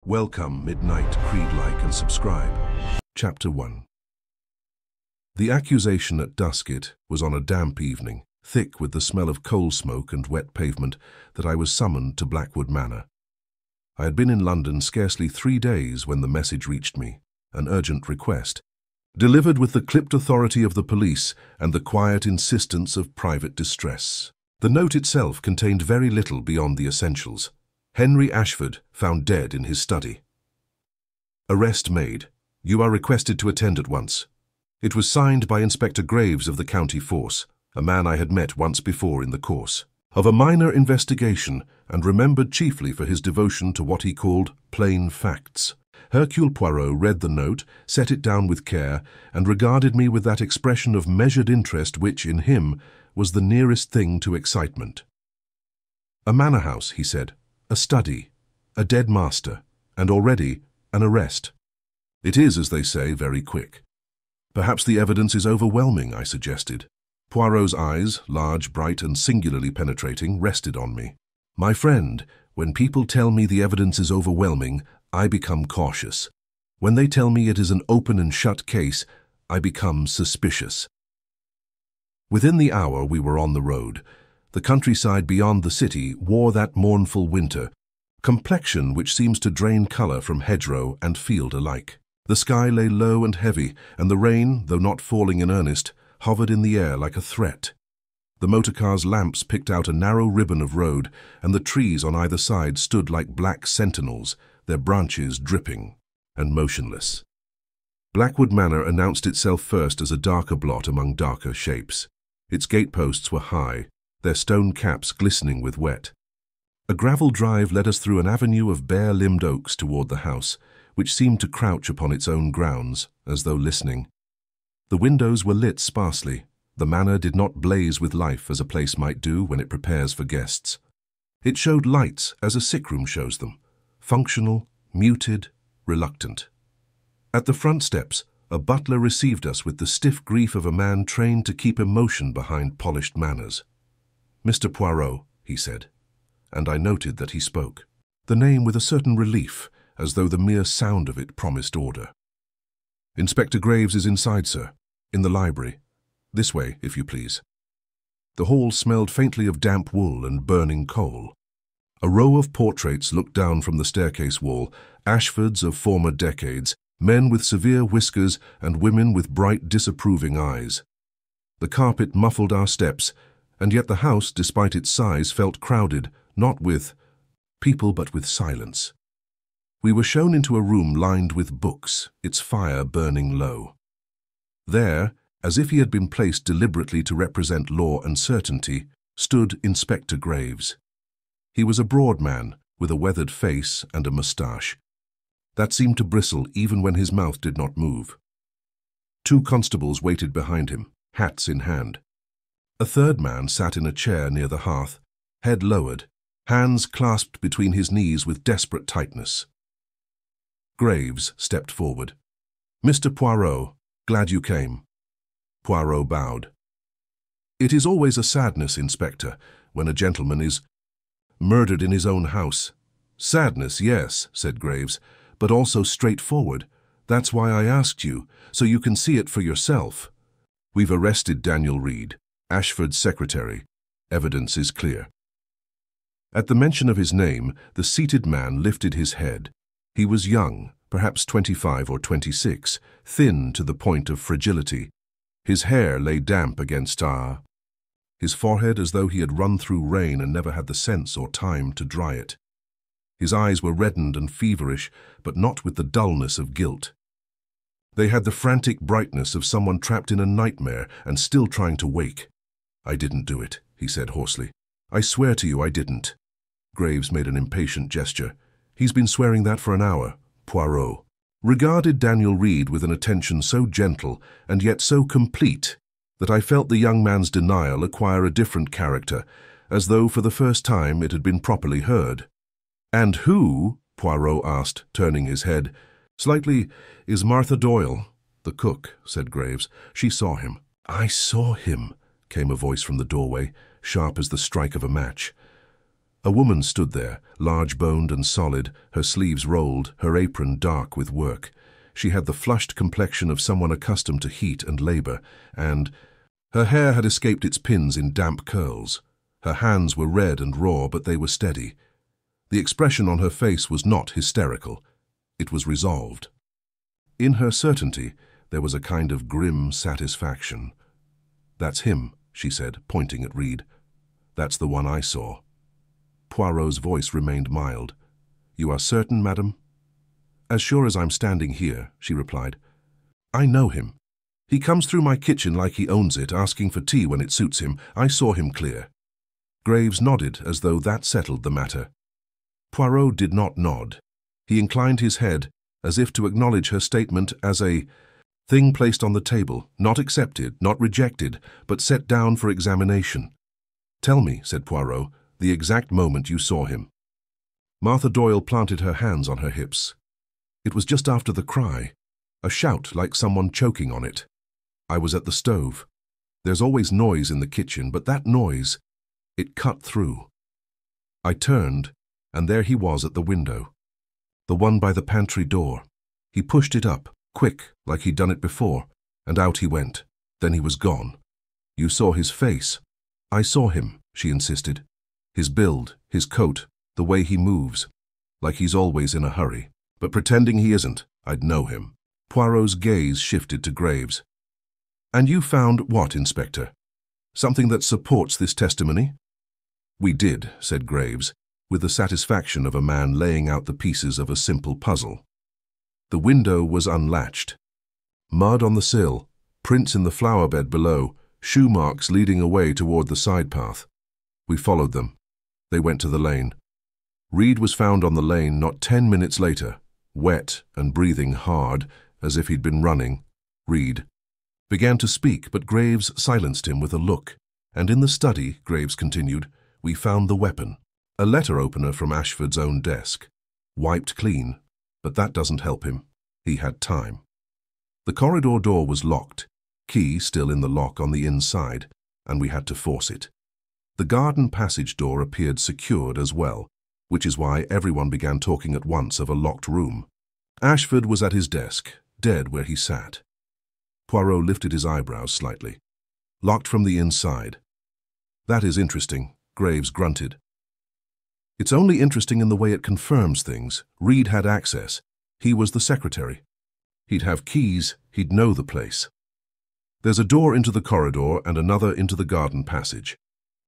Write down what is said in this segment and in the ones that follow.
Welcome, midnight, creed-like, and subscribe. Chapter 1. The accusation at Duskett was on a damp evening, thick with the smell of coal smoke and wet pavement, that I was summoned to Blackwood Manor. I had been in London scarcely 3 days when the message reached me, an urgent request, delivered with the clipped authority of the police and the quiet insistence of private distress. The note itself contained very little beyond the essentials. Henry Ashford found dead in his study. Arrest made. You are requested to attend at once. It was signed by Inspector Graves of the County Force, a man I had met once before in the course of a minor investigation and remembered chiefly for his devotion to what he called plain facts. Hercule Poirot read the note, set it down with care, and regarded me with that expression of measured interest which, in him, was the nearest thing to excitement. A manor house, he said. A study, a dead master, and already an arrest. It is, as they say, very quick. Perhaps the evidence is overwhelming, I suggested. Poirot's eyes, large, bright, and singularly penetrating, rested on me. My friend, when people tell me the evidence is overwhelming, I become cautious. When they tell me it is an open and shut case, I become suspicious. Within the hour we were on the road. The countryside beyond the city wore that mournful winter complexion which seems to drain colour from hedgerow and field alike. The sky lay low and heavy, and the rain, though not falling in earnest, hovered in the air like a threat. The motor-car's lamps picked out a narrow ribbon of road, and the trees on either side stood like black sentinels, their branches dripping and motionless. Blackwood Manor announced itself first as a darker blot among darker shapes. Its gateposts were high, their stone caps glistening with wet. A gravel drive led us through an avenue of bare-limbed oaks toward the house, which seemed to crouch upon its own grounds, as though listening. The windows were lit sparsely. The manor did not blaze with life as a place might do when it prepares for guests. It showed lights as a sick-room shows them, functional, muted, reluctant. At the front steps, a butler received us with the stiff grief of a man trained to keep emotion behind polished manners. "Mr. Poirot," he said, and I noted that he spoke, the name with a certain relief, as though the mere sound of it promised order. "Inspector Graves is inside, sir, in the library. This way, if you please." The hall smelled faintly of damp wool and burning coal. A row of portraits looked down from the staircase wall, Ashfords of former decades, men with severe whiskers and women with bright, disapproving eyes. The carpet muffled our steps, and yet the house, despite its size, felt crowded, not with people but with silence. We were shown into a room lined with books, its fire burning low. There, as if he had been placed deliberately to represent law and certainty, stood Inspector Graves. He was a broad man, with a weathered face and a moustache that seemed to bristle even when his mouth did not move. 2 constables waited behind him, hats in hand. A third man sat in a chair near the hearth, head lowered, hands clasped between his knees with desperate tightness. Graves stepped forward. "Mr. Poirot, glad you came." Poirot bowed. "It is always a sadness, Inspector, when a gentleman is murdered in his own house." "Sadness, yes," said Graves, "but also straightforward. That's why I asked you, so you can see it for yourself. We've arrested Daniel Reed, Ashford's secretary. Evidence is clear." At the mention of his name, the seated man lifted his head. He was young, perhaps 25 or 26, thin to the point of fragility. His hair lay damp against his forehead as though he had run through rain and never had the sense or time to dry it. His eyes were reddened and feverish, but not with the dullness of guilt. They had the frantic brightness of someone trapped in a nightmare and still trying to wake. "I didn't do it," he said hoarsely. "I swear to you I didn't." Graves made an impatient gesture. "He's been swearing that for an hour." Poirot regarded Daniel Reed with an attention so gentle and yet so complete that I felt the young man's denial acquire a different character, as though for the first time it had been properly heard. "And who," Poirot asked, turning his head, slightly, "is Martha Doyle?" "The cook," said Graves. "She saw him." "I saw him," came a voice from the doorway, sharp as the strike of a match. A woman stood there, large-boned and solid, her sleeves rolled, her apron dark with work. She had the flushed complexion of someone accustomed to heat and labor, and her hair had escaped its pins in damp curls. Her hands were red and raw, but they were steady. The expression on her face was not hysterical. It was resolved. In her certainty, there was a kind of grim satisfaction. "That's him," she said, pointing at Reed. "That's the one I saw." Poirot's voice remained mild. "You are certain, madam?" "As sure as I'm standing here," she replied. "I know him. He comes through my kitchen like he owns it, asking for tea when it suits him. I saw him clear." Graves nodded as though that settled the matter. Poirot did not nod. He inclined his head, as if to acknowledge her statement as a thing placed on the table, not accepted, not rejected, but set down for examination. "Tell me," said Poirot, "the exact moment you saw him." Martha Doyle planted her hands on her hips. "It was just after the cry, a shout like someone choking on it. I was at the stove. There's always noise in the kitchen, but that noise, it cut through. I turned, and there he was at the window. The one by the pantry door. He pushed it up, quick, like he'd done it before, and out he went. Then he was gone. You saw his face." "I saw him," she insisted. "His build, his coat, the way he moves, like he's always in a hurry. But pretending he isn't, I'd know him." Poirot's gaze shifted to Graves. "And you found what, Inspector? Something that supports this testimony?" "We did," said Graves, with the satisfaction of a man laying out the pieces of a simple puzzle. The window was unlatched. Mud on the sill, prints in the flower bed below, shoe marks leading away toward the side path. We followed them. They went to the lane. Reed was found on the lane not 10 minutes later, wet and breathing hard, as if he'd been running. Reed began to speak, but Graves silenced him with a look. "And in the study," Graves continued, "we found the weapon. A letter opener from Ashford's own desk. Wiped clean, but that doesn't help him. He had time. The corridor door was locked, key still in the lock on the inside, and we had to force it. The garden passage door appeared secured as well, which is why everyone began talking at once of a locked room. Ashford was at his desk, dead where he sat." Poirot lifted his eyebrows slightly. "Locked from the inside. That is interesting," Graves grunted. "It's only interesting in the way it confirms things. Reed had access. He was the secretary. He'd have keys, he'd know the place. There's a door into the corridor and another into the garden passage.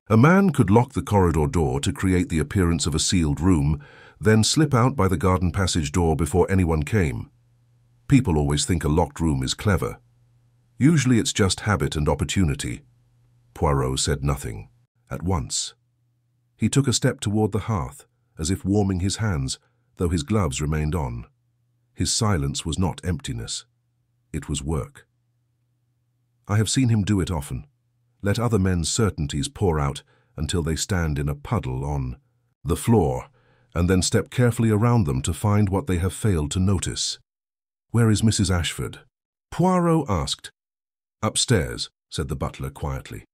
A man could lock the corridor door to create the appearance of a sealed room, then slip out by the garden passage door before anyone came. People always think a locked room is clever. Usually it's just habit and opportunity." Poirot said nothing. At once. He took a step toward the hearth, as if warming his hands, though his gloves remained on. His silence was not emptiness. It was work. "I have seen him do it often. Let other men's certainties pour out until they stand in a puddle on the floor, and then step carefully around them to find what they have failed to notice." "Where is Mrs. Ashford?" Poirot asked. "Upstairs," said the butler quietly.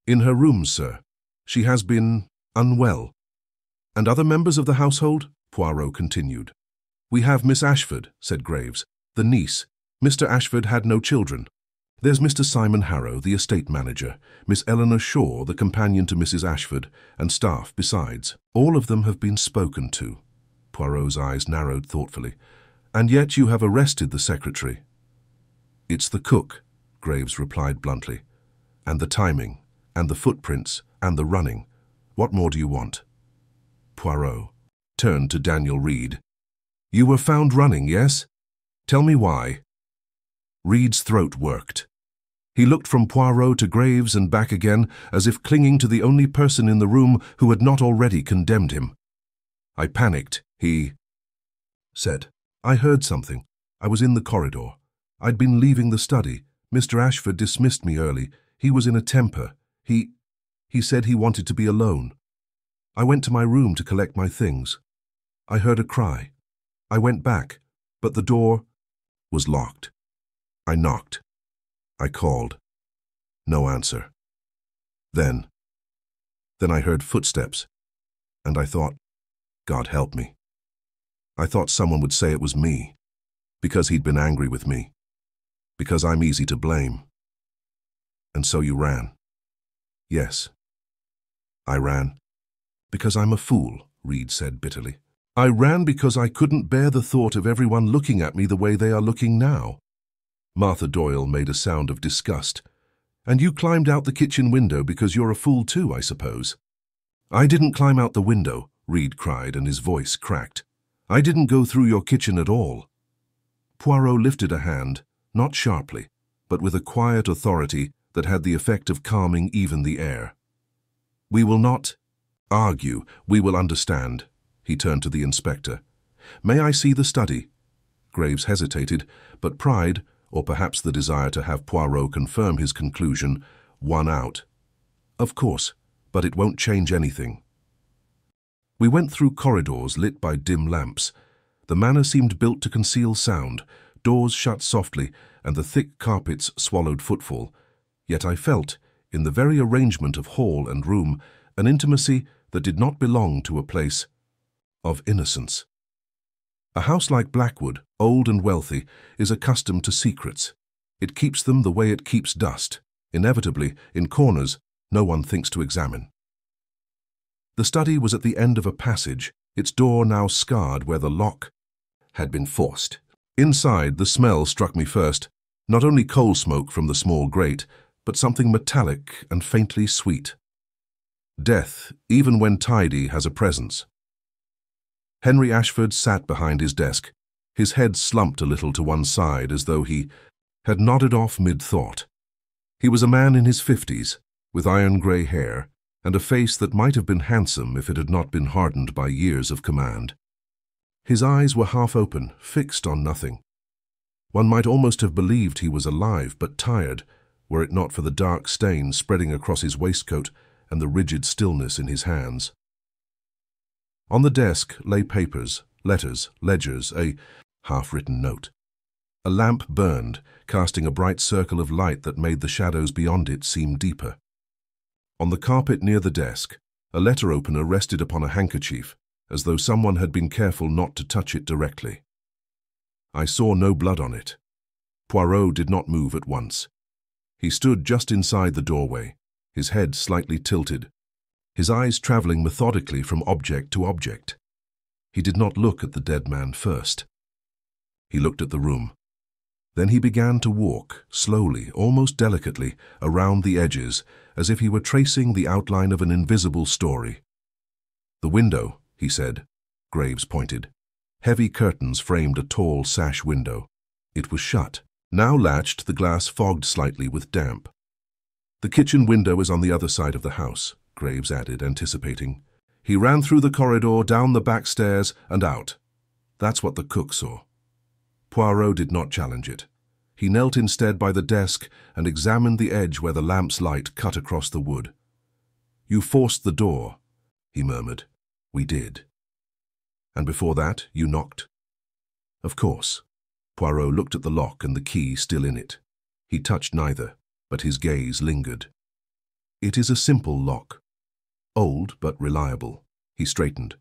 "In her rooms, sir. She has been unwell." "And other members of the household?" Poirot continued. "We have Miss Ashford," said Graves, "the niece. Mr. Ashford had no children. There's Mr. Simon Harrow, the estate manager, Miss Eleanor Shaw, the companion to Mrs. Ashford, and staff besides. All of them have been spoken to." Poirot's eyes narrowed thoughtfully. "And yet you have arrested the secretary." "It's the cook," Graves replied bluntly. "And the timing, and the footprints, and the running. What more do you want?" Poirot turned to Daniel Reed. "You were found running, yes? Tell me why." Reed's throat worked. He looked from Poirot to Graves and back again, as if clinging to the only person in the room who had not already condemned him. "I panicked," he said. "I heard something. I was in the corridor. I'd been leaving the study. Mr. Ashford dismissed me early. He was in a temper. He said he wanted to be alone. I went to my room to collect my things. I heard a cry. I went back, but the door was locked. I knocked. I called. No answer. Then I heard footsteps. And I thought, God help me. I thought someone would say it was me, because he'd been angry with me, because I'm easy to blame. And so you ran. Yes, I ran. Because I'm a fool, Reed said bitterly. I ran because I couldn't bear the thought of everyone looking at me the way they are looking now. Martha Doyle made a sound of disgust. And you climbed out the kitchen window because you're a fool too, I suppose. I didn't climb out the window, Reed cried, and his voice cracked. I didn't go through your kitchen at all. Poirot lifted a hand, not sharply, but with a quiet authority that had the effect of calming even the air. We will not argue, we will understand. He turned to the inspector. May I see the study? Graves hesitated, but pride, or perhaps the desire to have Poirot confirm his conclusion, won out. Of course, but it won't change anything. We went through corridors lit by dim lamps. The manor seemed built to conceal sound, doors shut softly, and the thick carpets swallowed footfall. Yet I felt, in the very arrangement of hall and room, an intimacy that did not belong to a place of innocence. A house like Blackwood, old and wealthy, is accustomed to secrets. It keeps them the way it keeps dust. Inevitably, in corners, no one thinks to examine. The study was at the end of a passage, its door now scarred where the lock had been forced. Inside, the smell struck me first, not only coal smoke from the small grate, but something metallic and faintly sweet. Death, even when tidy, has a presence. Henry Ashford sat behind his desk, his head slumped a little to one side as though he had nodded off mid-thought. He was a man in his 50s, with iron-grey hair, and a face that might have been handsome if it had not been hardened by years of command. His eyes were half open, fixed on nothing. One might almost have believed he was alive but tired, were it not for the dark stain spreading across his waistcoat and the rigid stillness in his hands. On the desk lay papers, letters, ledgers, a half-written note. A lamp burned, casting a bright circle of light that made the shadows beyond it seem deeper. On the carpet near the desk, a letter opener rested upon a handkerchief, as though someone had been careful not to touch it directly. I saw no blood on it. Poirot did not move at once. He stood just inside the doorway, his head slightly tilted, his eyes traveling methodically from object to object. He did not look at the dead man first. He looked at the room. Then he began to walk, slowly, almost delicately, around the edges, as if he were tracing the outline of an invisible story. The window, he said. Graves pointed. Heavy curtains framed a tall sash window. It was shut. Now latched, the glass fogged slightly with damp. The kitchen window is on the other side of the house, Graves added, anticipating. He ran through the corridor, down the back stairs, and out. That's what the cook saw. Poirot did not challenge it. He knelt instead by the desk and examined the edge where the lamp's light cut across the wood. You forced the door, he murmured. We did. And before that, you knocked? Of course. Poirot looked at the lock and the key still in it. He touched neither, but his gaze lingered. It is a simple lock. Old but reliable. He straightened.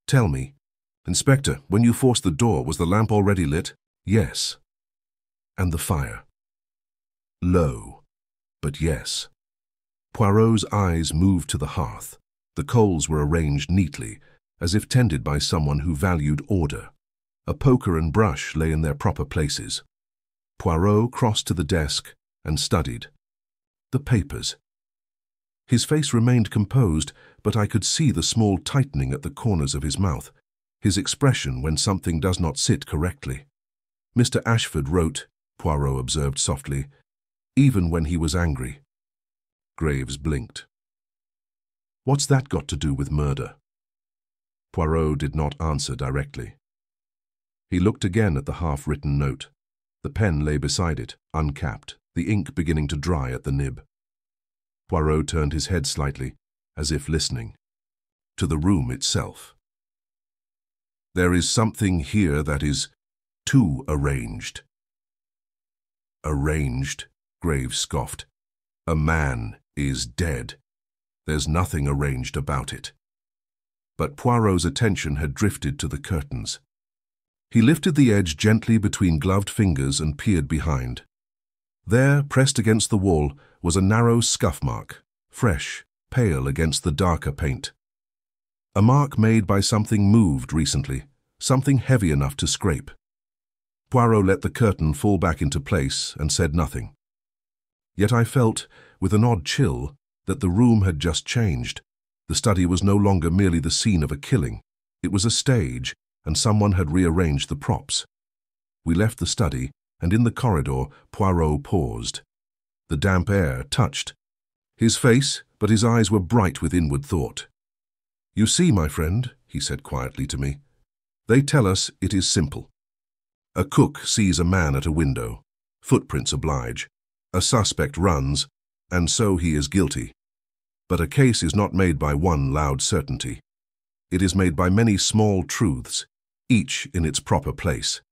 Tell me, Inspector, when you forced the door, was the lamp already lit? Yes. And the fire? Low, but yes. Poirot's eyes moved to the hearth. The coals were arranged neatly, as if tended by someone who valued order. A poker and brush lay in their proper places. Poirot crossed to the desk and studied. The papers. His face remained composed, but I could see the small tightening at the corners of his mouth, his expression when something does not sit correctly. Mr. Ashford wrote, Poirot observed softly, even when he was angry. Graves blinked. What's that got to do with murder? Poirot did not answer directly. He looked again at the half-written note. The pen lay beside it, uncapped, the ink beginning to dry at the nib. Poirot turned his head slightly, as if listening, to the room itself. There is something here that is too arranged. Arranged, Graves scoffed. A man is dead. There's nothing arranged about it. but Poirot's attention had drifted to the curtains. He lifted the edge gently between gloved fingers and peered behind. There, pressed against the wall, was a narrow scuff mark, fresh, pale against the darker paint. A mark made by something moved recently, something heavy enough to scrape. Poirot let the curtain fall back into place and said nothing. Yet I felt, with an odd chill, that the room had just changed. The study was no longer merely the scene of a killing. It was a stage, and someone had rearranged the props. We left the study, and in the corridor, Poirot paused. The damp air touched his face, but his eyes were bright with inward thought. "You see, my friend," he said quietly to me, "they tell us it is simple. A cook sees a man at a window. Footprints oblige. A suspect runs, and so he is guilty. But a case is not made by one loud certainty. It is made by many small truths, each in its proper place."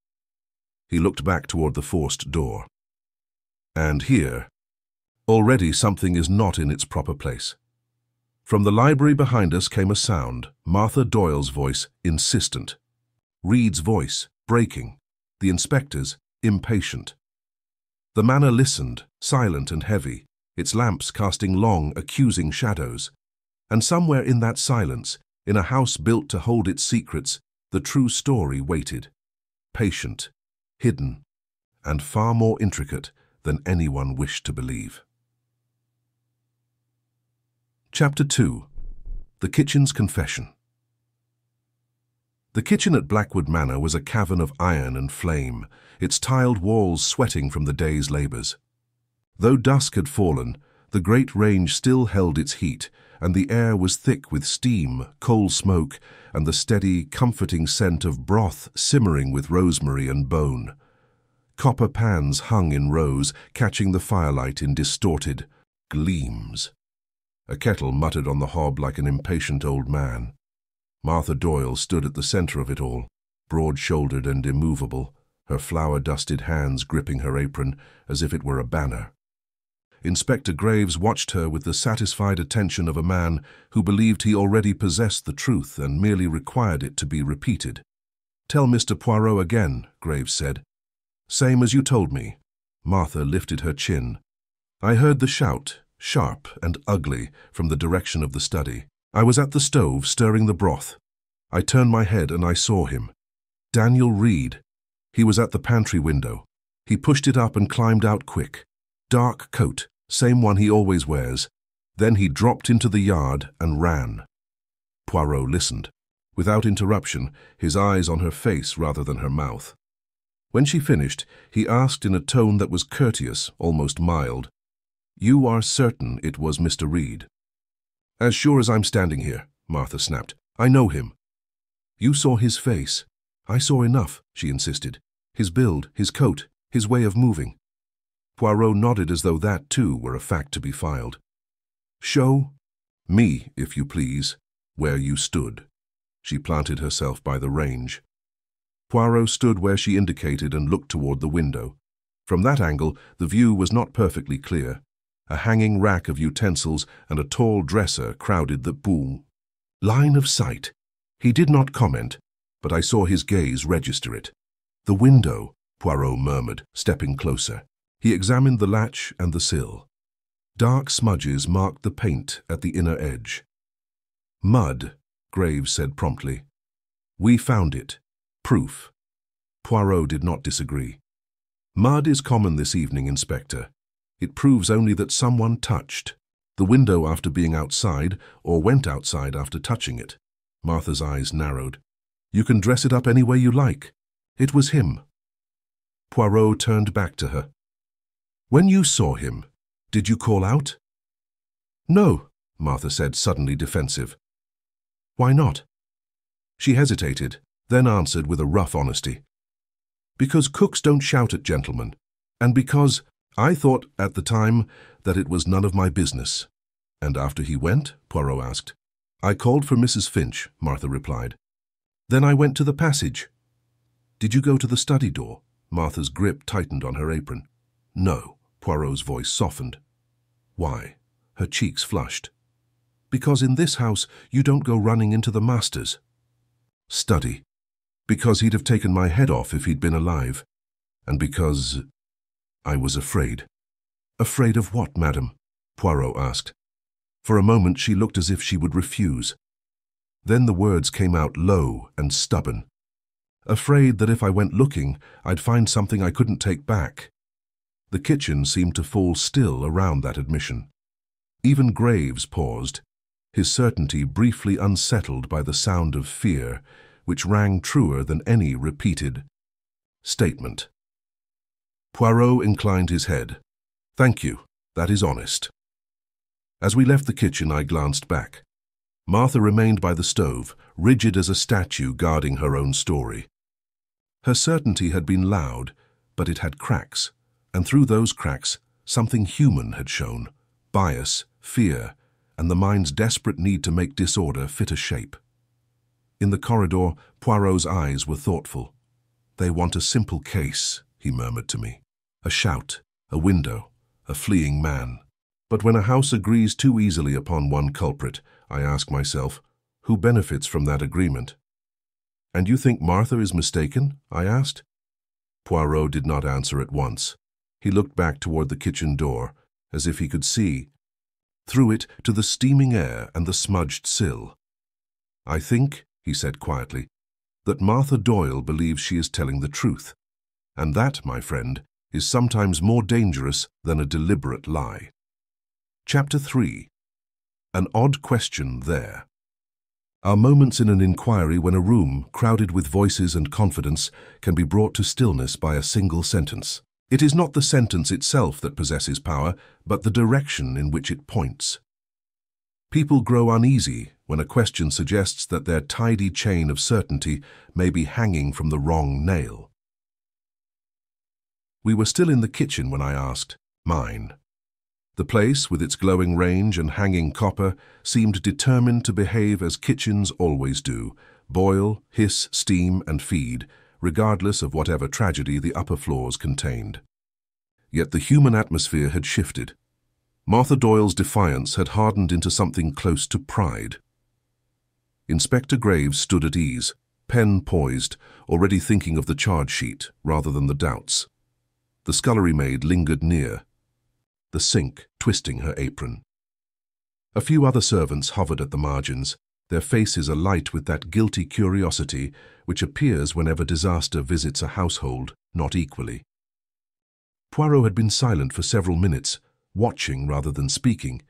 He looked back toward the forced door. "And here, already something is not in its proper place." From the library behind us came a sound, Martha Doyle's voice, insistent. Reed's voice, breaking. The inspector's, impatient. The manor listened, silent and heavy, its lamps casting long, accusing shadows. And somewhere in that silence, in a house built to hold its secrets, the true story waited. Patient, hidden, and far more intricate than anyone wished to believe. Chapter 2. The Kitchen's Confession. The kitchen at Blackwood Manor was a cavern of iron and flame, its tiled walls sweating from the day's labours. Though dusk had fallen, the great range still held its heat, and the air was thick with steam, coal smoke, and the steady, comforting scent of broth simmering with rosemary and bone. Copper pans hung in rows, catching the firelight in distorted gleams. A kettle muttered on the hob like an impatient old man. Martha Doyle stood at the centre of it all, broad-shouldered and immovable, her flour-dusted hands gripping her apron as if it were a banner. Inspector Graves watched her with the satisfied attention of a man who believed he already possessed the truth and merely required it to be repeated. "Tell Mr. Poirot again," Graves said. "Same as you told me." Martha lifted her chin. "I heard the shout, sharp and ugly, from the direction of the study. I was at the stove stirring the broth. I turned my head and I saw him. Daniel Reed. He was at the pantry window. He pushed it up and climbed out quick. Dark coat, same one he always wears. Then he dropped into the yard and ran." Poirot listened, without interruption, his eyes on her face rather than her mouth. When she finished, he asked in a tone that was courteous, almost mild, "You are certain it was Mr. Reed?" "As sure as I'm standing here," Martha snapped. "I know him." "You saw his face." "I saw enough," she insisted. "His build, his coat, his way of moving." Poirot nodded as though that, too, were a fact to be filed. "Show me, if you please, where you stood." She planted herself by the range. Poirot stood where she indicated and looked toward the window. From that angle, the view was not perfectly clear. A hanging rack of utensils and a tall dresser crowded the pool. "Line of sight." He did not comment, but I saw his gaze register it. "The window," Poirot murmured, stepping closer. He examined the latch and the sill. Dark smudges marked the paint at the inner edge. "Mud," Graves said promptly. "We found it. Proof." Poirot did not disagree. "Mud is common this evening, Inspector. It proves only that someone touched the window after being outside or went outside after touching it." Martha's eyes narrowed. "You can dress it up any way you like. It was him." Poirot turned back to her. "When you saw him, did you call out?" "No," Martha said, suddenly defensive. "Why not?" She hesitated, then answered with a rough honesty. "Because cooks don't shout at gentlemen, and because I thought at the time that it was none of my business." "And after he went?" Poirot asked. "I called for Mrs. Finch," Martha replied. "Then I went to the passage." "Did you go to the study door?" Martha's grip tightened on her apron. "No." Poirot's voice softened. "Why?" Her cheeks flushed. Because in this house you don't go running into the masters. Study. Because he'd have taken my head off if he'd been alive. And because I was afraid. Afraid of what, madam? Poirot asked. For a moment she looked as if she would refuse. Then the words came out low and stubborn. Afraid that if I went looking, I'd find something I couldn't take back. The kitchen seemed to fall still around that admission. Even Graves paused, his certainty briefly unsettled by the sound of fear, which rang truer than any repeated statement. Poirot inclined his head. Thank you, that is honest. As we left the kitchen, I glanced back. Martha remained by the stove, rigid as a statue guarding her own story. Her certainty had been loud, but it had cracks, and through those cracks, something human had shown: bias, fear, and the mind's desperate need to make disorder fit a shape. In the corridor, Poirot's eyes were thoughtful. They want a simple case, he murmured to me. A shout, a window, a fleeing man. But when a house agrees too easily upon one culprit, I ask myself, who benefits from that agreement? And you think Martha is mistaken? I asked. Poirot did not answer at once. He looked back toward the kitchen door, as if he could see through it to the steaming air and the smudged sill. I think, he said quietly, that Martha Doyle believes she is telling the truth, and that, my friend, is sometimes more dangerous than a deliberate lie. Chapter 3. An odd question there. Are moments in an inquiry when a room, crowded with voices and confidence, can be brought to stillness by a single sentence. It is not the sentence itself that possesses power, but the direction in which it points. People grow uneasy when a question suggests that their tidy chain of certainty may be hanging from the wrong nail. We were still in the kitchen when I asked, "Mine?" The place, with its glowing range and hanging copper, seemed determined to behave as kitchens always do: boil, hiss, steam, and feed, regardless of whatever tragedy the upper floors contained. Yet the human atmosphere had shifted. Martha Doyle's defiance had hardened into something close to pride. Inspector Graves stood at ease, pen poised, already thinking of the charge sheet rather than the doubts. The scullery maid lingered near, the sink twisting her apron. A few other servants hovered at the margins, their faces alight with that guilty curiosity which appears whenever disaster visits a household not equally. Poirot had been silent for several minutes, watching rather than speaking.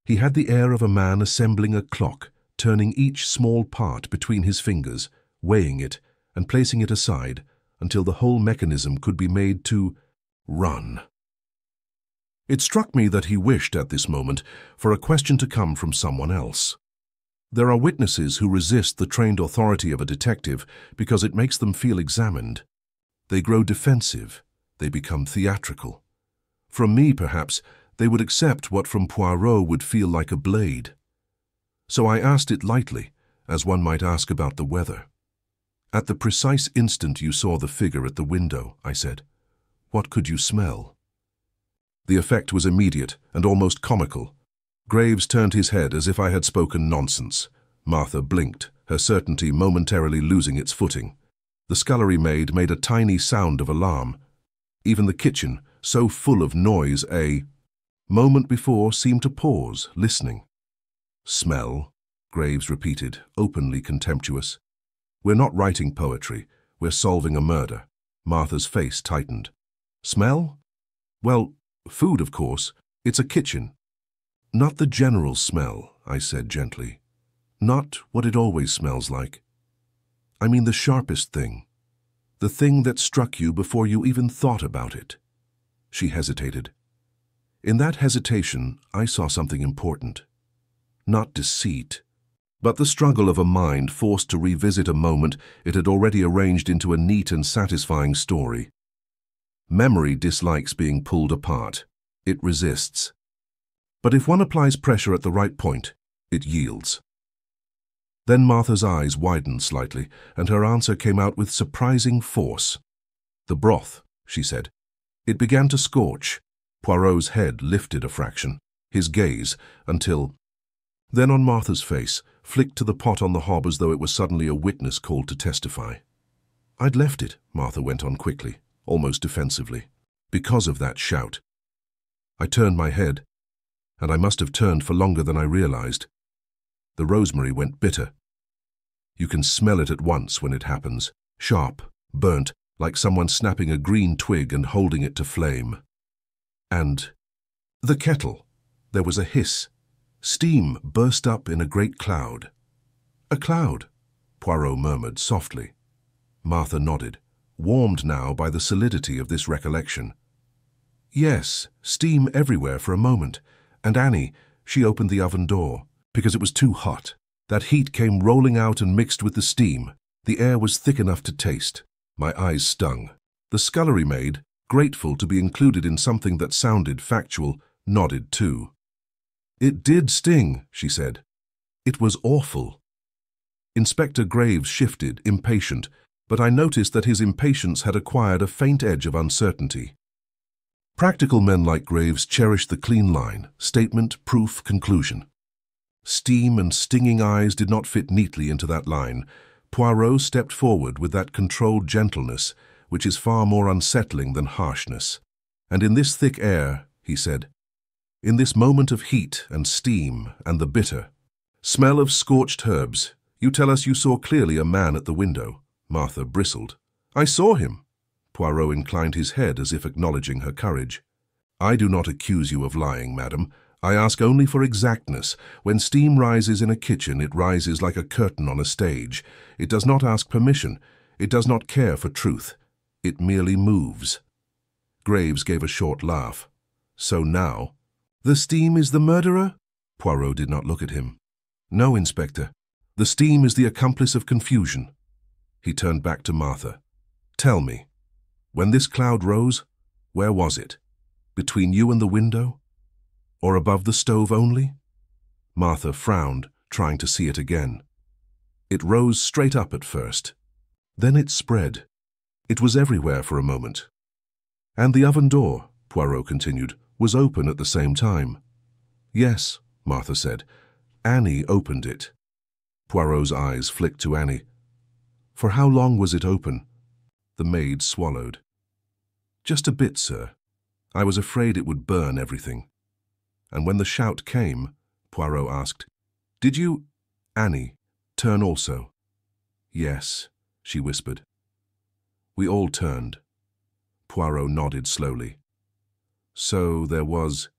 He had the air of a man assembling a clock, turning each small part between his fingers, weighing it, and placing it aside until the whole mechanism could be made to run. It struck me that he wished at this moment for a question to come from someone else. There are witnesses who resist the trained authority of a detective because it makes them feel examined. They grow defensive, they become theatrical. From me, perhaps, they would accept what from Poirot would feel like a blade. So I asked it lightly, as one might ask about the weather. "At the precise instant you saw the figure at the window," I said, "what could you smell?" The effect was immediate and almost comical. Graves turned his head as if I had spoken nonsense. Martha blinked, her certainty momentarily losing its footing. The scullery maid made a tiny sound of alarm. Even the kitchen, so full of noise, a moment before seemed to pause, listening. "Smell," Graves repeated, openly contemptuous. "We're not writing poetry, we're solving a murder." Martha's face tightened. "Smell? Well, food, of course. It's a kitchen." "Not the general smell," I said gently. "Not what it always smells like. I mean the sharpest thing. The thing that struck you before you even thought about it." She hesitated. In that hesitation, I saw something important. Not deceit, but the struggle of a mind forced to revisit a moment it had already arranged into a neat and satisfying story. Memory dislikes being pulled apart. It resists. But if one applies pressure at the right point, it yields. Then Martha's eyes widened slightly, and her answer came out with surprising force. "The broth," she said. It began to scorch. Poirot's head lifted a fraction, his gaze, until then on Martha's face, flicked to the pot on the hob as though it was suddenly a witness called to testify. "I'd left it," Martha went on quickly, almost defensively, "because of that shout. I turned my head, and I must have turned for longer than I realized. The rosemary went bitter. You can smell it at once when it happens, sharp, burnt, like someone snapping a green twig and holding it to flame. And the kettle. There was a hiss. Steam burst up in a great cloud." "A cloud?" Poirot murmured softly. Martha nodded, warmed now by the solidity of this recollection. "Yes, steam everywhere for a moment. And Annie, she opened the oven door, because it was too hot. That heat came rolling out and mixed with the steam. The air was thick enough to taste. My eyes stung. The scullery maid, grateful to be included in something that sounded factual, nodded too. "It did sting," she said. "It was awful." Inspector Graves shifted, impatient, but I noticed that his impatience had acquired a faint edge of uncertainty. Practical men like Graves cherished the clean line, statement, proof, conclusion. Steam and stinging eyes did not fit neatly into that line. Poirot stepped forward with that controlled gentleness, which is far more unsettling than harshness. "And in this thick air," he said, "in this moment of heat and steam and the bitter smell of scorched herbs, you tell us you saw clearly a man at the window." Martha bristled. "I saw him." Poirot inclined his head as if acknowledging her courage. "I do not accuse you of lying, madam. I ask only for exactness. When steam rises in a kitchen, it rises like a curtain on a stage. It does not ask permission. It does not care for truth. It merely moves." Graves gave a short laugh. "So now, the steam is the murderer?" Poirot did not look at him. "No, Inspector. The steam is the accomplice of confusion." He turned back to Martha. "Tell me, when this cloud rose, where was it? Between you and the window? Or above the stove only?" Martha frowned, trying to see it again. "It rose straight up at first. Then it spread. It was everywhere for a moment. And the oven door," Poirot continued, "was open at the same time." "Yes," Martha said. "Annie opened it." Poirot's eyes flicked to Annie. "For how long was it open?" The maid swallowed. "Just a bit, sir. I was afraid it would burn everything." "And when the shout came," Poirot asked, "did you, Annie, turn also?" "Yes," she whispered. We all turned. Poirot nodded slowly. "So there was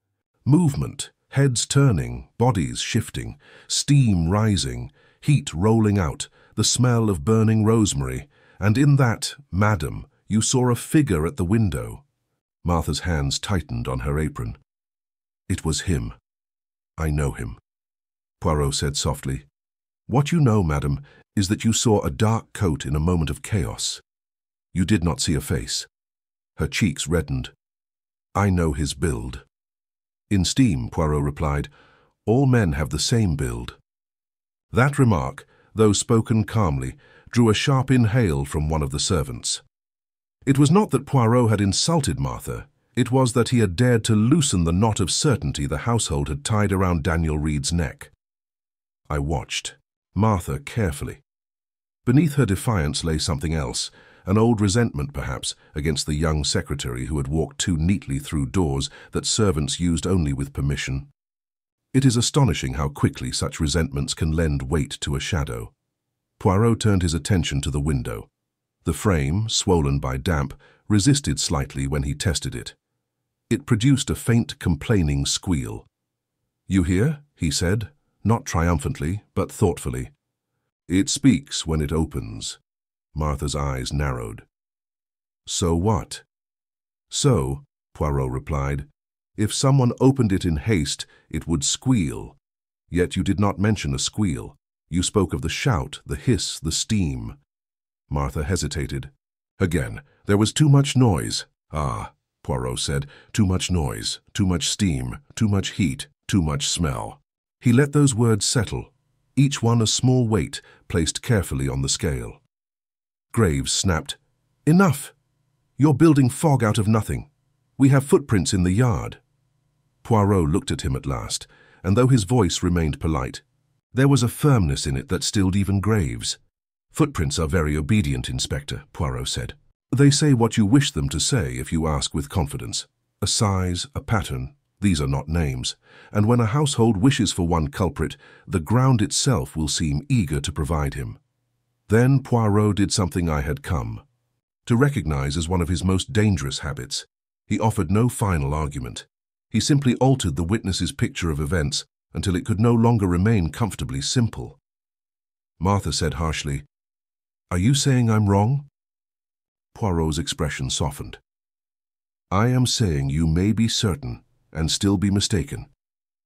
movement, heads turning, bodies shifting, steam rising, heat rolling out, the smell of burning rosemary, and in that, madam, you saw a figure at the window." Martha's hands tightened on her apron. "It was him. I know him." Poirot said softly, "What you know, madam, is that you saw a dark coat in a moment of chaos. You did not see a face." Her cheeks reddened. "I know his build." "In steam," Poirot replied, "all men have the same build." That remark, though spoken calmly, drew a sharp inhale from one of the servants. It was not that Poirot had insulted Martha. It was that he had dared to loosen the knot of certainty the household had tied around Daniel Reed's neck. I watched Martha carefully. Beneath her defiance lay something else, an old resentment perhaps against the young secretary who had walked too neatly through doors that servants used only with permission. It is astonishing how quickly such resentments can lend weight to a shadow. Poirot turned his attention to the window. The frame, swollen by damp, resisted slightly when he tested it. It produced a faint, complaining squeal. "You hear?" he said, not triumphantly, but thoughtfully. "It speaks when it opens." Martha's eyes narrowed. "So what?" "So," Poirot replied, "if someone opened it in haste, it would squeal. Yet you did not mention a squeal. You spoke of the shout, the hiss, the steam." Martha hesitated. "Again, there was too much noise." "Ah," Poirot said, "too much noise, too much steam, too much heat, too much smell." He let those words settle, each one a small weight placed carefully on the scale. Graves snapped, "Enough! You're building fog out of nothing. We have footprints in the yard." Poirot looked at him at last, and though his voice remained polite, there was a firmness in it that stilled even Graves. "Footprints are very obedient, Inspector," Poirot said. "They say what you wish them to say if you ask with confidence. A size, a pattern, these are not names, and when a household wishes for one culprit, the ground itself will seem eager to provide him." Then Poirot did something I had come to recognize as one of his most dangerous habits. He offered no final argument. He simply altered the witness's picture of events until it could no longer remain comfortably simple. Martha said harshly, "Are you saying I'm wrong?" Poirot's expression softened. "I am saying you may be certain and still be mistaken.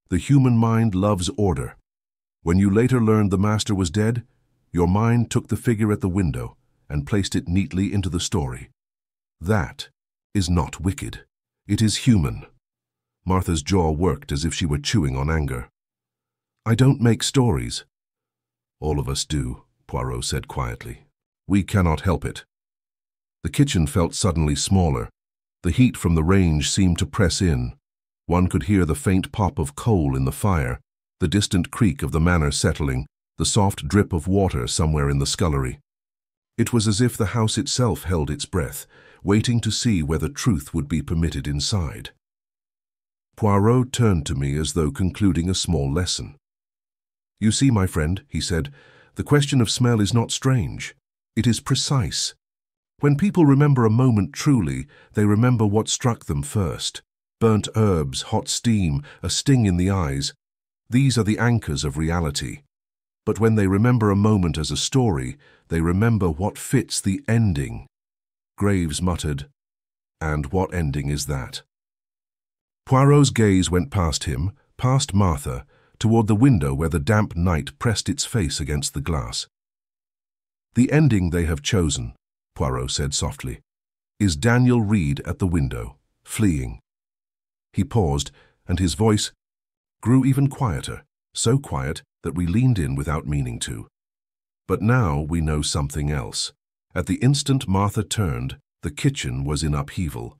The human mind loves order. When you later learned the master was dead, your mind took the figure at the window and placed it neatly into the story. That is not wicked. It is human." Martha's jaw worked as if she were chewing on anger. "I don't make stories." "All of us do," Poirot said quietly. "We cannot help it." The kitchen felt suddenly smaller. The heat from the range seemed to press in. One could hear the faint pop of coal in the fire, the distant creak of the manor settling, the soft drip of water somewhere in the scullery. It was as if the house itself held its breath, waiting to see whether truth would be permitted inside. Poirot turned to me as though concluding a small lesson. "You see, my friend," he said, "the question of smell is not strange. It is precise. When people remember a moment truly, they remember what struck them first. Burnt herbs, hot steam, a sting in the eyes. These are the anchors of reality. But when they remember a moment as a story, they remember what fits the ending." Graves muttered, "And what ending is that?" Poirot's gaze went past him, past Martha, toward the window where the damp night pressed its face against the glass. "The ending they have chosen," Poirot said softly, "is Daniel Reed at the window, fleeing." He paused, and his voice grew even quieter, so quiet that we leaned in without meaning to. But now we know something else. At the instant Martha turned, the kitchen was in upheaval.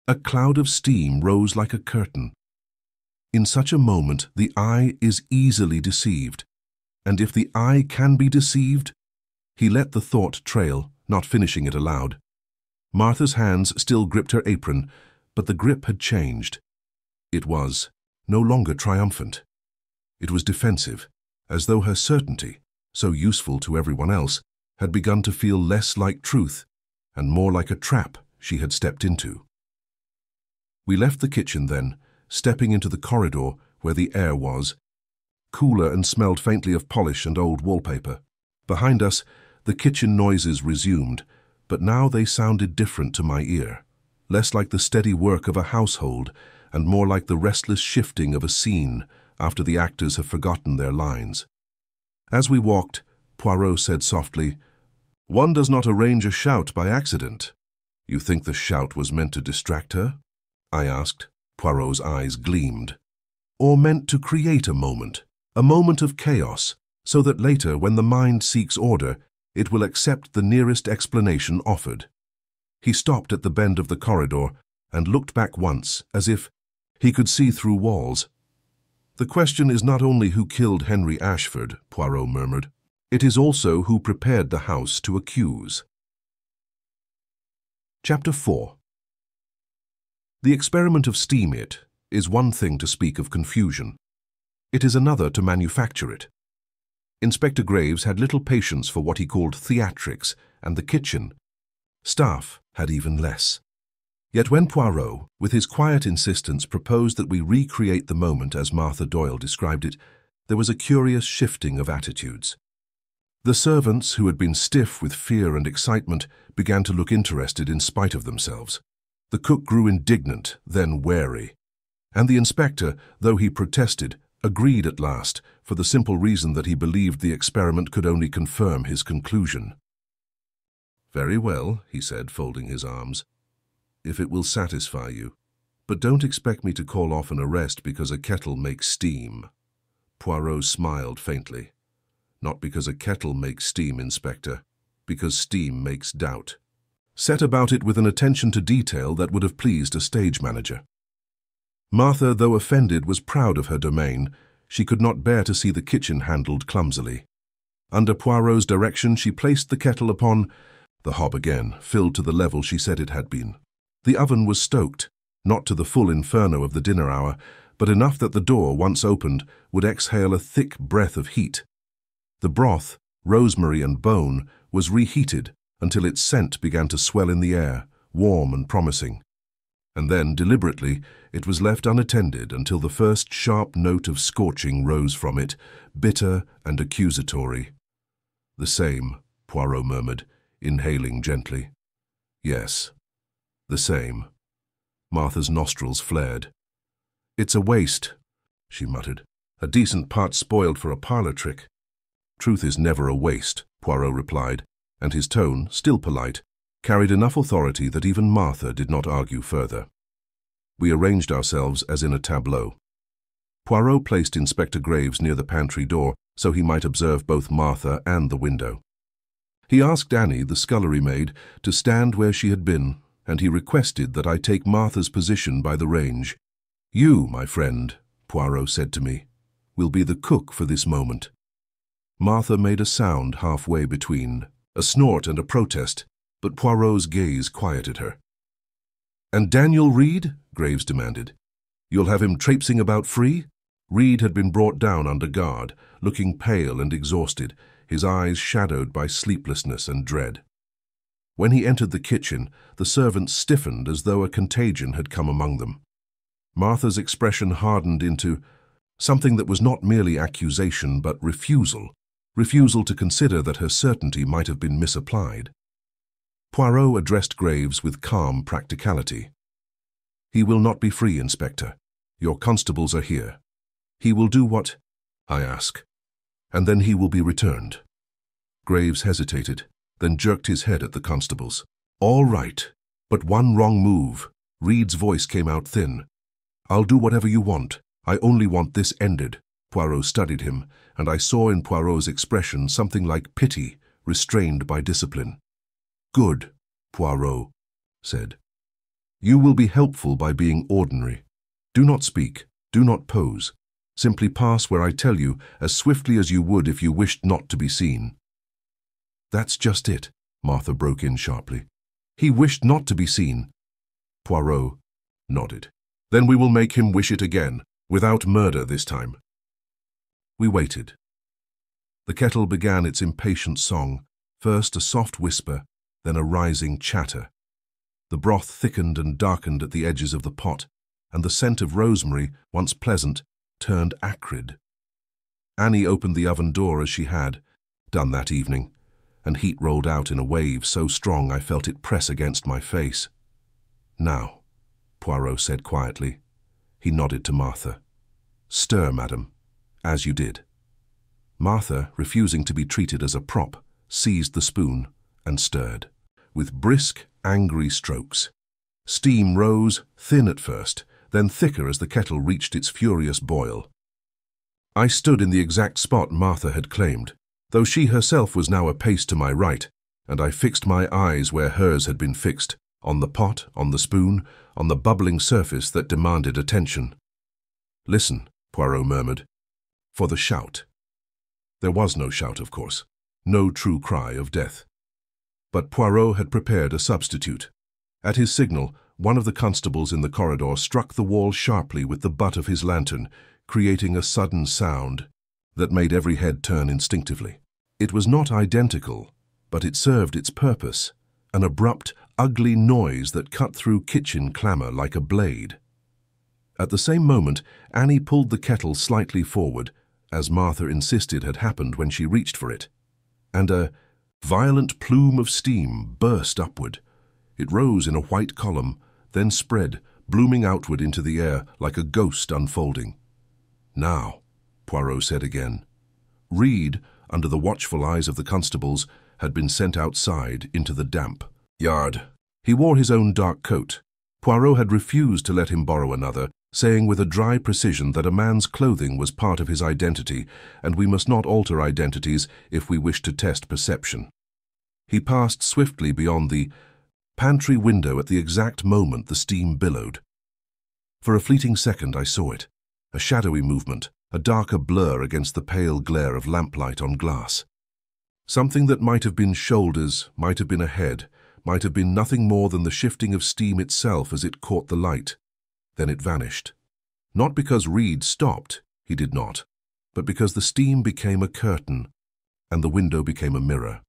A cloud of steam rose like a curtain. In such a moment, the eye is easily deceived. And if the eye can be deceived, he let the thought trail, not finishing it aloud. Martha's hands still gripped her apron, but the grip had changed. It was no longer triumphant. It was defensive, as though her certainty, so useful to everyone else, had begun to feel less like truth and more like a trap she had stepped into. We left the kitchen then, stepping into the corridor where the air was, cooler and smelled faintly of polish and old wallpaper. Behind us, the kitchen noises resumed, but now they sounded different to my ear, less like the steady work of a household and more like the restless shifting of a scene after the actors have forgotten their lines. As we walked, Poirot said softly, "One does not arrange a shout by accident." "You think the shout was meant to distract her?" I asked. Poirot's eyes gleamed. "Or meant to create a moment of chaos, so that later, when the mind seeks order, it will accept the nearest explanation offered." He stopped at the bend of the corridor and looked back once, as if he could see through walls. "The question is not only who killed Henry Ashford," Poirot murmured. "It is also who prepared the house to accuse." Chapter 4. The experiment of steam is one thing to speak of confusion. It is another to manufacture it. Inspector Graves had little patience for what he called theatrics, and the kitchen staff had even less. Yet when Poirot, with his quiet insistence, proposed that we recreate the moment as Martha Doyle described it, there was a curious shifting of attitudes. The servants, who had been stiff with fear and excitement, began to look interested in spite of themselves. The cook grew indignant, then wary. And the inspector, though he protested, agreed at last, for the simple reason that he believed the experiment could only confirm his conclusion. "Very well," he said, folding his arms, "if it will satisfy you. But don't expect me to call off an arrest because a kettle makes steam." Poirot smiled faintly. "Not because a kettle makes steam, Inspector, because steam makes doubt." Set about it with an attention to detail that would have pleased a stage manager. Martha, though offended, was proud of her domain. She could not bear to see the kitchen handled clumsily. Under Poirot's direction, she placed the kettle upon the hob again, filled to the level she said it had been. The oven was stoked, not to the full inferno of the dinner hour, but enough that the door, once opened, would exhale a thick breath of heat. The broth, rosemary and bone, was reheated until its scent began to swell in the air, warm and promising. And then, deliberately, it was left unattended until the first sharp note of scorching rose from it, bitter and accusatory. "The same," Poirot murmured, inhaling gently. "Yes, the same." Martha's nostrils flared. "It's a waste," she muttered. "A decent part spoiled for a parlor trick." "Truth is never a waste," Poirot replied, and his tone, still polite, carried enough authority that even Martha did not argue further. We arranged ourselves as in a tableau. Poirot placed Inspector Graves near the pantry door so he might observe both Martha and the window. He asked Annie, the scullery maid, to stand where she had been, and he requested that I take Martha's position by the range. "You, my friend," Poirot said to me, "will be the cook for this moment." Martha made a sound halfway between a snort and a protest, but Poirot's gaze quieted her. "And Daniel Reed?" Graves demanded. "You'll have him traipsing about free?" Reed had been brought down under guard, looking pale and exhausted, his eyes shadowed by sleeplessness and dread. When he entered the kitchen, the servants stiffened as though a contagion had come among them. Martha's expression hardened into something that was not merely accusation but refusal to consider that her certainty might have been misapplied. Poirot addressed Graves with calm practicality. "He will not be free, Inspector. Your constables are here. He will do what I ask, and then he will be returned." Graves hesitated, then jerked his head at the constables. "All right, but one wrong move." Reed's voice came out thin. "I'll do whatever you want. I only want this ended." Poirot studied him, and I saw in Poirot's expression something like pity, restrained by discipline. "Good," Poirot said. "You will be helpful by being ordinary. Do not speak, do not pose. Simply pass where I tell you, as swiftly as you would if you wished not to be seen." "That's just it," Martha broke in sharply. "He wished not to be seen." Poirot nodded. "Then we will make him wish it again, without murder this time." We waited. The kettle began its impatient song, first a soft whisper, then a rising chatter. The broth thickened and darkened at the edges of the pot, and the scent of rosemary, once pleasant, turned acrid. Annie opened the oven door as she had done that evening, and heat rolled out in a wave so strong I felt it press against my face. "Now," Poirot said quietly. He nodded to Martha. "Stir, madam, as you did." Martha, refusing to be treated as a prop, seized the spoon and stirred, with brisk, angry strokes. Steam rose, thin at first, then thicker as the kettle reached its furious boil. I stood in the exact spot Martha had claimed, though she herself was now a pace to my right, and I fixed my eyes where hers had been fixed, on the pot, on the spoon, on the bubbling surface that demanded attention. "Listen," Poirot murmured, "for the shout." There was no shout, of course, no true cry of death. But Poirot had prepared a substitute. At his signal, one of the constables in the corridor struck the wall sharply with the butt of his lantern, creating a sudden sound that made every head turn instinctively. It was not identical, but it served its purpose, an abrupt, ugly noise that cut through kitchen clamor like a blade. At the same moment, Annie pulled the kettle slightly forward, as Martha insisted had happened when she reached for it, and a violent plume of steam burst upward. It rose in a white column, then spread, blooming outward into the air like a ghost unfolding. "Now," Poirot said again. Reed, under the watchful eyes of the constables, had been sent outside into the damp yard. He wore his own dark coat. Poirot had refused to let him borrow another, saying with a dry precision that a man's clothing was part of his identity, and we must not alter identities if we wish to test perception. He passed swiftly beyond the pantry window at the exact moment the steam billowed. For a fleeting second I saw it, a shadowy movement, a darker blur against the pale glare of lamplight on glass. Something that might have been shoulders, might have been a head, might have been nothing more than the shifting of steam itself as it caught the light. Then it vanished. Not because Reed stopped, he did not, but because the steam became a curtain, and the window became a mirror.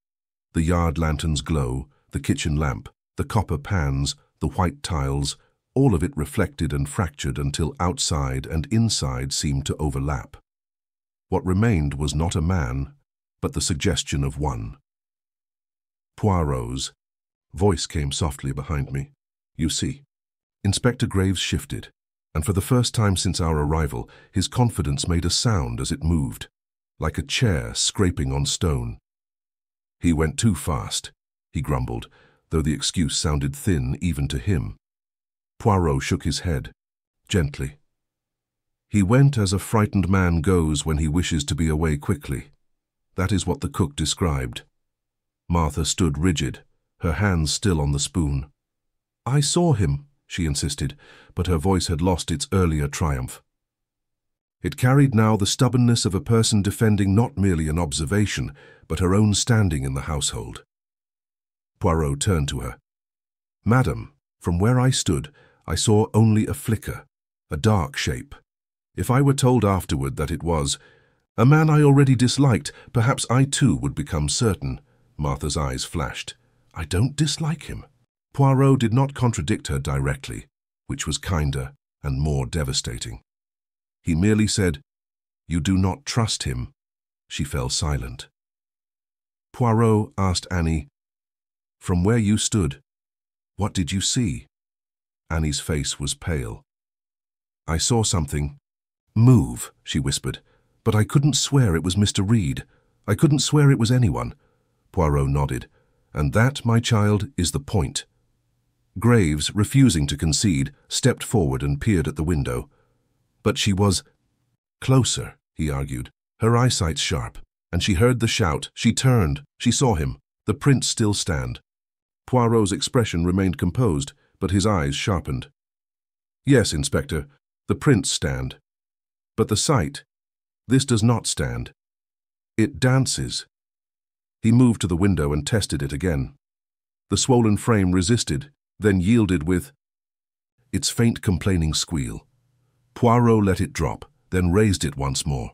The yard lantern's glow, the kitchen lamp, the copper pans, the white tiles, all of it reflected and fractured until outside and inside seemed to overlap. What remained was not a man, but the suggestion of one. Poirot's voice came softly behind me. You see. Inspector Graves shifted, and for the first time since our arrival, his confidence made a sound as it moved, like a chair scraping on stone. He went too fast, he grumbled, though the excuse sounded thin even to him. Poirot shook his head, gently. He went as a frightened man goes when he wishes to be away quickly. That is what the cook described. Martha stood rigid, her hands still on the spoon. I saw him, she insisted, but her voice had lost its earlier triumph. It carried now the stubbornness of a person defending not merely an observation, but her own standing in the household. Poirot turned to her. Madam, from where I stood, I saw only a flicker, a dark shape. If I were told afterward that it was a man I already disliked, perhaps I too would become certain. Martha's eyes flashed. I don't dislike him. Poirot did not contradict her directly, which was kinder and more devastating. He merely said, You do not trust him. She fell silent. Poirot asked Annie, From where you stood, what did you see? Annie's face was pale. I saw something move, she whispered, but I couldn't swear it was Mr. Reed. I couldn't swear it was anyone. Poirot nodded. And that, my child, is the point. Graves, refusing to concede, stepped forward and peered at the window. But she was closer, he argued, her eyesight sharp, and she heard the shout. She turned. She saw him, the prince still stand. Poirot's expression remained composed, but his eyes sharpened. Yes, Inspector, the prints stand. But the sight, this does not stand. It dances. He moved to the window and tested it again. The swollen frame resisted, then yielded with its faint complaining squeal. Poirot let it drop, then raised it once more.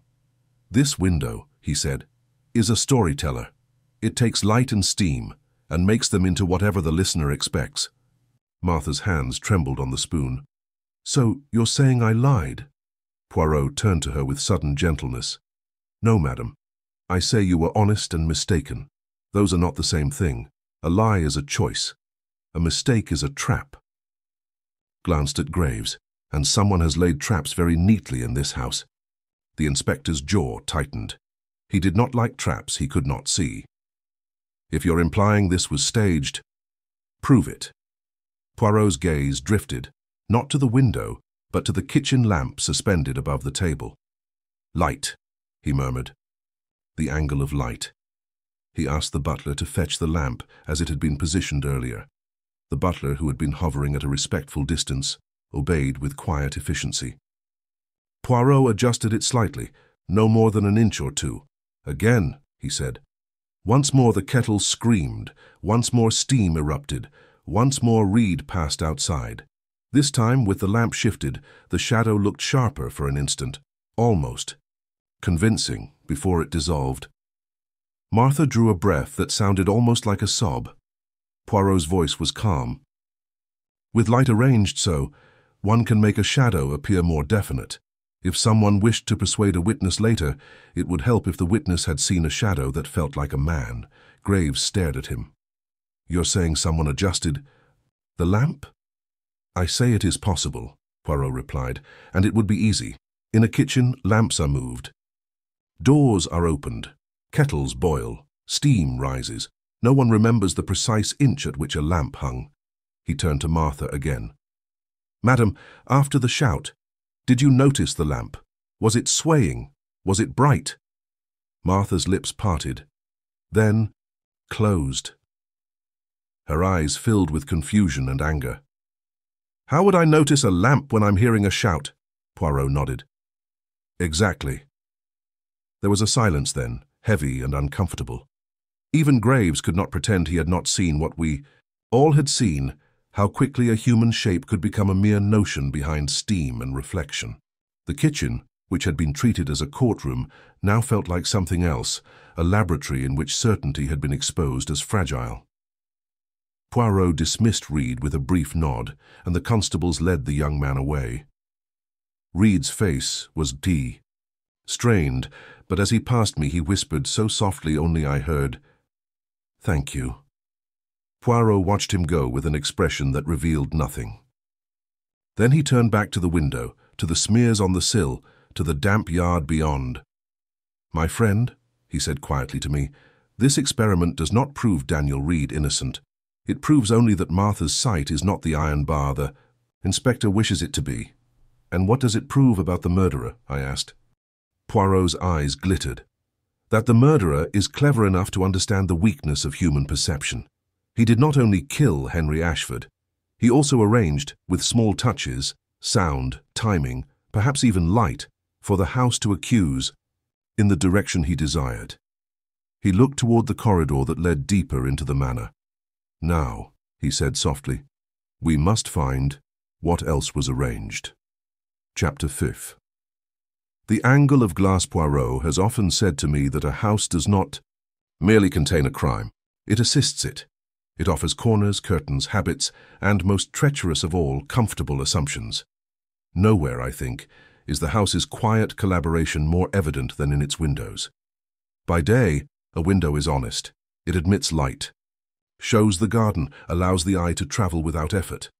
This window, he said, is a storyteller. It takes light and steam, and makes them into whatever the listener expects. Martha's hands trembled on the spoon. So, you're saying I lied? Poirot turned to her with sudden gentleness. No, madam. I say you were honest and mistaken. Those are not the same thing. A lie is a choice. A mistake is a trap. Glanced at Graves, and someone has laid traps very neatly in this house. The inspector's jaw tightened. He did not like traps he could not see. If you're implying this was staged, prove it. Poirot's gaze drifted, not to the window, but to the kitchen lamp suspended above the table. Light, he murmured. The angle of light. He asked the butler to fetch the lamp as it had been positioned earlier. The butler, who had been hovering at a respectful distance, obeyed with quiet efficiency. Poirot adjusted it slightly, no more than an inch or two. Again, he said. Once more the kettle screamed, once more steam erupted, once more Reed passed outside. This time, with the lamp shifted, the shadow looked sharper for an instant, almost convincing, before it dissolved. Martha drew a breath that sounded almost like a sob. Poirot's voice was calm. With light arranged so, one can make a shadow appear more definite. If someone wished to persuade a witness later, it would help if the witness had seen a shadow that felt like a man. Graves stared at him. You're saying someone adjusted the lamp? I say it is possible, Poirot replied, and it would be easy. In a kitchen, lamps are moved. Doors are opened. Kettles boil. Steam rises. No one remembers the precise inch at which a lamp hung. He turned to Martha again. Madam, after the shout, did you notice the lamp? Was it swaying? Was it bright? Martha's lips parted, then closed. Her eyes filled with confusion and anger. How would I notice a lamp when I'm hearing a shout? Poirot nodded. Exactly. There was a silence then, heavy and uncomfortable. Even Graves could not pretend he had not seen what we all had seen, how quickly a human shape could become a mere notion behind steam and reflection. The kitchen, which had been treated as a courtroom, now felt like something else, a laboratory in which certainty had been exposed as fragile. Poirot dismissed Reed with a brief nod, and the constables led the young man away. Reed's face was strained, but as he passed me he whispered so softly only I heard, "Thank you." Poirot watched him go with an expression that revealed nothing. Then he turned back to the window, to the smears on the sill, to the damp yard beyond. "My friend," he said quietly to me, "this experiment does not prove Daniel Reed innocent. It proves only that Martha's sight is not the iron bar the inspector wishes it to be." "And what does it prove about the murderer?" I asked. Poirot's eyes glittered. "That the murderer is clever enough to understand the weakness of human perception. He did not only kill Henry Ashford, he also arranged, with small touches, sound, timing, perhaps even light, for the house to accuse in the direction he desired." He looked toward the corridor that led deeper into the manor. "Now," he said softly, "we must find what else was arranged." Chapter 5. The angle of glass Poirot has often said to me that a house does not merely contain a crime. It assists it. It offers corners, curtains, habits, and, most treacherous of all, comfortable assumptions. Nowhere, I think, is the house's quiet collaboration more evident than in its windows. By day, a window is honest. It admits light, shows the garden, allows the eye to travel without effort.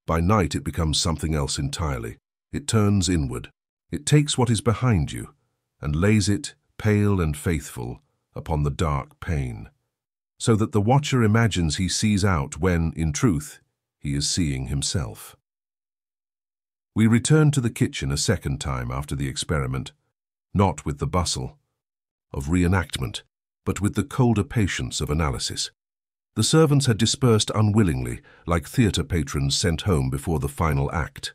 By night, it becomes something else entirely. It turns inward. It takes what is behind you and lays it, pale and faithful, upon the dark pane, so that the watcher imagines he sees out when, in truth, he is seeing himself. We returned to the kitchen a second time after the experiment, not with the bustle of reenactment, but with the colder patience of analysis. The servants had dispersed unwillingly, like theatre patrons sent home before the final act.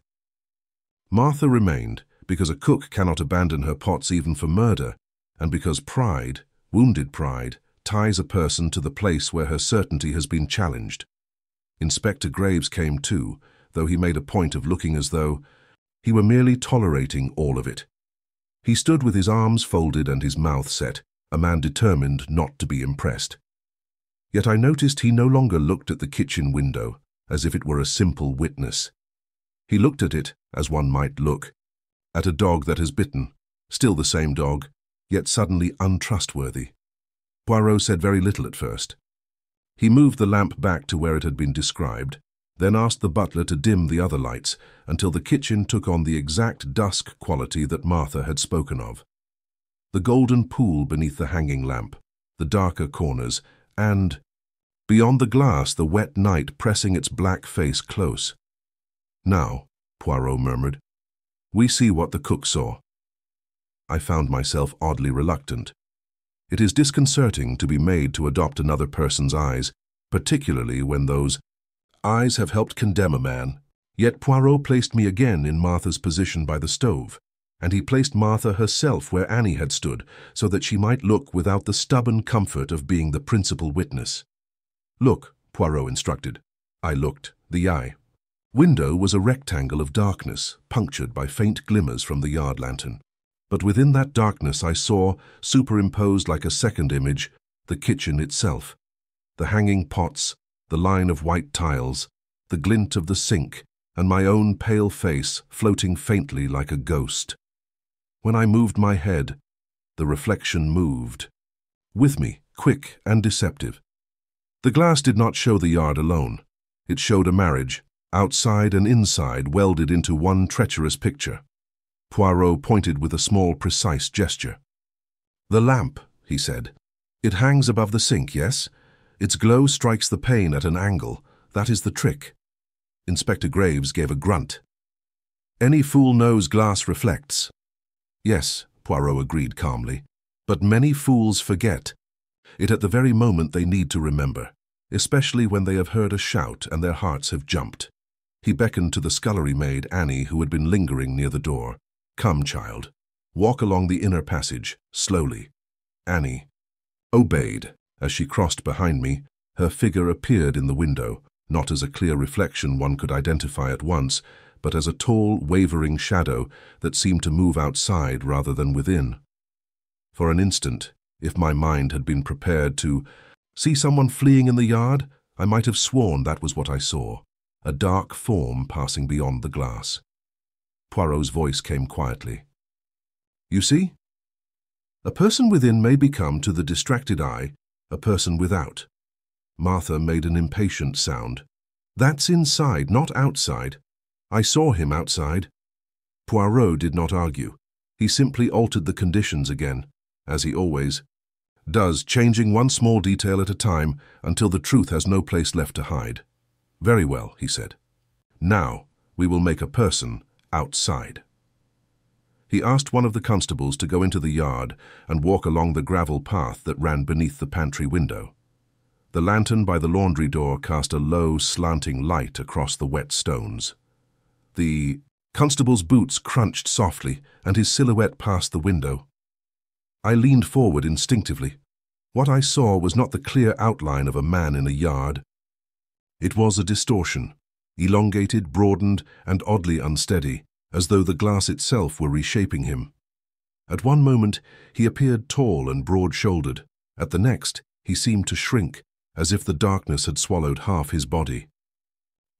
Martha remained, because a cook cannot abandon her pots even for murder, and because pride, wounded pride, ties a person to the place where her certainty has been challenged. Inspector Graves came too, though he made a point of looking as though he were merely tolerating all of it. He stood with his arms folded and his mouth set, a man determined not to be impressed. Yet I noticed he no longer looked at the kitchen window as if it were a simple witness. He looked at it as one might look at a dog that has bitten, still the same dog, yet suddenly untrustworthy. Poirot said very little at first. He moved the lamp back to where it had been described, then asked the butler to dim the other lights until the kitchen took on the exact dusk quality that Martha had spoken of. The golden pool beneath the hanging lamp, the darker corners, and, beyond the glass, the wet night pressing its black face close. "Now," Poirot murmured, "we see what the cook saw." I found myself oddly reluctant. It is disconcerting to be made to adopt another person's eyes, particularly when those eyes have helped condemn a man. Yet Poirot placed me again in Martha's position by the stove, and he placed Martha herself where Annie had stood, so that she might look without the stubborn comfort of being the principal witness. "Look," Poirot instructed. I looked. The eye window was a rectangle of darkness, punctured by faint glimmers from the yard lantern. But within that darkness I saw, superimposed like a second image, the kitchen itself. The hanging pots, the line of white tiles, the glint of the sink, and my own pale face floating faintly like a ghost. When I moved my head, the reflection moved. With me, quick and deceptive. The glass did not show the yard alone. It showed a marriage, outside and inside welded into one treacherous picture. Poirot pointed with a small, precise gesture. "The lamp," he said. "It hangs above the sink, yes? Its glow strikes the pane at an angle. That is the trick." Inspector Graves gave a grunt. "Any fool knows glass reflects." "Yes," Poirot agreed calmly, "but many fools forget it at the very moment they need to remember, especially when they have heard a shout and their hearts have jumped." He beckoned to the scullery maid, Annie, who had been lingering near the door. "Come, child." Walk along the inner passage, slowly. Annie obeyed. As she crossed behind me, her figure appeared in the window, not as a clear reflection one could identify at once, but as a tall, wavering shadow that seemed to move outside rather than within. For an instant, if my mind had been prepared to see someone fleeing in the yard, I might have sworn that was what I saw, a dark form passing beyond the glass. Poirot's voice came quietly. You see? A person within may become, to the distracted eye, a person without. Martha made an impatient sound. That's inside, not outside. I saw him outside. Poirot did not argue. He simply altered the conditions again, as he always does, changing one small detail at a time until the truth has no place left to hide. Very well, he said. Now we will make a person outside. He asked one of the constables to go into the yard and walk along the gravel path that ran beneath the pantry window. The lantern by the laundry door cast a low, slanting light across the wet stones. The constable's boots crunched softly, and his silhouette passed the window. I leaned forward instinctively. What I saw was not the clear outline of a man in a yard. It was a distortion, elongated, broadened, and oddly unsteady, as though the glass itself were reshaping him. At one moment, he appeared tall and broad-shouldered. At the next, he seemed to shrink, as if the darkness had swallowed half his body.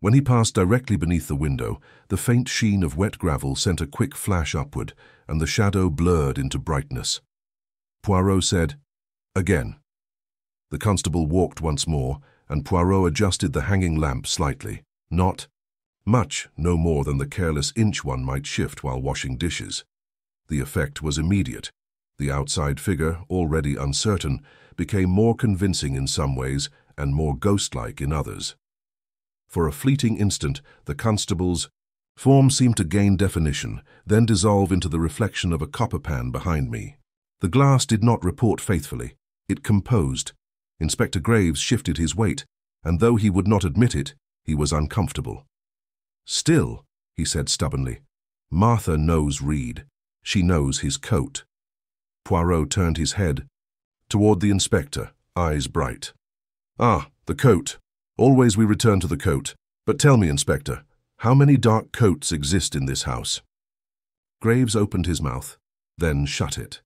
When he passed directly beneath the window, the faint sheen of wet gravel sent a quick flash upward, and the shadow blurred into brightness. Poirot said, "Again." The constable walked once more, and Poirot adjusted the hanging lamp slightly. Not much, no more than the careless inch one might shift while washing dishes. The effect was immediate. The outside figure, already uncertain, became more convincing in some ways and more ghost-like in others. For a fleeting instant, the constable's form seemed to gain definition, then dissolve into the reflection of a copper pan behind me. The glass did not report faithfully. It composed. Inspector Graves shifted his weight, and though he would not admit it, he was uncomfortable. Still, he said stubbornly, Martha knows Reed. She knows his coat. Poirot turned his head toward the inspector, eyes bright. Ah, the coat. Always we return to the coat. But tell me, Inspector, how many dark coats exist in this house? Graves opened his mouth, then shut it.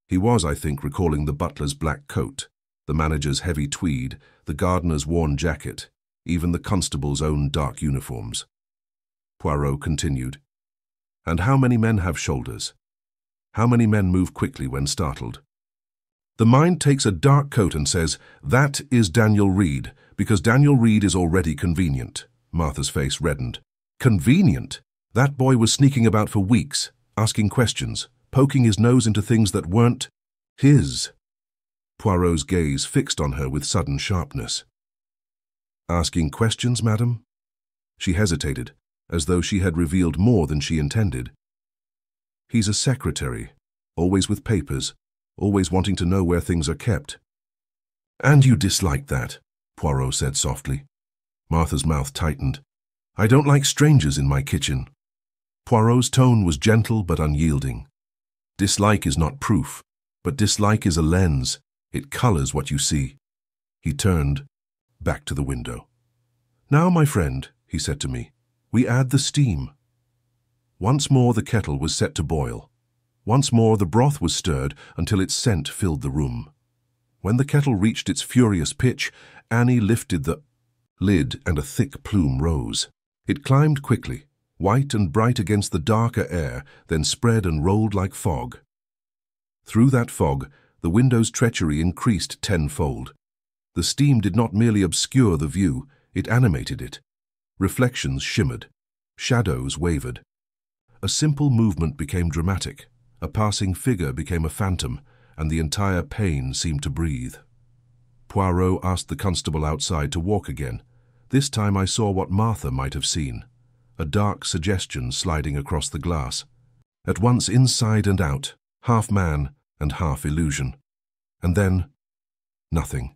He was, I think, recalling the butler's black coat, the manager's heavy tweed, the gardener's worn jacket, even the constable's own dark uniforms. Poirot continued. And how many men have shoulders? How many men move quickly when startled? The mind takes a dark coat and says, that is Daniel Reed, because Daniel Reed is already convenient. Martha's face reddened. Convenient? That boy was sneaking about for weeks, asking questions, poking his nose into things that weren't his. Poirot's gaze fixed on her with sudden sharpness. Asking questions, madam? She hesitated, as though she had revealed more than she intended. He's a secretary, always with papers, always wanting to know where things are kept. And you dislike that, Poirot said softly. Martha's mouth tightened. I don't like strangers in my kitchen. Poirot's tone was gentle but unyielding. Dislike is not proof, but dislike is a lens. It colors what you see. He turned back to the window. Now, my friend, he said to me, we add the steam. Once more the kettle was set to boil. Once more the broth was stirred until its scent filled the room. When the kettle reached its furious pitch, Annie lifted the lid and a thick plume rose. It climbed quickly, white and bright against the darker air, then spread and rolled like fog. Through that fog, the window's treachery increased tenfold. The steam did not merely obscure the view, it animated it. Reflections shimmered. Shadows wavered. A simple movement became dramatic. A passing figure became a phantom, and the entire pane seemed to breathe. Poirot asked the constable outside to walk again. This time I saw what Martha might have seen. A dark suggestion sliding across the glass. At once inside and out, half man and half illusion. And then, nothing.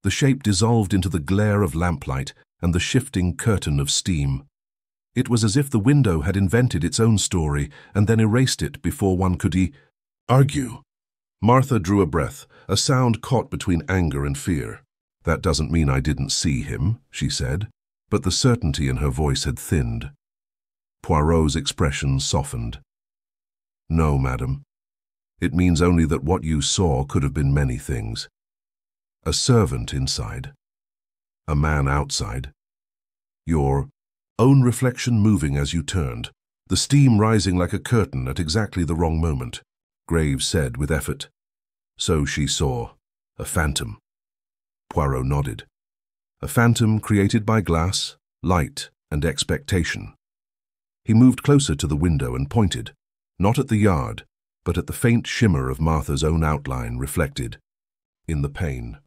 The shape dissolved into the glare of lamplight and the shifting curtain of steam. It was as if the window had invented its own story and then erased it before one could argue. Martha drew a breath, a sound caught between anger and fear. "That doesn't mean I didn't see him," she said, but the certainty in her voice had thinned. Poirot's expression softened. "No, madam. It means only that what you saw could have been many things. A servant inside. A man outside. Your own reflection moving as you turned. The steam rising like a curtain at exactly the wrong moment," Graves said with effort. "So she saw a phantom." Poirot nodded. "A phantom created by glass, light, and expectation." He moved closer to the window and pointed, not at the yard, but at the faint shimmer of Martha's own outline reflected in the pane.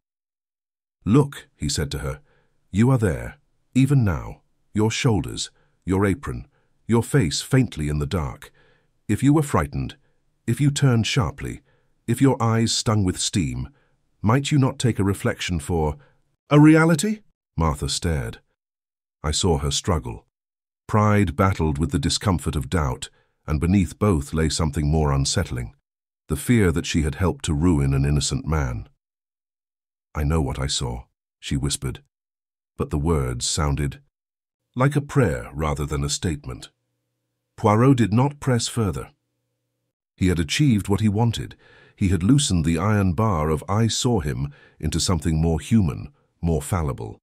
"Look," he said to her, "you are there, even now, your shoulders, your apron, your face faintly in the dark. If you were frightened, if you turned sharply, if your eyes stung with steam, might you not take a reflection for a reality?" Martha stared. I saw her struggle. Pride battled with the discomfort of doubt, and beneath both lay something more unsettling, the fear that she had helped to ruin an innocent man. "I know what I saw," she whispered, but the words sounded like a prayer rather than a statement. Poirot did not press further. He had achieved what he wanted. He had loosened the iron bar of "I saw him" into something more human, more fallible.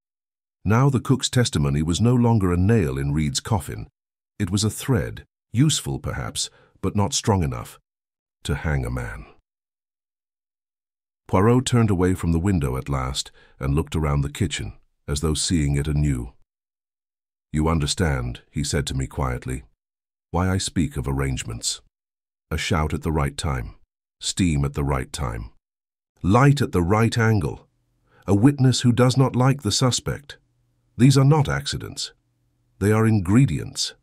Now the cook's testimony was no longer a nail in Reed's coffin. It was a thread, useful perhaps, but not strong enough to hang a man. Poirot turned away from the window at last and looked around the kitchen, as though seeing it anew. "You understand," he said to me quietly, "why I speak of arrangements. A shout at the right time, steam at the right time, light at the right angle, a witness who does not like the suspect. These are not accidents. They are ingredients."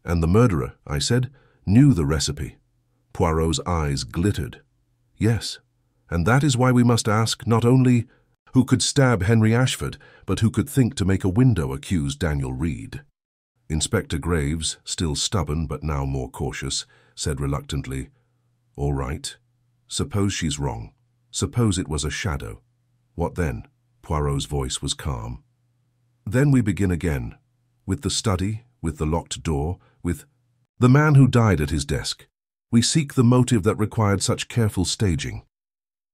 "And the murderer," I said, "knew the recipe." Poirot's eyes glittered. "Yes, and that is why we must ask not only who could stab Henry Ashford, but who could think to make a window accuse Daniel Reed." Inspector Graves, still stubborn but now more cautious, said reluctantly, "All right. Suppose she's wrong. Suppose it was a shadow. What then?" Poirot's voice was calm. "Then we begin again, with the study, with the locked door, with the man who died at his desk. We seek the motive that required such careful staging.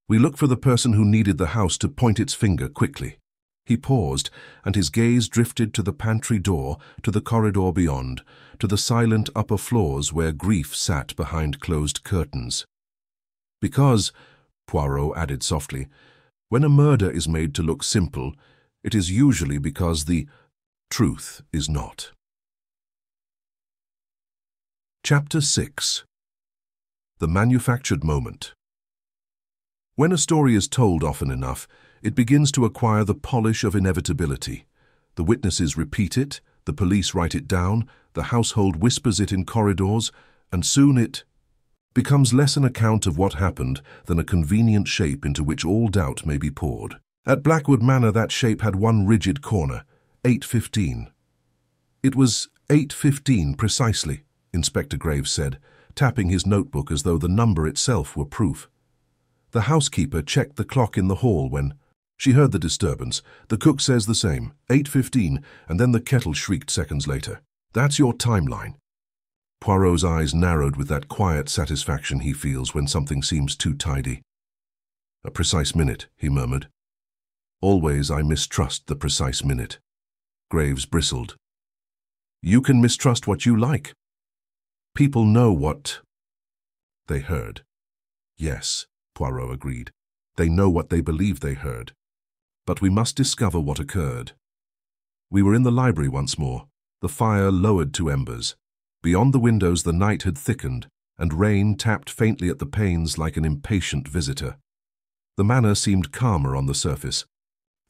We look for the person who needed the house to point its finger quickly." He paused, and his gaze drifted to the pantry door, to the corridor beyond, to the silent upper floors where grief sat behind closed curtains. "Because," Poirot added softly, "when a murder is made to look simple, it is usually because the truth is not." Chapter 6. The Manufactured Moment. When a story is told often enough, it begins to acquire the polish of inevitability. The witnesses repeat it, the police write it down, the household whispers it in corridors, and soon it becomes less an account of what happened than a convenient shape into which all doubt may be poured. At Blackwood Manor that shape had one rigid corner, 8:15. "It was 8:15 precisely," Inspector Graves said, tapping his notebook as though the number itself were proof. "The housekeeper checked the clock in the hall when she heard the disturbance. The cook says the same, 8:15, and then the kettle shrieked seconds later. That's your timeline." Poirot's eyes narrowed with that quiet satisfaction he feels when something seems too tidy. "A precise minute," he murmured. "Always I mistrust the precise minute." Graves bristled. "You can mistrust what you like. People know what they heard." "Yes," Poirot agreed. "They know what they believe they heard. But we must discover what occurred." We were in the library once more, the fire lowered to embers. Beyond the windows the night had thickened, and rain tapped faintly at the panes like an impatient visitor. The manor seemed calmer on the surface,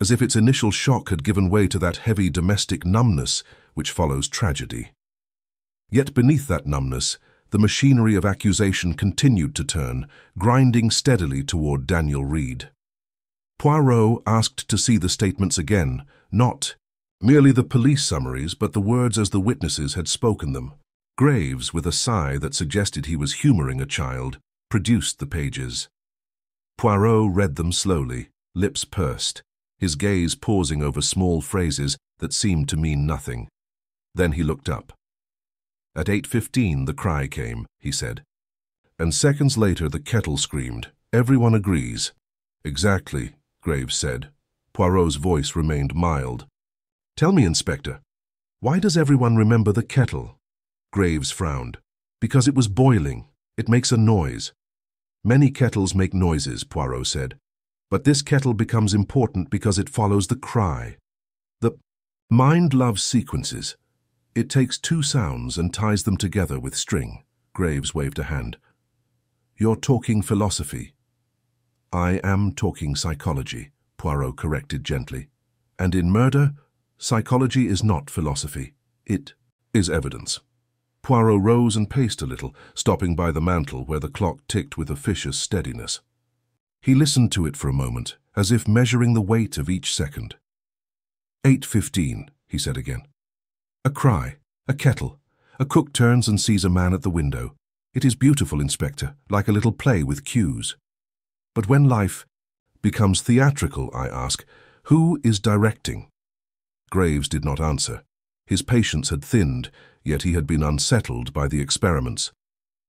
as if its initial shock had given way to that heavy domestic numbness which follows tragedy. Yet beneath that numbness, the machinery of accusation continued to turn, grinding steadily toward Daniel Reed. Poirot asked to see the statements again, not Merely the police summaries, but the words as the witnesses had spoken them. Graves, with a sigh that suggested he was humoring a child, produced the pages. Poirot read them slowly, lips pursed, his gaze pausing over small phrases that seemed to mean nothing. Then he looked up. At 8:15 the cry came, he said. And seconds later the kettle screamed. Everyone agrees. Exactly, Graves said. Poirot's voice remained mild. Tell me, Inspector, why does everyone remember the kettle? Graves frowned. Because it was boiling. It makes a noise. Many kettles make noises, Poirot said. But this kettle becomes important because it follows the cry. The mind loves sequences. It takes two sounds and ties them together with string. Graves waved a hand. You're talking philosophy. I am talking psychology, Poirot corrected gently. And in murder, psychology is not philosophy. It is evidence. Poirot rose and paced a little, stopping by the mantel where the clock ticked with officious steadiness. He listened to it for a moment, as if measuring the weight of each second. 8:15, he said again. A cry, a kettle. A cook turns and sees a man at the window. It is beautiful, Inspector, like a little play with cues. But when life becomes theatrical, I ask, who is directing? Graves did not answer. His patience had thinned, yet he had been unsettled by the experiments.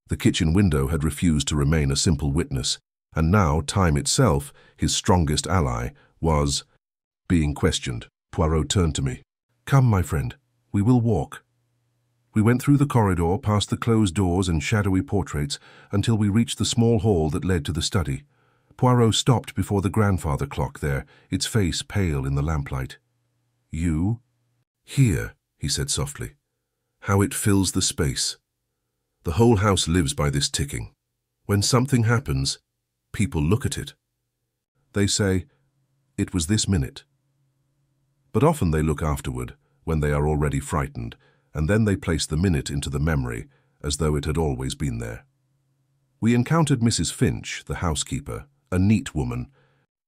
The kitchen window had refused to remain a simple witness, and now time itself, his strongest ally, was being questioned. Poirot turned to me. Come, my friend, we will walk. We went through the corridor, past the closed doors and shadowy portraits, until we reached the small hall that led to the study. Poirot stopped before the grandfather clock there, its face pale in the lamplight. You? Here, he said softly. How it fills the space. The whole house lives by this ticking. When something happens, people look at it. They say, it was this minute. But often they look afterward, when they are already frightened, and then they place the minute into the memory, as though it had always been there. We encountered Mrs. Finch, the housekeeper, a neat woman,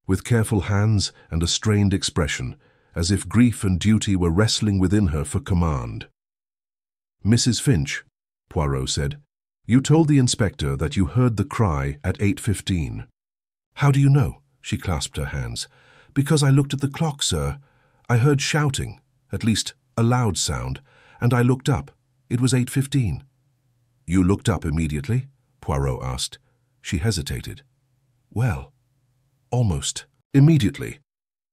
with careful hands and a strained expression, as if grief and duty were wrestling within her for command. Mrs. Finch, Poirot said, you told the inspector that you heard the cry at 8:15. How do you know? She clasped her hands. Because I looked at the clock, sir. I heard shouting, at least a loud sound, and I looked up. It was 8:15. You looked up immediately? Poirot asked. She hesitated. Well, almost immediately.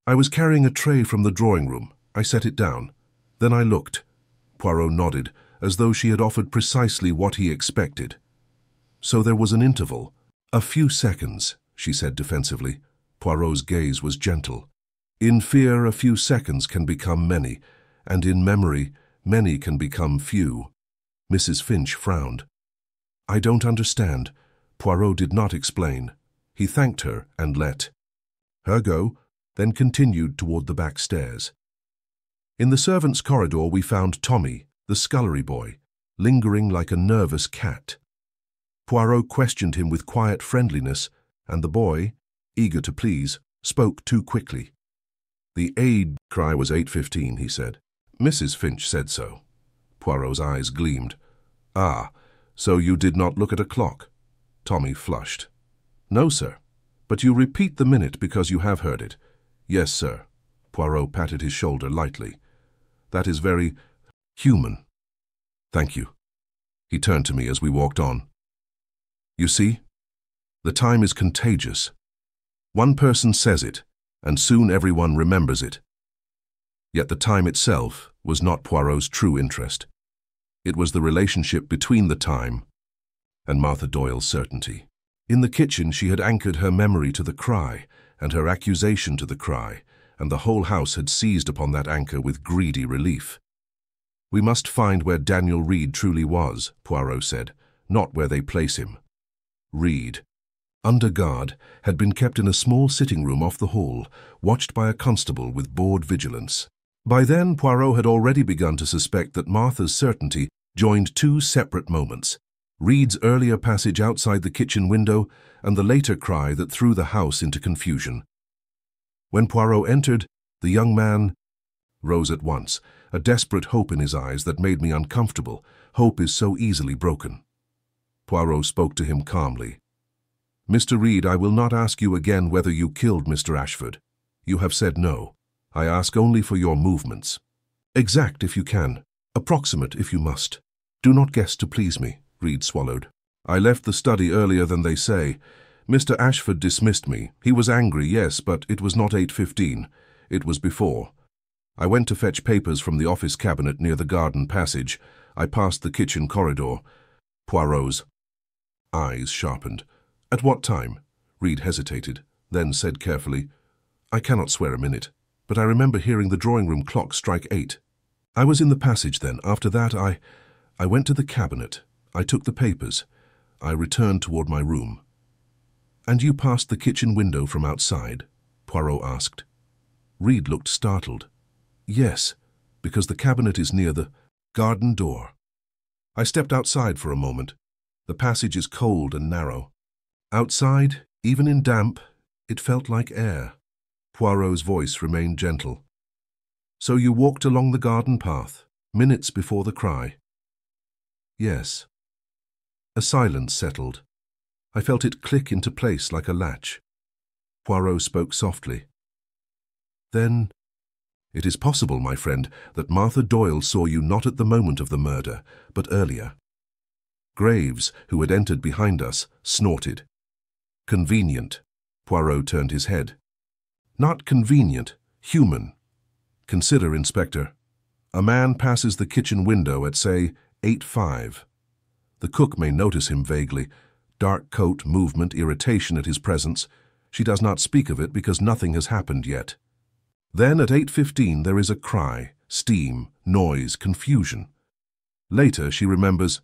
I was carrying a tray from the drawing room. I set it down. Then I looked. Poirot nodded, as though she had offered precisely what he expected. So there was an interval. A few seconds, she said defensively. Poirot's gaze was gentle. In fear, a few seconds can become many, and in memory, many can become few. Mrs. Finch frowned. I don't understand. Poirot did not explain. He thanked her and let her go, then continued toward the back stairs. In the servants' corridor we found Tommy, the scullery boy, lingering like a nervous cat. Poirot questioned him with quiet friendliness, and the boy, eager to please, spoke too quickly. The aid cry was 8:15, he said. Mrs. Finch said so. Poirot's eyes gleamed. Ah, so you did not look at a clock? Tommy flushed. No, sir. But you repeat the minute because you have heard it. Yes, sir. Poirot patted his shoulder lightly. That is very human. Thank you. He turned to me as we walked on. You see, the time is contagious. One person says it, and soon everyone remembers it. Yet the time itself was not Poirot's true interest. It was the relationship between the time and Martha Doyle's certainty. In the kitchen she had anchored her memory to the cry, and her accusation to the cry, and the whole house had seized upon that anchor with greedy relief. We must find where Daniel Reed truly was, Poirot said, not where they place him. Reed, under guard, had been kept in a small sitting room off the hall, watched by a constable with bored vigilance. By then, Poirot had already begun to suspect that Martha's certainty joined two separate moments, Reed's earlier passage outside the kitchen window and the later cry that threw the house into confusion. When Poirot entered, the young man rose at once, a desperate hope in his eyes that made me uncomfortable. Hope is so easily broken. Poirot spoke to him calmly. "Mr. Reed, I will not ask you again whether you killed Mr. Ashford. You have said no. I ask only for your movements. Exact if you can, approximate if you must. Do not guess to please me," Reed swallowed. "I left the study earlier than they say. Mr. Ashford dismissed me. He was angry, yes, but it was not 8:15. It was before. I went to fetch papers from the office cabinet near the garden passage. I passed the kitchen corridor." Poirot's eyes sharpened. "At what time?" Reed hesitated, then said carefully, "I cannot swear a minute, but I remember hearing the drawing-room clock strike 8. I was in the passage then. After that, I went to the cabinet. I took the papers. I returned toward my room." "And you passed the kitchen window from outside?" Poirot asked. Reed looked startled. "Yes, because the cabinet is near the garden door. I stepped outside for a moment. The passage is cold and narrow. Outside, even in damp, it felt like air." Poirot's voice remained gentle. "So you walked along the garden path, minutes before the cry?" "Yes." A silence settled. I felt it click into place like a latch. Poirot spoke softly. "Then, it is possible, my friend, that Martha Doyle saw you not at the moment of the murder, but earlier." Graves, who had entered behind us, snorted. "Convenient." Poirot turned his head. "Not convenient, human. Consider, Inspector. A man passes the kitchen window at, say, 8:05. The cook may notice him vaguely. Dark coat, movement, irritation at his presence. She does not speak of it because nothing has happened yet. Then at 8:15 there is a cry, steam, noise, confusion. Later she remembers,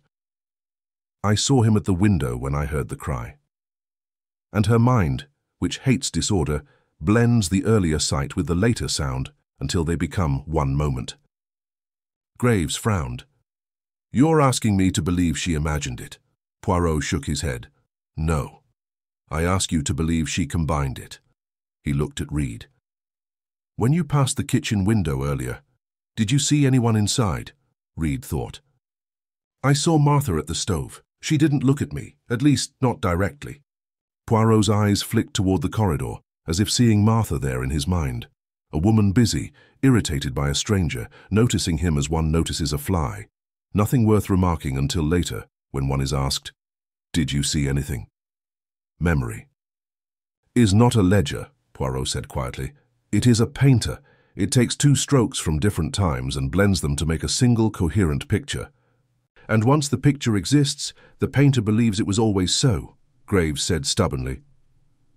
"I saw him at the window when I heard the cry." And her mind, which hates disorder, blends the earlier sight with the later sound until they become one moment. Graves frowned. "You're asking me to believe she imagined it." Poirot shook his head. "No. I ask you to believe she combined it." He looked at Reed. "When you passed the kitchen window earlier, did you see anyone inside?" Reed thought. "I saw Martha at the stove. She didn't look at me, at least not directly." Poirot's eyes flicked toward the corridor, as if seeing Martha there in his mind. A woman busy, irritated by a stranger, noticing him as one notices a fly. Nothing worth remarking until later, when one is asked, "Did you see anything?" Memory is not a ledger, Poirot said quietly. It is a painter. It takes two strokes from different times and blends them to make a single coherent picture. And once the picture exists, the painter believes it was always so, Graves said stubbornly.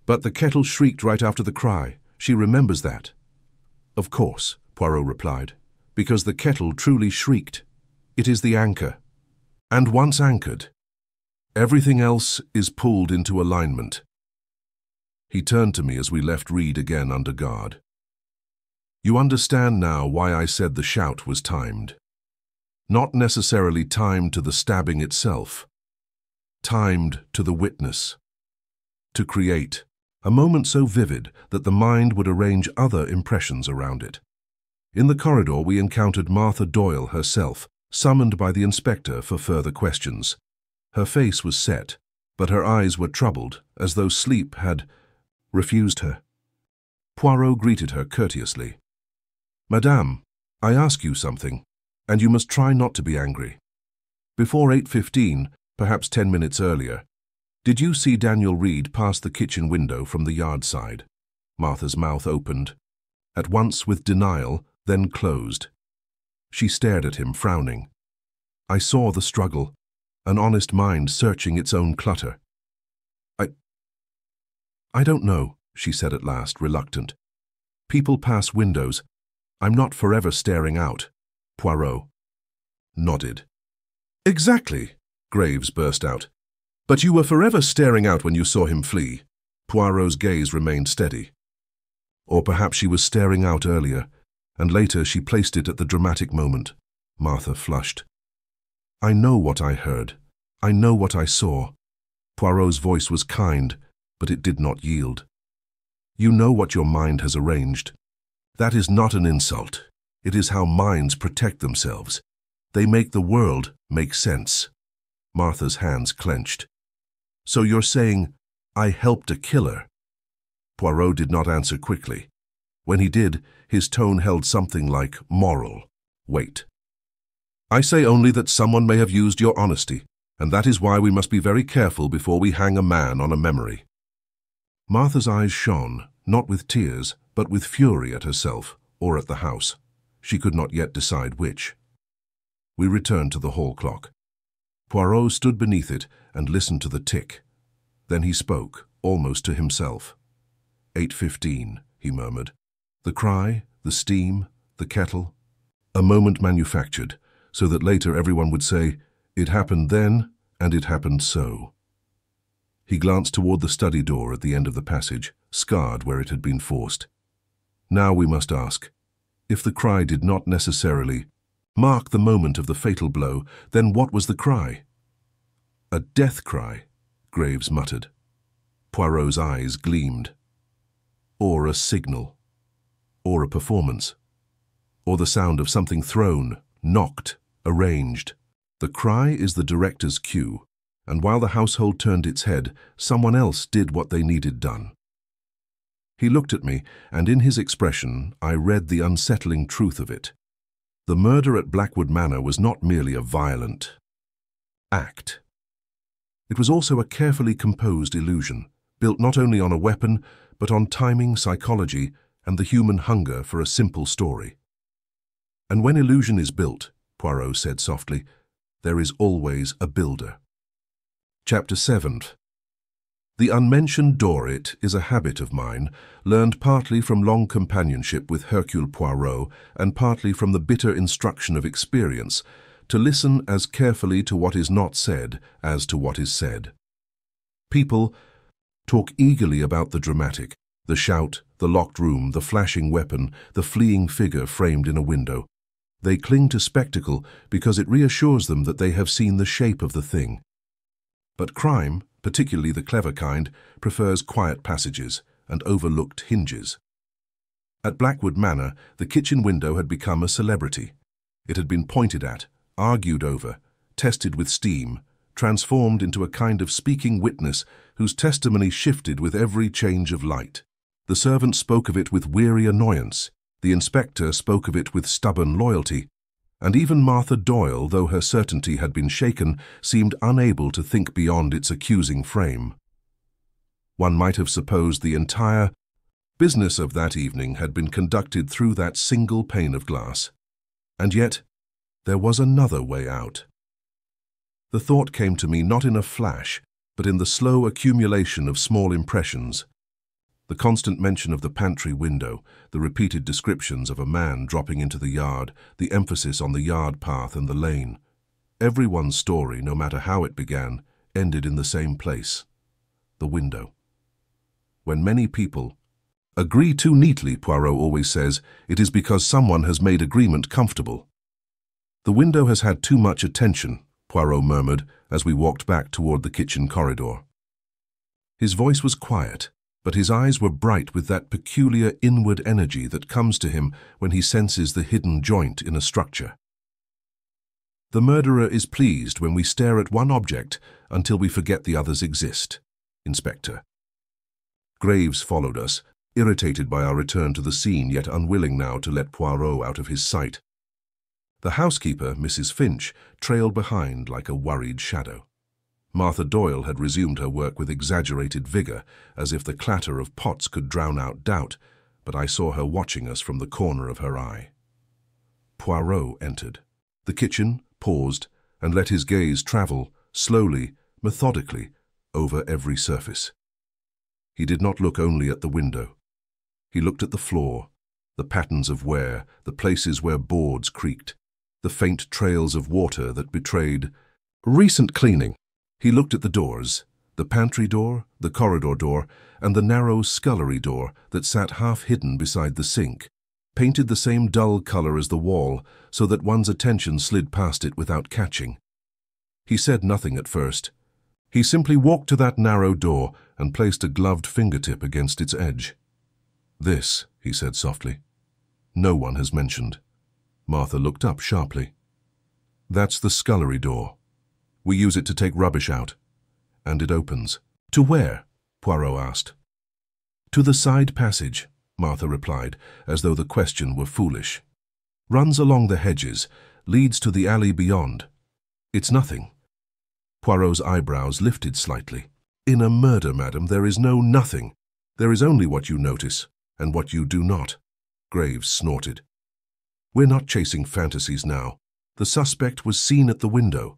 But the kettle shrieked right after the cry. She remembers that. Of course, Poirot replied, because the kettle truly shrieked. It is the anchor. And once anchored, everything else is pulled into alignment. He turned to me as we left Reed again under guard. You understand now why I said the shout was timed. Not necessarily timed to the stabbing itself, timed to the witness. To create a moment so vivid that the mind would arrange other impressions around it. In the corridor we encountered Martha Doyle herself, summoned by the inspector for further questions. Her face was set, but her eyes were troubled, as though sleep had refused her. Poirot greeted her courteously. Madame, I ask you something, and you must try not to be angry. Before 8:15, perhaps 10 minutes earlier, did you see Daniel Reed pass the kitchen window from the yard side? Martha's mouth opened, at once with denial, then closed. She stared at him, frowning. I saw the struggle, an honest mind searching its own clutter. I don't know, she said at last, reluctant. People pass windows. I'm not forever staring out. Poirot nodded. Exactly, Graves burst out. But you were forever staring out when you saw him flee. Poirot's gaze remained steady. Or perhaps she was staring out earlier, and later she placed it at the dramatic moment. Martha flushed. I know what I heard. I know what I saw. Poirot's voice was kind, but it did not yield. You know what your mind has arranged. That is not an insult. It is how minds protect themselves. They make the world make sense. Martha's hands clenched. So you're saying I helped a killer? Poirot did not answer quickly. When he did, his tone held something like moral weight. I say only that someone may have used your honesty, and that is why we must be very careful before we hang a man on a memory. Martha's eyes shone, not with tears, but with fury at herself, or at the house. She could not yet decide which. We returned to the hall clock. Poirot stood beneath it and listened to the tick. Then he spoke, almost to himself. 8:15, he murmured. The cry, the steam, the kettle. A moment manufactured, so that later everyone would say, it happened then, and it happened so. He glanced toward the study door at the end of the passage, scarred where it had been forced. Now we must ask, if the cry did not necessarily mark the moment of the fatal blow, then what was the cry? A death cry, Graves muttered. Poirot's eyes gleamed. Or a signal. Or a performance. Or the sound of something thrown, knocked, arranged. The cry is the director's cue, and while the household turned its head, someone else did what they needed done. He looked at me, and in his expression I read the unsettling truth of it. The murder at Blackwood Manor was not merely a violent act. It was also a carefully composed illusion, built not only on a weapon, but on timing, psychology, and the human hunger for a simple story. And when illusion is built, Poirot said softly, there is always a builder. Chapter 7. The unmentioned Dorrit is a habit of mine, learned partly from long companionship with Hercule Poirot and partly from the bitter instruction of experience, to listen as carefully to what is not said as to what is said. People talk eagerly about the dramatic, the shout, the locked room, the flashing weapon, the fleeing figure framed in a window. They cling to spectacle because it reassures them that they have seen the shape of the thing. But crime, particularly the clever kind, prefers quiet passages and overlooked hinges. At Blackwood Manor, the kitchen window had become a celebrity. It had been pointed at, argued over, tested with steam, transformed into a kind of speaking witness whose testimony shifted with every change of light. The servant spoke of it with weary annoyance, the inspector spoke of it with stubborn loyalty, and even Martha Doyle, though her certainty had been shaken, seemed unable to think beyond its accusing frame. One might have supposed the entire business of that evening had been conducted through that single pane of glass. And yet, there was another way out. The thought came to me not in a flash, but in the slow accumulation of small impressions. The constant mention of the pantry window, the repeated descriptions of a man dropping into the yard, the emphasis on the yard path and the lane. Everyone's story, no matter how it began, ended in the same place, the window. When many people agree too neatly, Poirot always says, it is because someone has made agreement comfortable. The window has had too much attention, Poirot murmured as we walked back toward the kitchen corridor. His voice was quiet, but his eyes were bright with that peculiar inward energy that comes to him when he senses the hidden joint in a structure. The murderer is pleased when we stare at one object until we forget the others exist, Inspector. Graves followed us, irritated by our return to the scene, yet unwilling now to let Poirot out of his sight. The housekeeper, Mrs. Finch, trailed behind like a worried shadow. Martha Doyle had resumed her work with exaggerated vigor, as if the clatter of pots could drown out doubt, but I saw her watching us from the corner of her eye. Poirot entered the kitchen, paused, and let his gaze travel, slowly, methodically, over every surface. He did not look only at the window. He looked at the floor, the patterns of wear, the places where boards creaked, the faint trails of water that betrayed recent cleaning. He looked at the doors, the pantry door, the corridor door, and the narrow scullery door that sat half-hidden beside the sink, painted the same dull color as the wall so that one's attention slid past it without catching. He said nothing at first. He simply walked to that narrow door and placed a gloved fingertip against its edge. "This," he said softly, "no one has mentioned." Martha looked up sharply. That's the scullery door. We use it to take rubbish out. And it opens. To where? Poirot asked. To the side passage, Martha replied, as though the question were foolish. Runs along the hedges, leads to the alley beyond. It's nothing. Poirot's eyebrows lifted slightly. In a murder, madam, there is no nothing. There is only what you notice, and what you do not. Graves snorted. We're not chasing fantasies now. The suspect was seen at the window.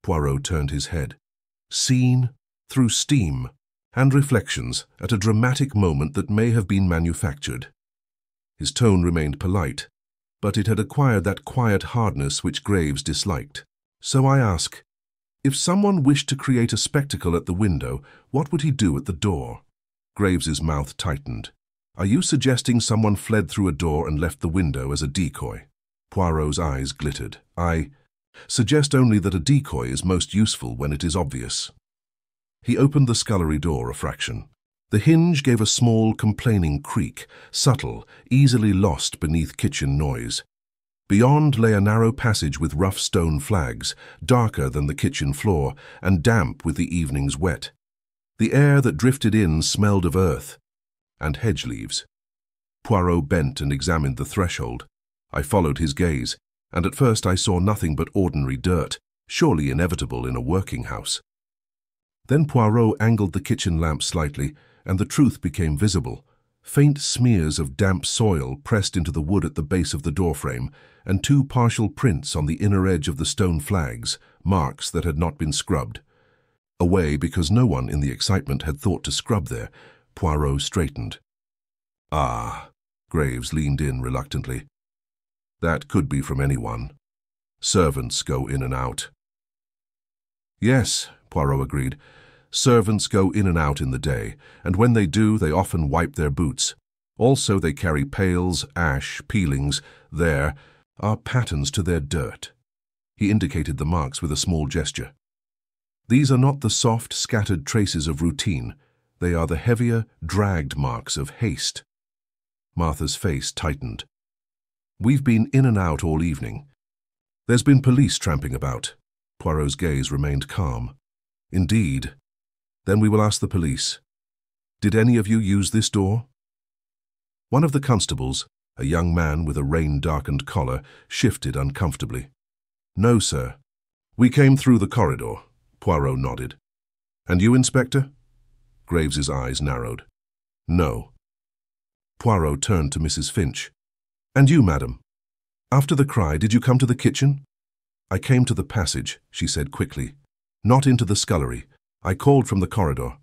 Poirot turned his head. Seen, through steam, and reflections at a dramatic moment that may have been manufactured. His tone remained polite, but it had acquired that quiet hardness which Graves disliked. So I ask, if someone wished to create a spectacle at the window, what would he do at the door? Graves's mouth tightened. Are you suggesting someone fled through a door and left the window as a decoy? Poirot's eyes glittered. I suggest only that a decoy is most useful when it is obvious. He opened the scullery door a fraction. The hinge gave a small, complaining creak, subtle, easily lost beneath kitchen noise. Beyond lay a narrow passage with rough stone flags, darker than the kitchen floor, and damp with the evening's wet. The air that drifted in smelled of earth and hedge leaves. Poirot bent and examined the threshold. I followed his gaze, and at first I saw nothing but ordinary dirt, surely inevitable in a working house. Then Poirot angled the kitchen lamp slightly, and the truth became visible. Faint smears of damp soil pressed into the wood at the base of the doorframe, and two partial prints on the inner edge of the stone flags, marks that had not been scrubbed. Away because no one in the excitement had thought to scrub there, Poirot straightened. Ah, Graves leaned in reluctantly. That could be from anyone. Servants go in and out. Yes, Poirot agreed. Servants go in and out in the day, and when they do, they often wipe their boots. Also, they carry pails, ash, peelings. There are patterns to their dirt. He indicated the marks with a small gesture. These are not the soft, scattered traces of routine. They are the heavier, dragged marks of haste. Martha's face tightened. We've been in and out all evening. There's been police tramping about. Poirot's gaze remained calm. Indeed. Then we will ask the police. Did any of you use this door? One of the constables, a young man with a rain-darkened collar, shifted uncomfortably. No, sir. We came through the corridor. Poirot nodded. And you, Inspector? Graves's eyes narrowed. No. Poirot turned to Mrs. Finch. And you, madam? After the cry, did you come to the kitchen? I came to the passage, she said quickly. Not into the scullery. I called from the corridor.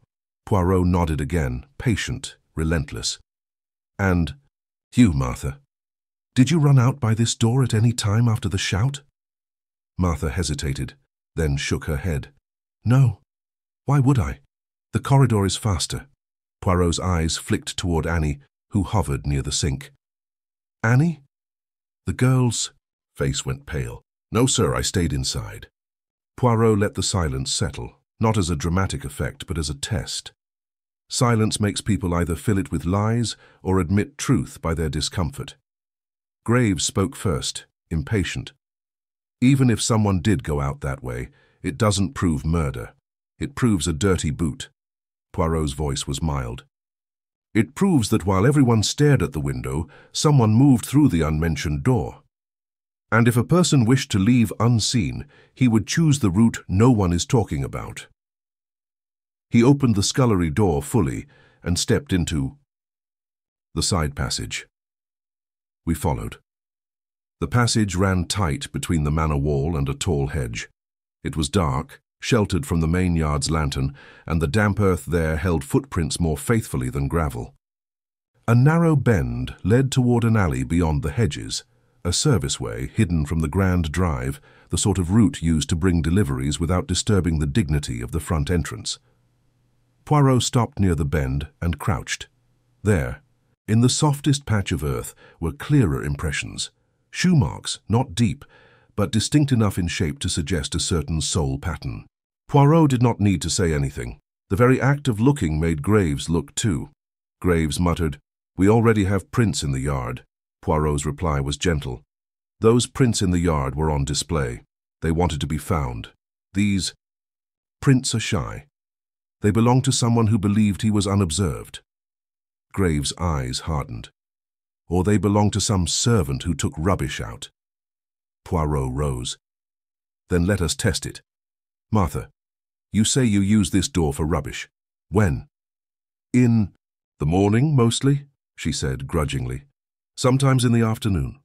Poirot nodded again, patient, relentless. And you, Martha? Did you run out by this door at any time after the shout? Martha hesitated, then shook her head. No. Why would I? The corridor is faster. Poirot's eyes flicked toward Annie, who hovered near the sink. Annie? The girl's face went pale. No, sir, I stayed inside. Poirot let the silence settle, not as a dramatic effect, but as a test. Silence makes people either fill it with lies or admit truth by their discomfort. Graves spoke first, impatient. Even if someone did go out that way, it doesn't prove murder. It proves a dirty boot. Poirot's voice was mild. It proves that while everyone stared at the window, someone moved through the unmentioned door. And if a person wished to leave unseen, he would choose the route no one is talking about. He opened the scullery door fully and stepped into the side passage. We followed. The passage ran tight between the manor wall and a tall hedge. It was dark, sheltered from the main yard's lantern, and the damp earth there held footprints more faithfully than gravel. A narrow bend led toward an alley beyond the hedges, a serviceway hidden from the grand drive, the sort of route used to bring deliveries without disturbing the dignity of the front entrance. Poirot stopped near the bend and crouched. There, in the softest patch of earth, were clearer impressions. Shoe marks, not deep, but distinct enough in shape to suggest a certain sole pattern. Poirot did not need to say anything. The very act of looking made Graves look too. Graves muttered, "We already have prints in the yard." Poirot's reply was gentle. Those prints in the yard were on display. They wanted to be found. These prints are shy. They belong to someone who believed he was unobserved. Graves' eyes hardened. Or they belong to some servant who took rubbish out. Poirot rose. Then let us test it. Martha, you say you use this door for rubbish. When? In the morning, mostly, she said grudgingly. Sometimes in the afternoon.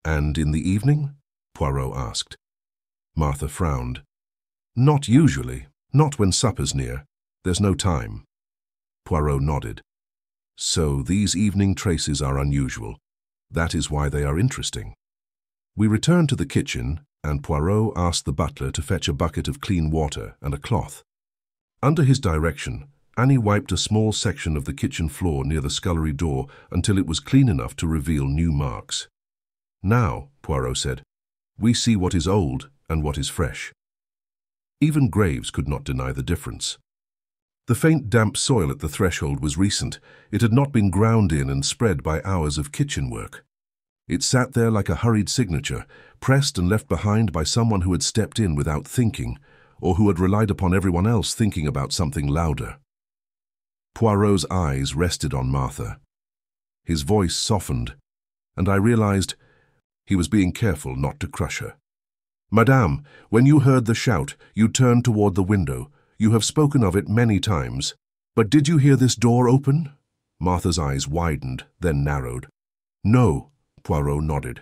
And in the evening? Poirot asked. Martha frowned. Not usually. Not when supper's near. There's no time. Poirot nodded. So these evening traces are unusual. That is why they are interesting. We returned to the kitchen, and Poirot asked the butler to fetch a bucket of clean water and a cloth. Under his direction, Annie wiped a small section of the kitchen floor near the scullery door until it was clean enough to reveal new marks. Now, Poirot said, we see what is old and what is fresh. Even Graves could not deny the difference. The faint damp soil at the threshold was recent. It had not been ground in and spread by hours of kitchen work. It sat there like a hurried signature, pressed and left behind by someone who had stepped in without thinking, or who had relied upon everyone else thinking about something louder. Poirot's eyes rested on Martha. His voice softened, and I realized he was being careful not to crush her. Madame, when you heard the shout, you turned toward the window. You have spoken of it many times. But did you hear this door open? Martha's eyes widened, then narrowed. No, Poirot nodded.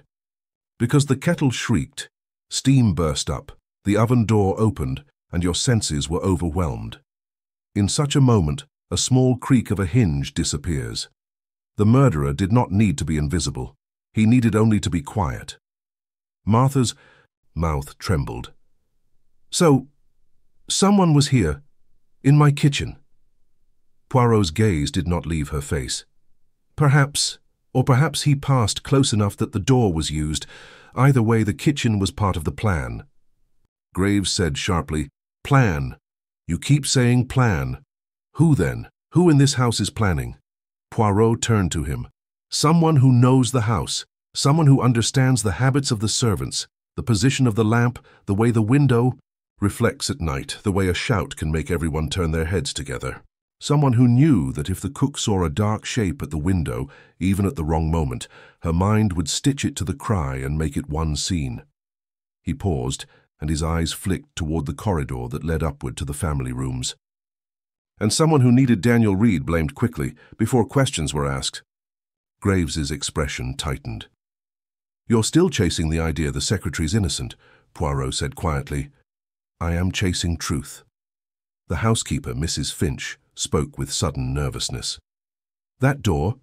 Because the kettle shrieked, steam burst up, the oven door opened, and your senses were overwhelmed. In such a moment, a small creak of a hinge disappears. The murderer did not need to be invisible. He needed only to be quiet. Martha's mouth trembled. So, someone was here, in my kitchen. Poirot's gaze did not leave her face. Perhaps he passed close enough that the door was used. Either way, the kitchen was part of the plan. Graves said sharply, Plan. You keep saying plan. Who then? Who in this house is planning? Poirot turned to him. Someone who knows the house. Someone who understands the habits of the servants, the position of the lamp, the way the window reflects at night, the way a shout can make everyone turn their heads together. Someone who knew that if the cook saw a dark shape at the window, even at the wrong moment, her mind would stitch it to the cry and make it one scene. He paused, and his eyes flicked toward the corridor that led upward to the family rooms. And someone who needed Daniel Reed blamed quickly, before questions were asked. Graves's expression tightened. You're still chasing the idea the secretary's innocent, Poirot said quietly. I am chasing truth. The housekeeper, Mrs. Finch, spoke with sudden nervousness. That door,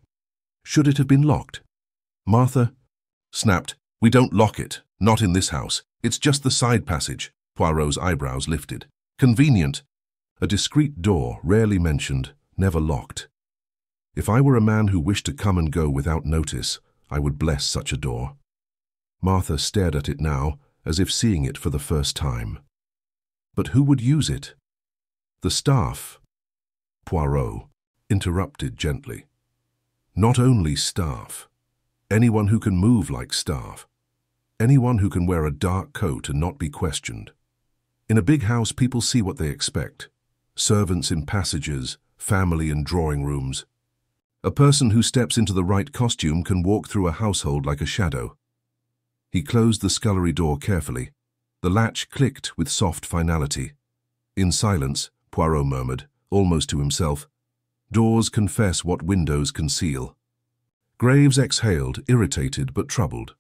should it have been locked? Martha snapped, We don't lock it, not in this house. It's just the side passage. Poirot's eyebrows lifted. Convenient. A discreet door, rarely mentioned, never locked. If I were a man who wished to come and go without notice, I would bless such a door. Martha stared at it now, as if seeing it for the first time. But who would use it? The staff. Poirot interrupted gently. Not only staff. Anyone who can move like staff. Anyone who can wear a dark coat and not be questioned. In a big house, people see what they expect. Servants in passages, family in drawing rooms. A person who steps into the right costume can walk through a household like a shadow. He closed the scullery door carefully. The latch clicked with soft finality. In silence, Poirot murmured, almost to himself, Doors confess what windows conceal. Graves exhaled, irritated but troubled.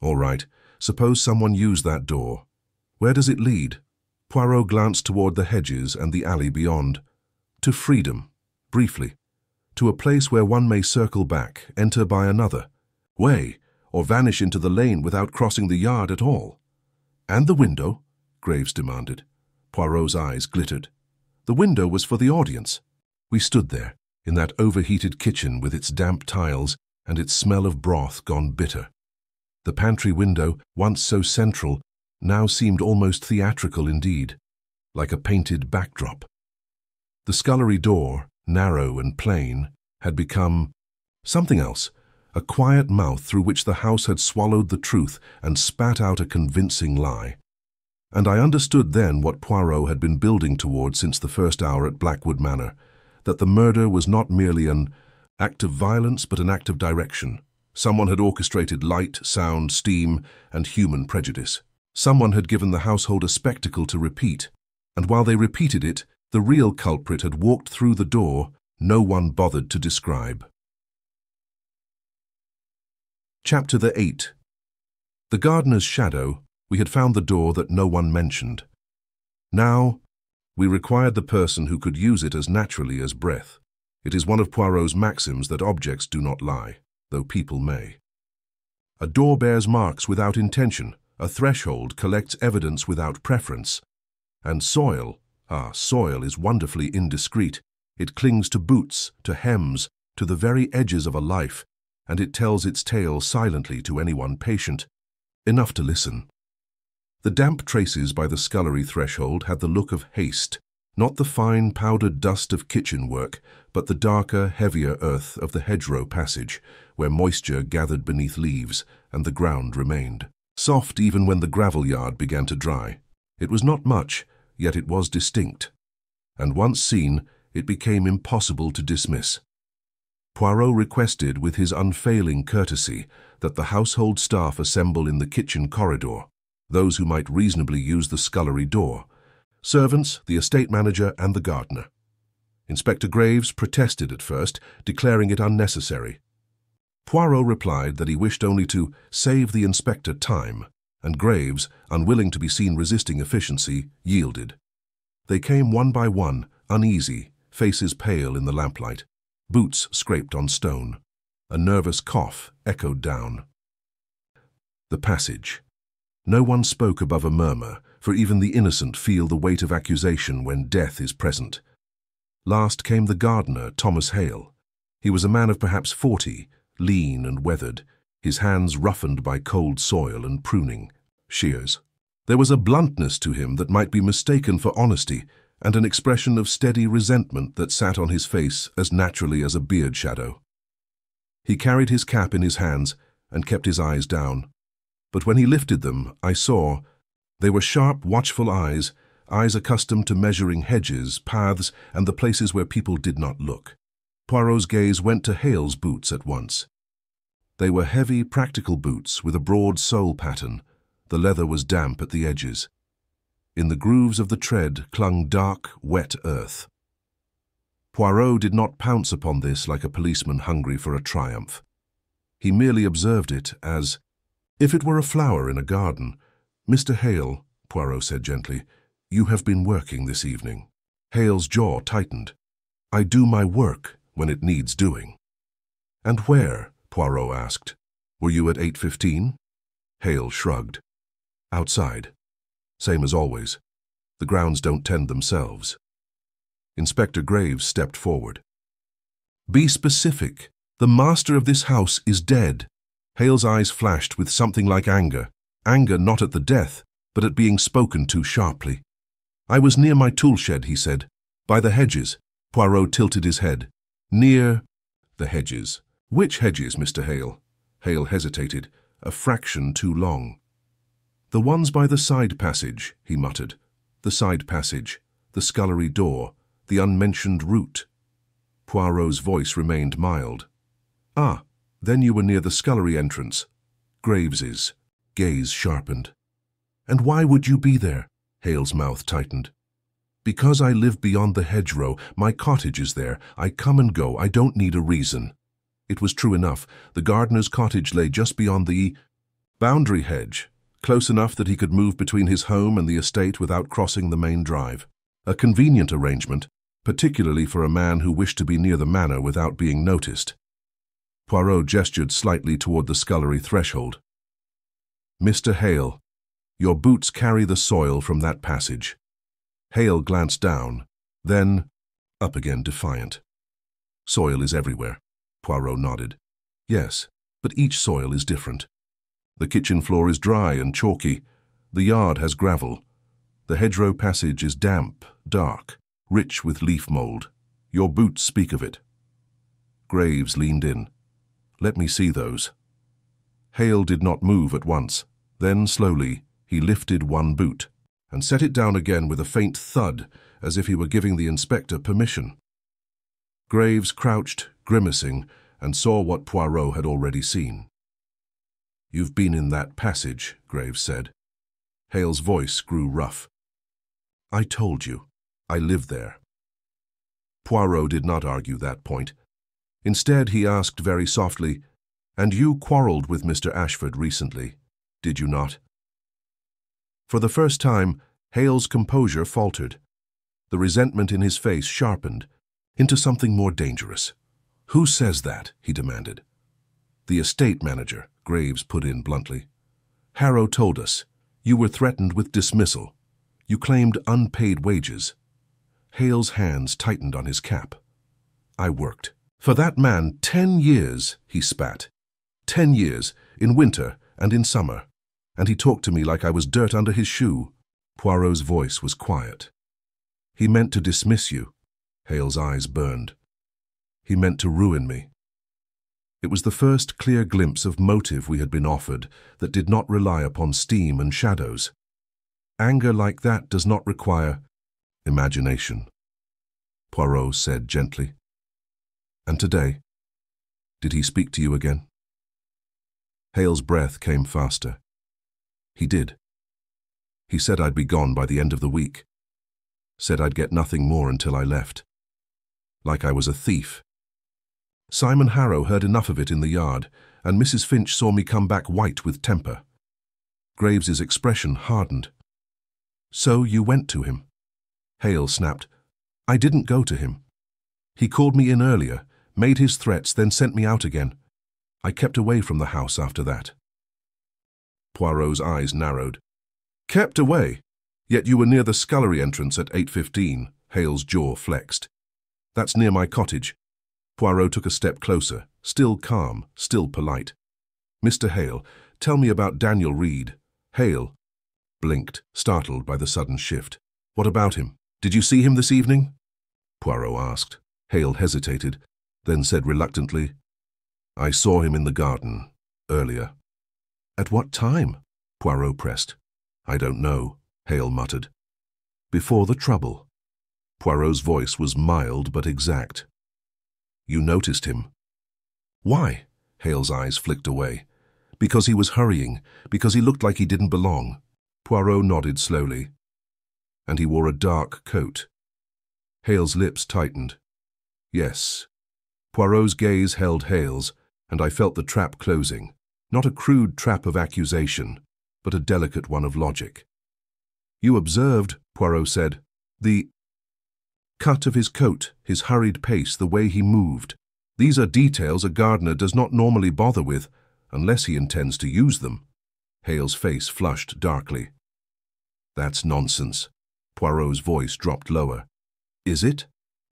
All right, suppose someone used that door. Where does it lead? Poirot glanced toward the hedges and the alley beyond. To freedom, briefly. To a place where one may circle back, enter by another way, or vanish into the lane without crossing the yard at all. And the window? Graves demanded. Poirot's eyes glittered. The window was for the audience. We stood there, in that overheated kitchen with its damp tiles and its smell of broth gone bitter. The pantry window, once so central, now seemed almost theatrical indeed, like a painted backdrop. The scullery door, narrow and plain, had become something else, a quiet mouth through which the house had swallowed the truth and spat out a convincing lie. And I understood then what Poirot had been building toward since the first hour at Blackwood Manor, that the murder was not merely an act of violence but an act of direction. Someone had orchestrated light, sound, steam, and human prejudice. Someone had given the household a spectacle to repeat, and while they repeated it, the real culprit had walked through the door no one bothered to describe. Chapter the 8. The gardener's shadow. We had found the door that no one mentioned. Now, we required the person who could use it as naturally as breath. It is one of Poirot's maxims that objects do not lie, though people may. A door bears marks without intention, a threshold collects evidence without preference, and soil is wonderfully indiscreet. It clings to boots, to hems, to the very edges of a life, and it tells its tale silently to anyone patient enough to listen. The damp traces by the scullery threshold had the look of haste, not the fine powdered dust of kitchen work, but the darker, heavier earth of the hedgerow passage, where moisture gathered beneath leaves and the ground remained soft even when the gravel yard began to dry. It was not much, yet it was distinct, and once seen, it became impossible to dismiss. Poirot requested with his unfailing courtesy that the household staff assemble in the kitchen corridor, those who might reasonably use the scullery door, servants, the estate manager, and the gardener. Inspector Graves protested at first, declaring it unnecessary. Poirot replied that he wished only to save the inspector time, and Graves, unwilling to be seen resisting efficiency, yielded. They came one by one, uneasy, faces pale in the lamplight, boots scraped on stone. A nervous cough echoed down. The passage. No one spoke above a murmur, for even the innocent feel the weight of accusation when death is present. Last came the gardener, Thomas Hale. He was a man of perhaps 40, lean and weathered, his hands roughened by cold soil and pruning shears. There was a bluntness to him that might be mistaken for honesty, and an expression of steady resentment that sat on his face as naturally as a beard shadow. He carried his cap in his hands and kept his eyes down. But when he lifted them, I saw they were sharp, watchful eyes accustomed to measuring hedges, paths, and the places where people did not look. Poirot's gaze went to Hale's boots at once. They were heavy, practical boots with a broad sole pattern. The leather was damp at the edges. In the grooves of the tread clung dark, wet earth. Poirot did not pounce upon this like a policeman hungry for a triumph. He merely observed it as if it were a flower in a garden. "Mr. Hale," Poirot said gently, "you have been working this evening." Hale's jaw tightened. "I do my work when it needs doing." "And where?" Poirot asked. "Were you at 8:15? Hale shrugged. "Outside. Same as always. The grounds don't tend themselves." Inspector Graves stepped forward. "Be specific. The master of this house is dead." Hale's eyes flashed with something like anger. Anger not at the death, but at being spoken to sharply. "I was near my tool shed," he said. "By the hedges." Poirot tilted his head. "Near the hedges. Which hedges, Mr. Hale?" Hale hesitated, a fraction too long. "The ones by the side passage," he muttered. "The side passage, the scullery door, the unmentioned route." Poirot's voice remained mild. "Ah, then you were near the scullery entrance." Graves's gaze sharpened. "And why would you be there?" Hale's mouth tightened. "Because I live beyond the hedgerow. My cottage is there. I come and go. I don't need a reason." It was true enough. The gardener's cottage lay just beyond the boundary hedge, close enough that he could move between his home and the estate without crossing the main drive. A convenient arrangement, particularly for a man who wished to be near the manor without being noticed. Poirot gestured slightly toward the scullery threshold. "Mr. Hale, your boots carry the soil from that passage." Hale glanced down, then up again defiant. "Soil is everywhere." Poirot nodded. "Yes, but each soil is different. The kitchen floor is dry and chalky. The yard has gravel. The hedgerow passage is damp, dark, rich with leaf mold. Your boots speak of it." Graves leaned in. Let me see those. Hale did not move at once. Then, slowly, he lifted one boot and set it down again with a faint thud, as if he were giving the inspector permission. Graves crouched, grimacing, and saw what Poirot had already seen. "You've been in that passage," Graves said. Hale's voice grew rough. "I told you. I live there." Poirot did not argue that point. Instead, he asked very softly, "And you quarreled with Mr. Ashford recently, did you not?" For the first time, Hale's composure faltered. The resentment in his face sharpened into something more dangerous. "Who says that?" he demanded. "The estate manager," Graves put in bluntly. "Harrow told us. You were threatened with dismissal. You claimed unpaid wages." Hale's hands tightened on his cap. "I worked for that man 10 years, he spat. 10 years, in winter and in summer. And he talked to me like I was dirt under his shoe." Poirot's voice was quiet. "He meant to dismiss you." Hale's eyes burned. "He meant to ruin me." It was the first clear glimpse of motive we had been offered that did not rely upon steam and shadows. Anger like that does not require imagination, Poirot said gently. "And today, did he speak to you again?" Hale's breath came faster. "He did. He said I'd be gone by the end of the week. Said I'd get nothing more until I left. Like I was a thief. Simon Harrow heard enough of it in the yard, and Mrs. Finch saw me come back white with temper." Graves's expression hardened. "So you went to him?" Hale snapped. "I didn't go to him. He called me in earlier, made his threats, then sent me out again. I kept away from the house after that." Poirot's eyes narrowed. "Kept away? Yet you were near the scullery entrance at 8:15. Hale's jaw flexed. "That's near my cottage." Poirot took a step closer, still calm, still polite. "Mr. Hale, tell me about Daniel Reed." Hale blinked, startled by the sudden shift. "What about him? Did you see him this evening?" Poirot asked. Hale hesitated, then said reluctantly, "I saw him in the garden, earlier." "At what time?" Poirot pressed. "I don't know," Hale muttered. "Before the trouble." Poirot's voice was mild but exact. "You noticed him." "Why?" Hale's eyes flicked away. "Because he was hurrying, because he looked like he didn't belong." Poirot nodded slowly. "And he wore a dark coat." Hale's lips tightened. "Yes." Poirot's gaze held Hale's, and I felt the trap closing. Not a crude trap of accusation, but a delicate one of logic. "You observed," Poirot said, "the cut of his coat, his hurried pace, the way he moved. These are details a gardener does not normally bother with, unless he intends to use them." Hale's face flushed darkly. "That's nonsense." Poirot's voice dropped lower. "Is it?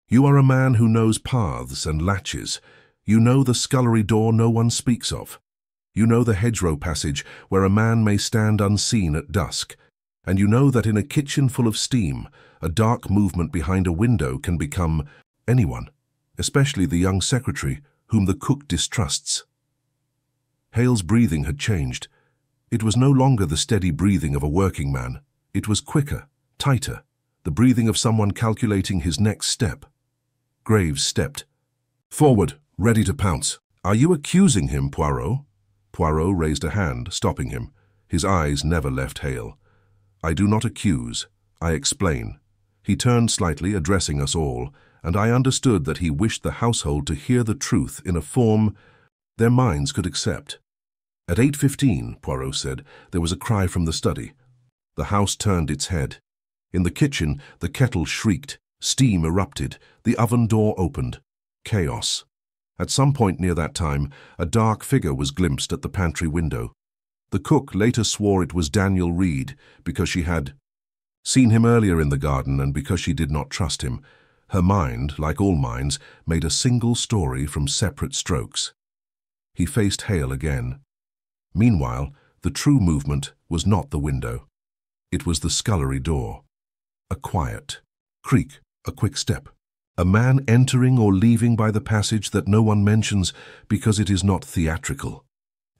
You are a man who knows paths and latches. You know the scullery door no one speaks of. You know the hedgerow passage where a man may stand unseen at dusk. And you know that in a kitchen full of steam, a dark movement behind a window can become anyone, especially the young secretary whom the cook distrusts." Hale's breathing had changed. It was no longer the steady breathing of a working man. It was quicker, tighter, the breathing of someone calculating his next step. Graves stepped forward, ready to pounce. "Are you accusing him, Poirot?" Poirot raised a hand, stopping him. His eyes never left Hale. "I do not accuse. I explain." He turned slightly, addressing us all, and I understood that he wished the household to hear the truth in a form their minds could accept. "At 8:15, Poirot said, there was a cry from the study. The house turned its head. In the kitchen, the kettle shrieked. Steam erupted. The oven door opened. Chaos. At some point near that time, a dark figure was glimpsed at the pantry window. The cook later swore it was Daniel Reed because she had seen him earlier in the garden and because she did not trust him. Her mind, like all minds, made a single story from separate strokes." He faced Hale again. Meanwhile, the true movement was not the window. It was the scullery door. A quiet creak, a quick step, A man entering or leaving by the passage that no one mentions because it is not theatrical.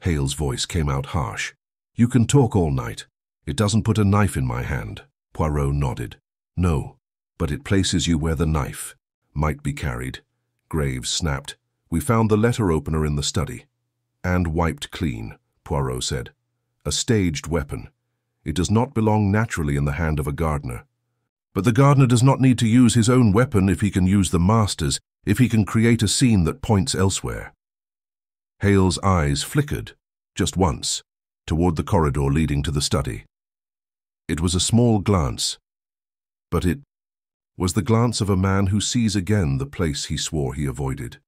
Hale's voice came out harsh. You can talk all night. It doesn't put a knife in my hand. Poirot nodded. No, but it places you where the knife might be carried. Graves snapped. We found the letter opener in the study. And wiped clean, Poirot said. A staged weapon. It does not belong naturally in the hand of a gardener. But the gardener does not need to use his own weapon if he can use the master's, if he can create a scene that points elsewhere. Hale's eyes flickered, just once, toward the corridor leading to the study. It was a small glance, but it was the glance of a man who sees again the place he swore he avoided.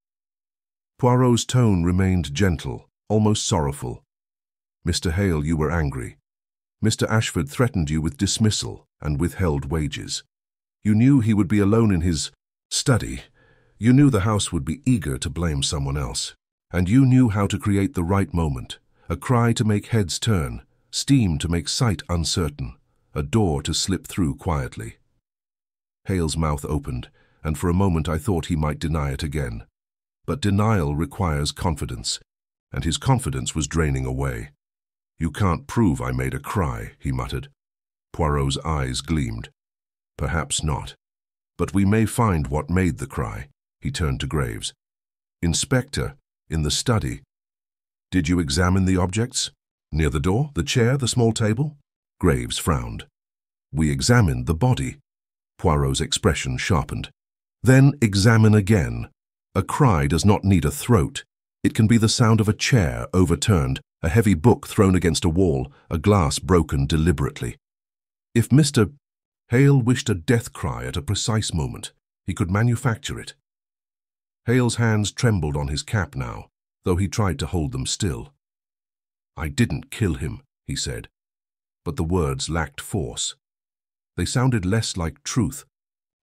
Poirot's tone remained gentle, almost sorrowful. Mr. Hale, you were angry. Mr. Ashford threatened you with dismissal and withheld wages. You knew he would be alone in his study. You knew the house would be eager to blame someone else. And you knew how to create the right moment, a cry to make heads turn, steam to make sight uncertain, a door to slip through quietly. Hale's mouth opened, and for a moment I thought he might deny it again. But denial requires confidence, and his confidence was draining away. You can't prove I made a cry, he muttered. Poirot's eyes gleamed. Perhaps not. But we may find what made the cry. He turned to Graves. Inspector, in the study. Did you examine the objects? Near the door, the chair, the small table? Graves frowned. We examined the body. Poirot's expression sharpened. Then examine again. A cry does not need a throat. It can be the sound of a chair overturned, a heavy book thrown against a wall, a glass broken deliberately. If Mr. Hale wished a death cry at a precise moment, he could manufacture it. Hale's hands trembled on his cap now, though he tried to hold them still. I didn't kill him, he said, but the words lacked force. They sounded less like truth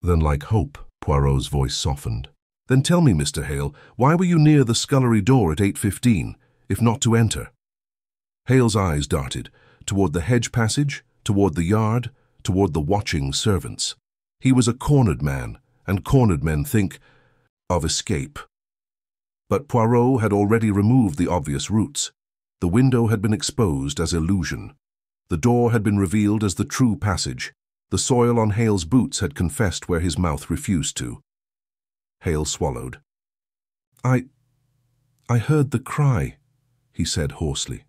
than like hope. Poirot's voice softened. Then tell me, Mr. Hale, why were you near the scullery door at 8:15, if not to enter? Hale's eyes darted, toward the hedge passage, toward the yard, toward the watching servants. He was a cornered man, and cornered men think of escape. But Poirot had already removed the obvious routes. The window had been exposed as illusion. The door had been revealed as the true passage. The soil on Hale's boots had confessed where his mouth refused to. Hale swallowed. I heard the cry, he said hoarsely.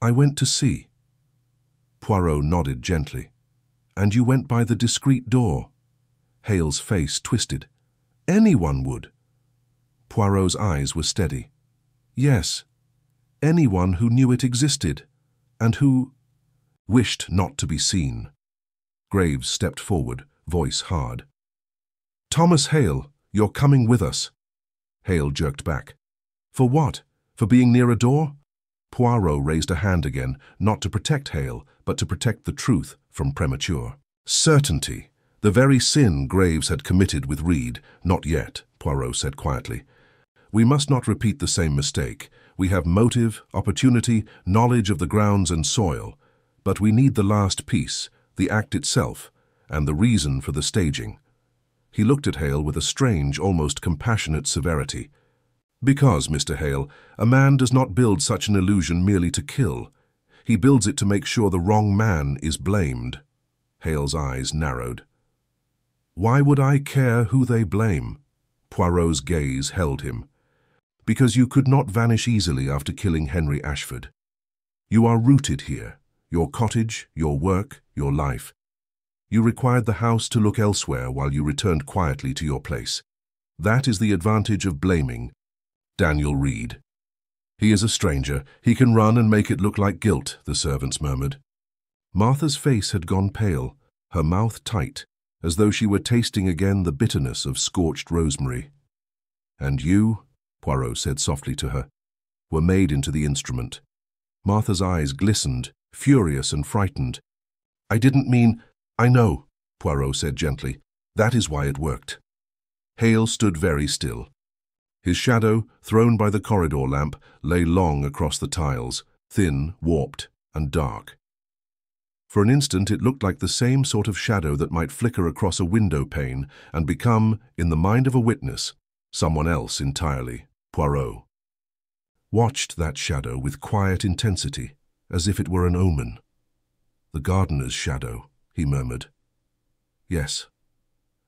I went to see. Poirot nodded gently. And you went by the discreet door. Hale's face twisted. Anyone would. Poirot's eyes were steady. Yes, anyone who knew it existed, and who wished not to be seen. Graves stepped forward, voice hard. Thomas Hale, you're coming with us. Hale jerked back. For what? For being near a door? Poirot raised a hand again, not to protect Hale, but to protect the truth from premature. Certainty. The very sin Graves had committed with Reed. Not yet, Poirot said quietly. We must not repeat the same mistake. We have motive, opportunity, knowledge of the grounds and soil. But we need the last piece, the act itself, and the reason for the staging. He looked at Hale with a strange, almost compassionate severity. Because, Mr. Hale, a man does not build such an illusion merely to kill. He builds it to make sure the wrong man is blamed. Hale's eyes narrowed. Why would I care who they blame? Poirot's gaze held him. Because you could not vanish easily after killing Henry Ashford. You are rooted here, your cottage, your work, your life. You required the house to look elsewhere while you returned quietly to your place. That is the advantage of blaming Daniel Reed. He is a stranger. He can run and make it look like guilt, the servants murmured. Martha's face had gone pale, her mouth tight, as though she were tasting again the bitterness of scorched rosemary. And you, Poirot said softly to her, were made into the instrument. Martha's eyes glistened, furious and frightened. I didn't mean... I know, Poirot said gently. That is why it worked. Hale stood very still. His shadow, thrown by the corridor lamp, lay long across the tiles, thin, warped, and dark. For an instant it looked like the same sort of shadow that might flicker across a window pane and become, in the mind of a witness, someone else entirely. Poirot watched that shadow with quiet intensity, as if it were an omen. "The gardener's shadow," he murmured. "Yes,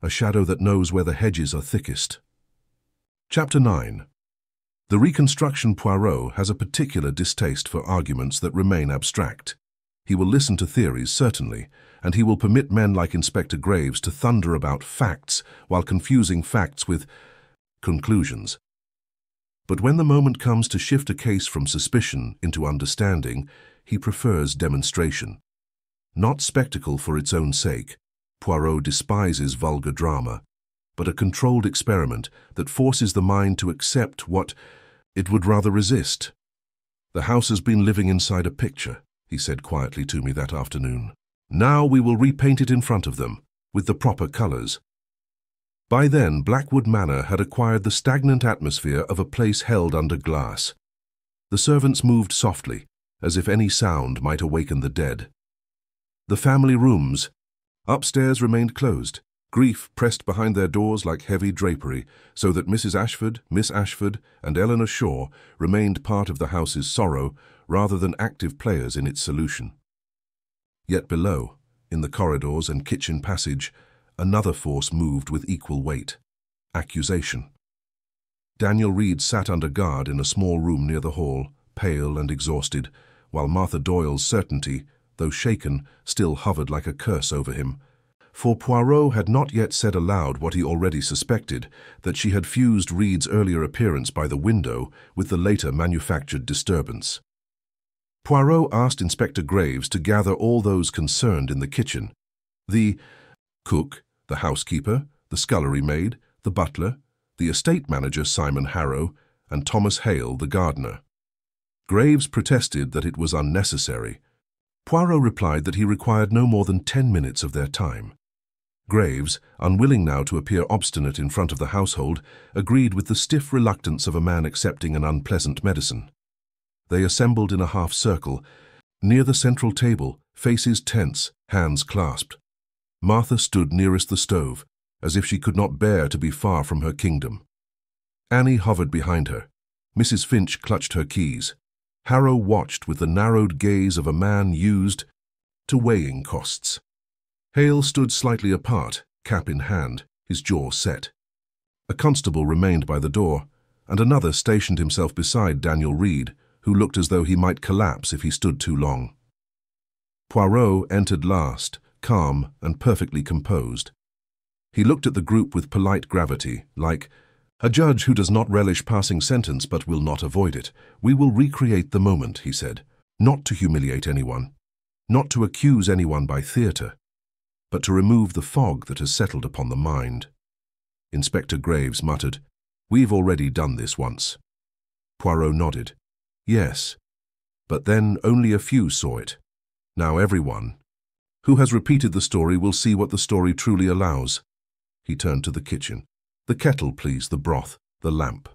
a shadow that knows where the hedges are thickest." Chapter 9. The reconstruction Poirot has a particular distaste for arguments that remain abstract. He will listen to theories, certainly, and he will permit men like Inspector Graves to thunder about facts while confusing facts with conclusions. But when the moment comes to shift a case from suspicion into understanding, he prefers demonstration. Not spectacle for its own sake. Poirot despises vulgar drama, but a controlled experiment that forces the mind to accept what it would rather resist. "The house has been living inside a picture," he said quietly to me that afternoon. "Now we will repaint it in front of them, with the proper colors." By then, Blackwood Manor had acquired the stagnant atmosphere of a place held under glass. The servants moved softly, as if any sound might awaken the dead. The family rooms upstairs remained closed, grief pressed behind their doors like heavy drapery, so that Mrs. Ashford, Miss Ashford, and Eleanor Shaw remained part of the house's sorrow rather than active players in its solution. Yet below, in the corridors and kitchen passage, another force moved with equal weight: accusation. Daniel Reed sat under guard in a small room near the hall, pale and exhausted, while Martha Doyle's certainty, though shaken, still hovered like a curse over him. For Poirot had not yet said aloud what he already suspected, that she had fused Reed's earlier appearance by the window with the later manufactured disturbance. Poirot asked Inspector Graves to gather all those concerned in the kitchen: the cook, the housekeeper, the scullery maid, the butler, the estate manager Simon Harrow, and Thomas Hale, the gardener. Graves protested that it was unnecessary. Poirot replied that he required no more than 10 minutes of their time. Graves, unwilling now to appear obstinate in front of the household, agreed with the stiff reluctance of a man accepting an unpleasant medicine. They assembled in a half-circle, near the central table, faces tense, hands clasped. Martha stood nearest the stove, as if she could not bear to be far from her kingdom. Annie hovered behind her. Mrs. Finch clutched her keys. Harrow watched with the narrowed gaze of a man used to weighing costs. Hale stood slightly apart, cap in hand, his jaw set. A constable remained by the door, and another stationed himself beside Daniel Reed, who looked as though he might collapse if he stood too long. Poirot entered last, calm and perfectly composed. He looked at the group with polite gravity, like a judge who does not relish passing sentence but will not avoid it. "We will recreate the moment," he said, "not to humiliate anyone, not to accuse anyone by theatre, but to remove the fog that has settled upon the mind." Inspector Graves muttered, "We've already done this once." Poirot nodded. "Yes, but then only a few saw it. Now everyone who has repeated the story will see what the story truly allows." He turned to the kitchen. "The kettle, please, the broth, the lamp."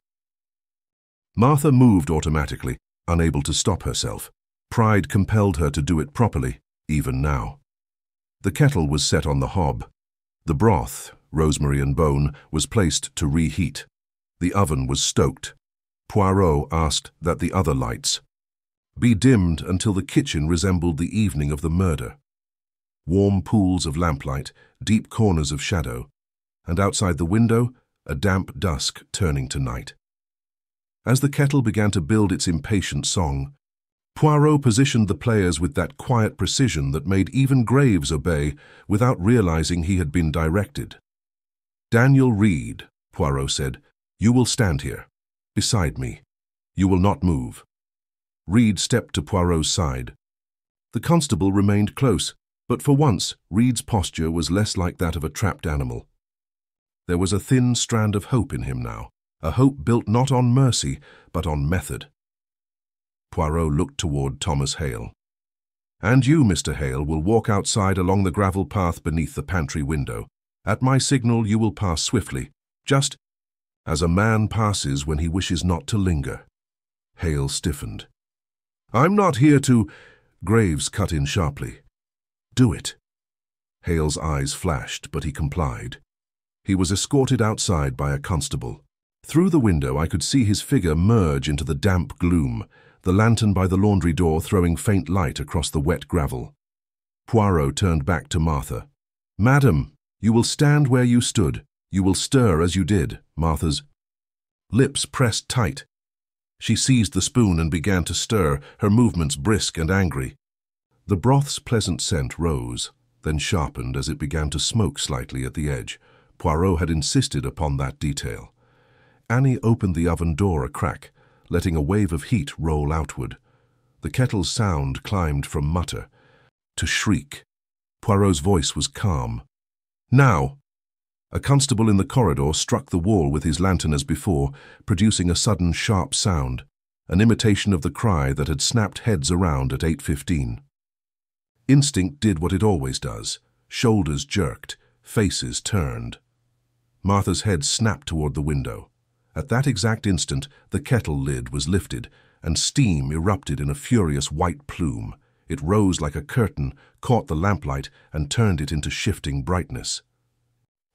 Martha moved automatically, unable to stop herself. Pride compelled her to do it properly, even now. The kettle was set on the hob. The broth, rosemary and bone, was placed to reheat. The oven was stoked. Poirot asked that the other lights be dimmed until the kitchen resembled the evening of the murder. Warm pools of lamplight, deep corners of shadow, and outside the window, a damp dusk turning to night. As the kettle began to build its impatient song, Poirot positioned the players with that quiet precision that made even Graves obey without realizing he had been directed. "Daniel Reed," Poirot said, "you will stand here, beside me. You will not move." Reed stepped to Poirot's side. The constable remained close, but for once Reed's posture was less like that of a trapped animal. There was a thin strand of hope in him now, a hope built not on mercy, but on method. Poirot looked toward Thomas Hale. "And you, Mr. Hale, will walk outside along the gravel path beneath the pantry window. At my signal you will pass swiftly, just as a man passes when he wishes not to linger." Hale stiffened. "I'm not here to—" Graves cut in sharply. do it." Hale's eyes flashed, but he complied. He was escorted outside by a constable. Through the window I could see his figure merge into the damp gloom, the lantern by the laundry door throwing faint light across the wet gravel. Poirot turned back to Martha. "Madam, you will stand where you stood. You will stir as you did." Martha's lips pressed tight. She seized the spoon and began to stir, her movements brisk and angry. The broth's pleasant scent rose, then sharpened as it began to smoke slightly at the edge. Poirot had insisted upon that detail. Annie opened the oven door a crack, letting a wave of heat roll outward. The kettle's sound climbed from mutter to shriek. Poirot's voice was calm. "Now!" A constable in the corridor struck the wall with his lantern as before, producing a sudden sharp sound, an imitation of the cry that had snapped heads around at 8:15. Instinct did what it always does. Shoulders jerked, faces turned. Martha's head snapped toward the window. At that exact instant, the kettle lid was lifted, and steam erupted in a furious white plume. It rose like a curtain, caught the lamplight, and turned it into shifting brightness.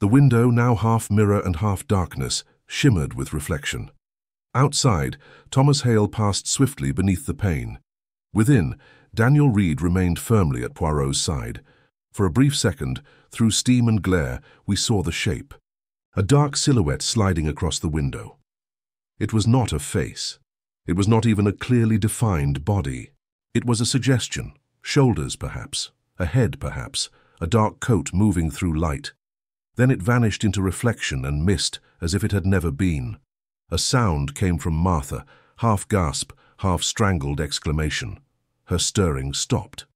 The window, now half mirror and half darkness, shimmered with reflection. Outside, Thomas Hale passed swiftly beneath the pane. Within, Daniel Reed remained firmly at Poirot's side. For a brief second, through steam and glare, we saw the shape. A dark silhouette sliding across the window. It was not a face. It was not even a clearly defined body. It was a suggestion. Shoulders, perhaps. A head, perhaps. A dark coat moving through light. Then it vanished into reflection and mist as if it had never been. A sound came from Martha, half gasp, half strangled exclamation. Her stirring stopped.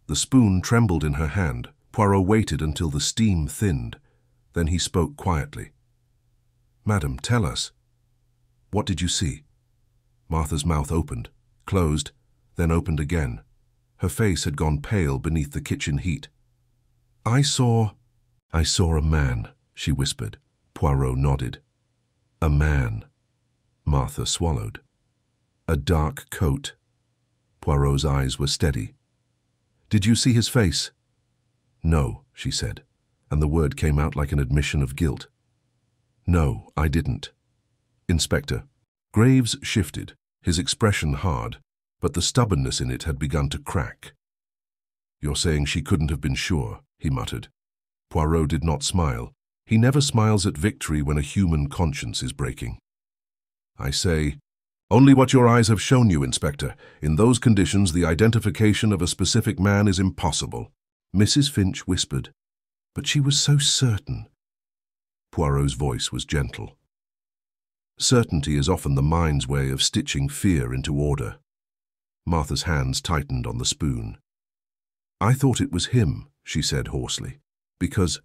The spoon trembled in her hand. Poirot waited until the steam thinned. Then he spoke quietly. "Madam, tell us. What did you see?" Martha's mouth opened, closed, then opened again. Her face had gone pale beneath the kitchen heat. I saw a man," she whispered. Poirot nodded. "A man." Martha swallowed. "A dark coat." Poirot's eyes were steady. "Did you see his face?" "No," she said, and the word came out like an admission of guilt. "No, I didn't." "Inspector." Graves shifted, his expression hard, but the stubbornness in it had begun to crack. "You're saying she couldn't have been sure," he muttered. Poirot did not smile. He never smiles at victory when a human conscience is breaking. "I say, only what your eyes have shown you, Inspector. In those conditions, the identification of a specific man is impossible." Mrs. Finch whispered. "But she was so certain." Poirot's voice was gentle. Certainty is often the mind's way of stitching fear into order. Martha's hands tightened on the spoon. "I thought it was him," she said hoarsely. Because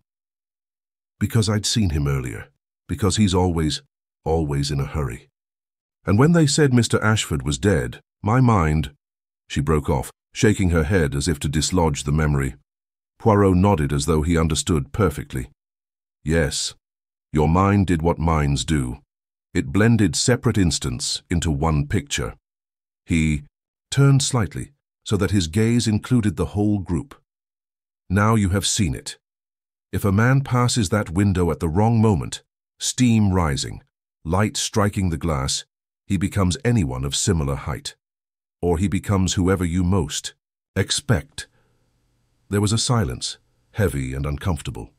I'd seen him earlier. Because he's always in a hurry. And when they said Mr. Ashford was dead, my mind—" She broke off, shaking her head as if to dislodge the memory. Poirot nodded as though he understood perfectly. "Yes, your mind did what minds do. It blended separate instants into one picture." He turned slightly so that his gaze included the whole group. "Now you have seen it. If a man passes that window at the wrong moment, steam rising, light striking the glass, he becomes anyone of similar height. Or he becomes whoever you most expect." There was a silence, heavy and uncomfortable.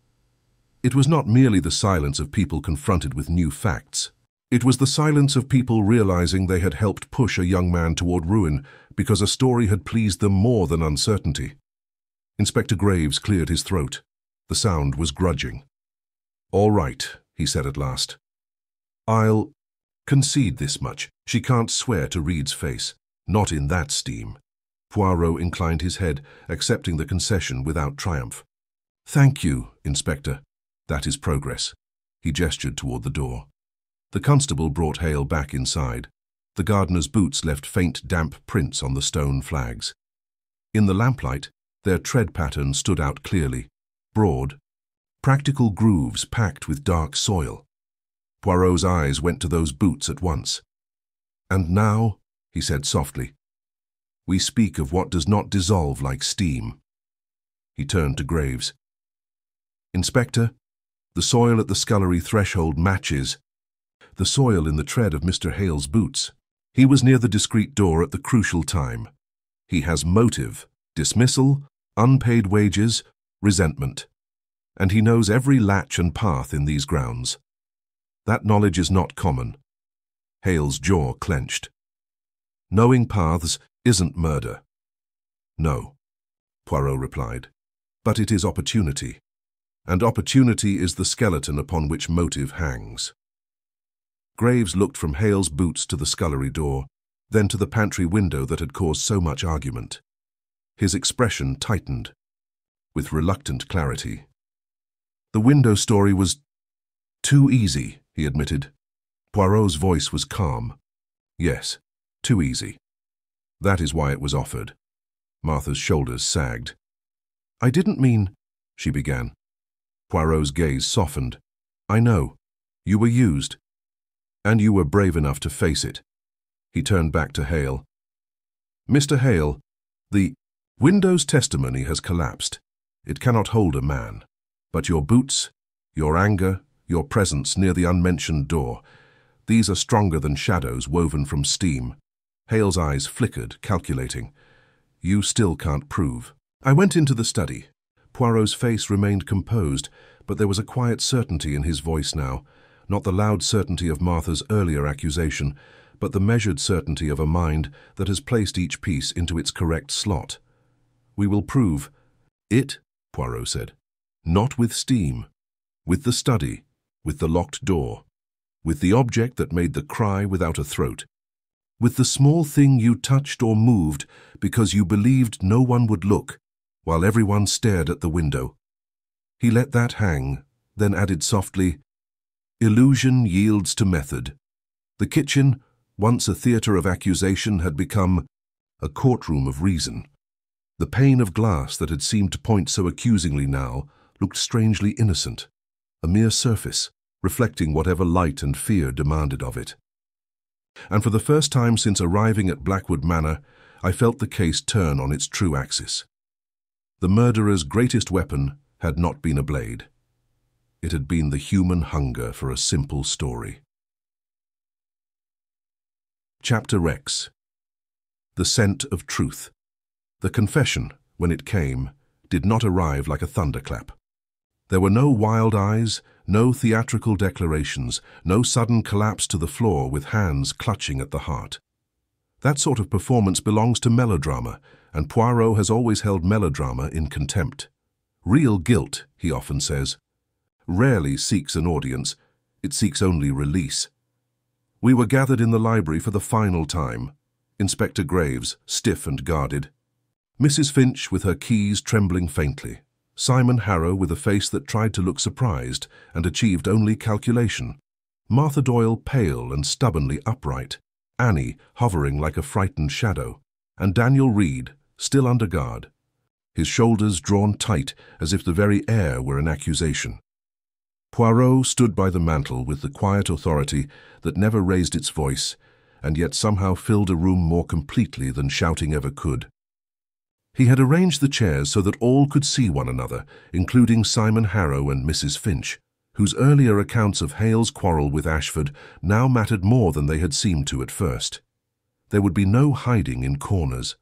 It was not merely the silence of people confronted with new facts. It was the silence of people realizing they had helped push a young man toward ruin because a story had pleased them more than uncertainty. Inspector Graves cleared his throat. The sound was grudging. "All right," he said at last. "I'll concede this much. She can't swear to Reed's face. Not in that steam." Poirot inclined his head, accepting the concession without triumph. "Thank you, Inspector. That is progress." He gestured toward the door. The constable brought Hale back inside. The gardener's boots left faint, damp prints on the stone flags. In the lamplight, their tread pattern stood out clearly. Broad, practical grooves packed with dark soil. Poirot's eyes went to those boots at once. "And now," he said softly, "we speak of what does not dissolve like steam." He turned to Graves. "Inspector, the soil at the scullery threshold matches the soil in the tread of Mr. Hale's boots. He was near the discreet door at the crucial time. He has motive, dismissal, unpaid wages, resentment. And he knows every latch and path in these grounds. That knowledge is not common." Hale's jaw clenched. "Knowing paths isn't murder." "No," Poirot replied, "but it is opportunity. And opportunity is the skeleton upon which motive hangs." Graves looked from Hale's boots to the scullery door, then to the pantry window that had caused so much argument. His expression tightened, with reluctant clarity. "The window story was too easy," he admitted. Poirot's voice was calm. "Yes, too easy. That is why it was offered." Martha's shoulders sagged. "I didn't mean—" she began. Poirot's gaze softened. "I know. You were used. And you were brave enough to face it." He turned back to Hale. "Mr. Hale, the window's testimony has collapsed. It cannot hold a man. But your boots, your anger, your presence near the unmentioned door, these are stronger than shadows woven from steam." Hale's eyes flickered, calculating. "You still can't prove." "I went into the study." Poirot's face remained composed, but there was a quiet certainty in his voice now, not the loud certainty of Martha's earlier accusation, but the measured certainty of a mind that has placed each piece into its correct slot. "We will prove it," Poirot said. "Not with steam, with the study, with the locked door, with the object that made the cry without a throat, with the small thing you touched or moved because you believed no one would look, while everyone stared at the window." He let that hang, then added softly, "Illusion yields to method. The kitchen, once a theatre of accusation, had become a courtroom of reason. The pane of glass that had seemed to point so accusingly now looked strangely innocent, a mere surface, reflecting whatever light and fear demanded of it. And for the first time since arriving at Blackwood Manor, I felt the case turn on its true axis. The murderer's greatest weapon had not been a blade. It had been the human hunger for a simple story." Chapter X. The Scent of Truth. The confession, when it came, did not arrive like a thunderclap. There were no wild eyes, no theatrical declarations, no sudden collapse to the floor with hands clutching at the heart. That sort of performance belongs to melodrama, and Poirot has always held melodrama in contempt. Real guilt, he often says, rarely seeks an audience, it seeks only release. We were gathered in the library for the final time. Inspector Graves, stiff and guarded. Mrs. Finch with her keys trembling faintly. Simon Harrow with a face that tried to look surprised and achieved only calculation. Martha Doyle pale and stubbornly upright. Annie hovering like a frightened shadow. And Daniel Reed, still under guard. His shoulders drawn tight as if the very air were an accusation. Poirot stood by the mantel with the quiet authority that never raised its voice, and yet somehow filled a room more completely than shouting ever could. He had arranged the chairs so that all could see one another, including Simon Harrow and Mrs. Finch, whose earlier accounts of Hale's quarrel with Ashford now mattered more than they had seemed to at first. There would be no hiding in corners.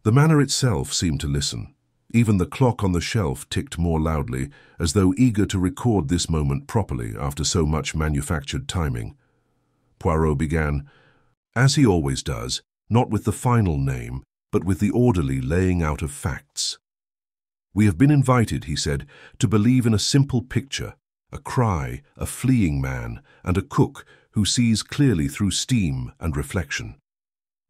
The manor itself seemed to listen. Even the clock on the shelf ticked more loudly, as though eager to record this moment properly after so much manufactured timing. Poirot began, as he always does, not with the final name, but with the orderly laying out of facts. "We have been invited," he said, "to believe in a simple picture, a cry, a fleeing man, and a cook who sees clearly through steam and reflection.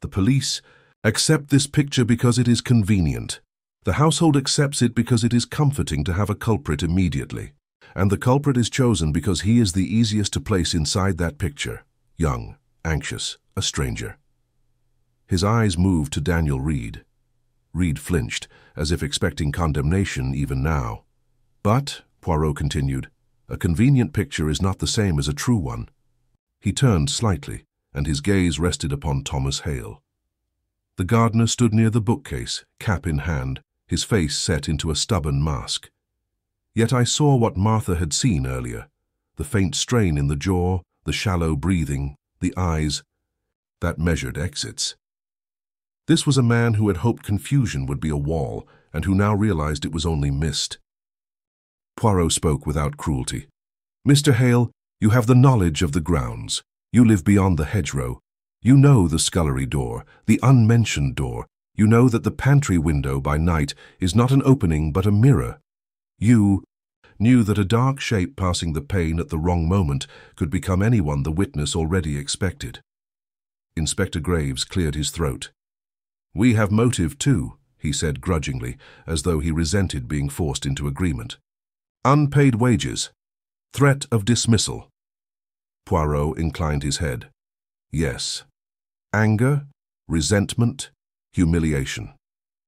The police accept this picture because it is convenient. The household accepts it because it is comforting to have a culprit immediately. And the culprit is chosen because he is the easiest to place inside that picture, young, anxious, a stranger." His eyes moved to Daniel Reed. Reed flinched, as if expecting condemnation even now. "But," Poirot continued, "a convenient picture is not the same as a true one." He turned slightly, and his gaze rested upon Thomas Hale. The gardener stood near the bookcase, cap in hand, his face set into a stubborn mask. Yet I saw what Martha had seen earlier, the faint strain in the jaw, the shallow breathing, the eyes that measured exits. This was a man who had hoped confusion would be a wall, and who now realized it was only mist. Poirot spoke without cruelty. "Mr. Hale, you have the knowledge of the grounds. You live beyond the hedgerow. You know the scullery door, the unmentioned door. You know that the pantry window by night is not an opening but a mirror. You knew that a dark shape passing the pane at the wrong moment could become anyone the witness already expected." Inspector Graves cleared his throat. "We have motive too," he said grudgingly, as though he resented being forced into agreement. "Unpaid wages. Threat of dismissal." Poirot inclined his head. "Yes. Anger, resentment, humiliation.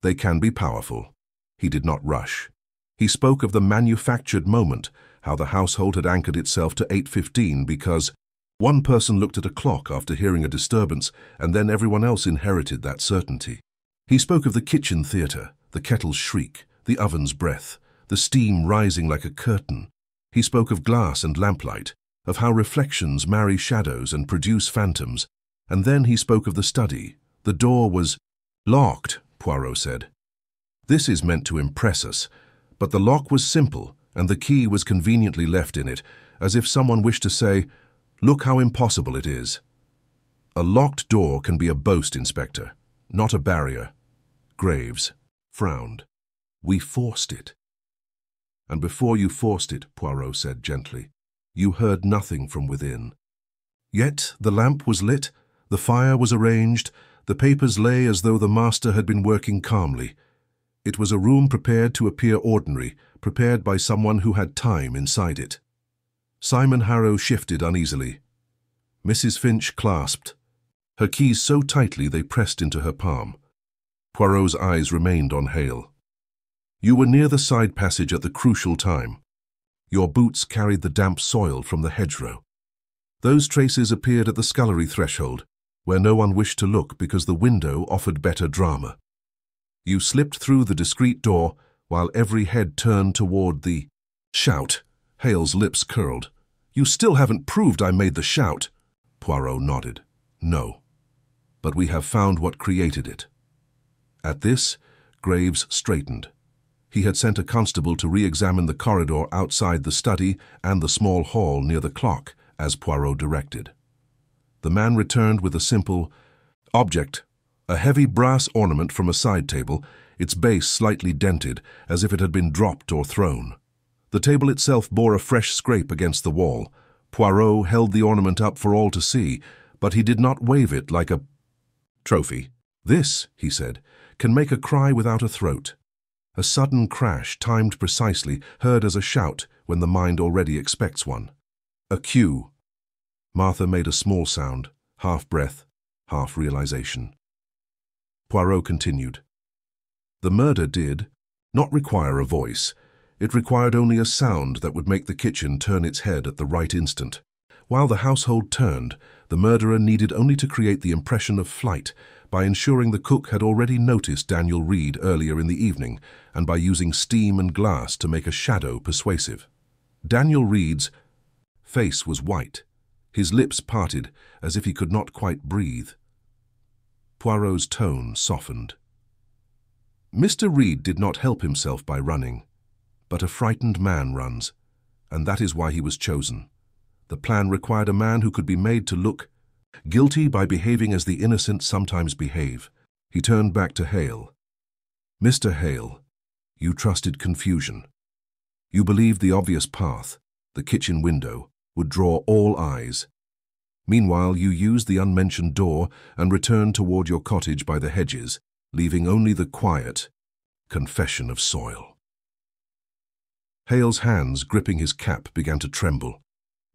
They can be powerful." He did not rush. He spoke of the manufactured moment, how the household had anchored itself to 8:15 because one person looked at a clock after hearing a disturbance, and then everyone else inherited that certainty. He spoke of the kitchen theatre, the kettle's shriek, the oven's breath, the steam rising like a curtain. He spoke of glass and lamplight, of how reflections marry shadows and produce phantoms, and then he spoke of the study. The door was locked, Poirot said. "This is meant to impress us, but the lock was simple, and the key was conveniently left in it, as if someone wished to say, 'Look how impossible it is.' A locked door can be a boast, Inspector, not a barrier." Graves frowned. "We forced it." "And before you forced it," Poirot said gently, "you heard nothing from within. Yet the lamp was lit, the fire was arranged, the papers lay as though the master had been working calmly. It was a room prepared to appear ordinary, prepared by someone who had time inside it." Simon Harrow shifted uneasily. Mrs. Finch clasped her keys so tightly they pressed into her palm. Poirot's eyes remained on Hale. "You were near the side passage at the crucial time. Your boots carried the damp soil from the hedgerow. Those traces appeared at the scullery threshold, where no one wished to look because the window offered better drama. You slipped through the discreet door while every head turned toward the shout." Hale's lips curled. "You still haven't proved I made the shout." Poirot nodded. "No. But we have found what created it." At this, Graves straightened. He had sent a constable to re-examine the corridor outside the study and the small hall near the clock, as Poirot directed. The man returned with a simple object, a heavy brass ornament from a side table, its base slightly dented, as if it had been dropped or thrown. The table itself bore a fresh scrape against the wall. Poirot held the ornament up for all to see, but he did not wave it like a trophy. "This," he said, "can make a cry without a throat. A sudden crash, timed precisely, heard as a shout when the mind already expects one. A cue." Martha made a small sound, half breath, half realization. Poirot continued. "The murder did not require a voice. It required only a sound that would make the kitchen turn its head at the right instant. While the household turned, the murderer needed only to create the impression of flight by ensuring the cook had already noticed Daniel Reed earlier in the evening and by using steam and glass to make a shadow persuasive. Daniel Reed's face was white, his lips parted as if he could not quite breathe. Poirot's tone softened. "Mr. Reed did not help himself by running, but a frightened man runs, and that is why he was chosen. The plan required a man who could be made to look guilty by behaving as the innocent sometimes behave." He turned back to Hale. "Mr. Hale, you trusted confusion. You believed the obvious path, the kitchen window, would draw all eyes. Meanwhile, you used the unmentioned door and returned toward your cottage by the hedges, leaving only the quiet confession of soil." Hale's hands, gripping his cap, began to tremble.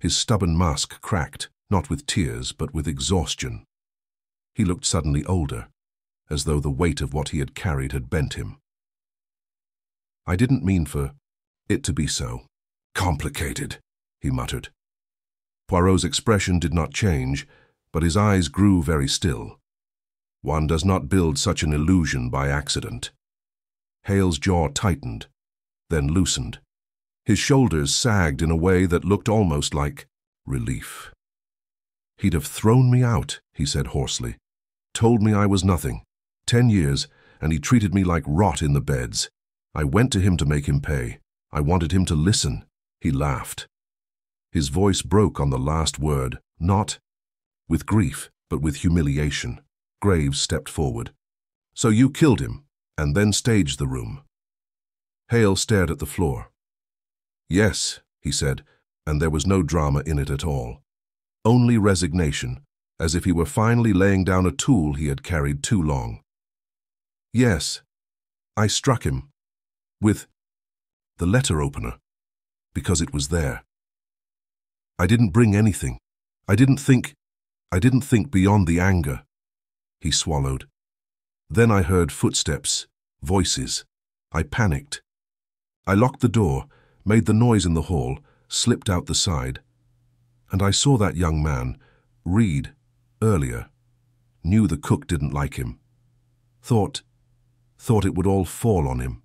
His stubborn mask cracked, not with tears, but with exhaustion. He looked suddenly older, as though the weight of what he had carried had bent him. "I didn't mean for it to be so complicated," he muttered. Poirot's expression did not change, but his eyes grew very still. "One does not build such an illusion by accident." Hale's jaw tightened, then loosened. His shoulders sagged in a way that looked almost like relief. "He'd have thrown me out," he said hoarsely. "Told me I was nothing. 10 years, and he treated me like rot in the beds. I went to him to make him pay. I wanted him to listen." He laughed. His voice broke on the last word, not with grief, but with humiliation. Graves stepped forward. "So you killed him, and then staged the room?" Hale stared at the floor. "Yes," he said, and there was no drama in it at all. Only resignation, as if he were finally laying down a tool he had carried too long. "Yes, I struck him with the letter opener, because it was there. I didn't bring anything. I didn't think beyond the anger." He swallowed. "Then I heard footsteps, voices. I panicked. I locked the door, made the noise in the hall, slipped out the side. And I saw that young man, Reed, earlier. Knew the cook didn't like him. Thought it would all fall on him."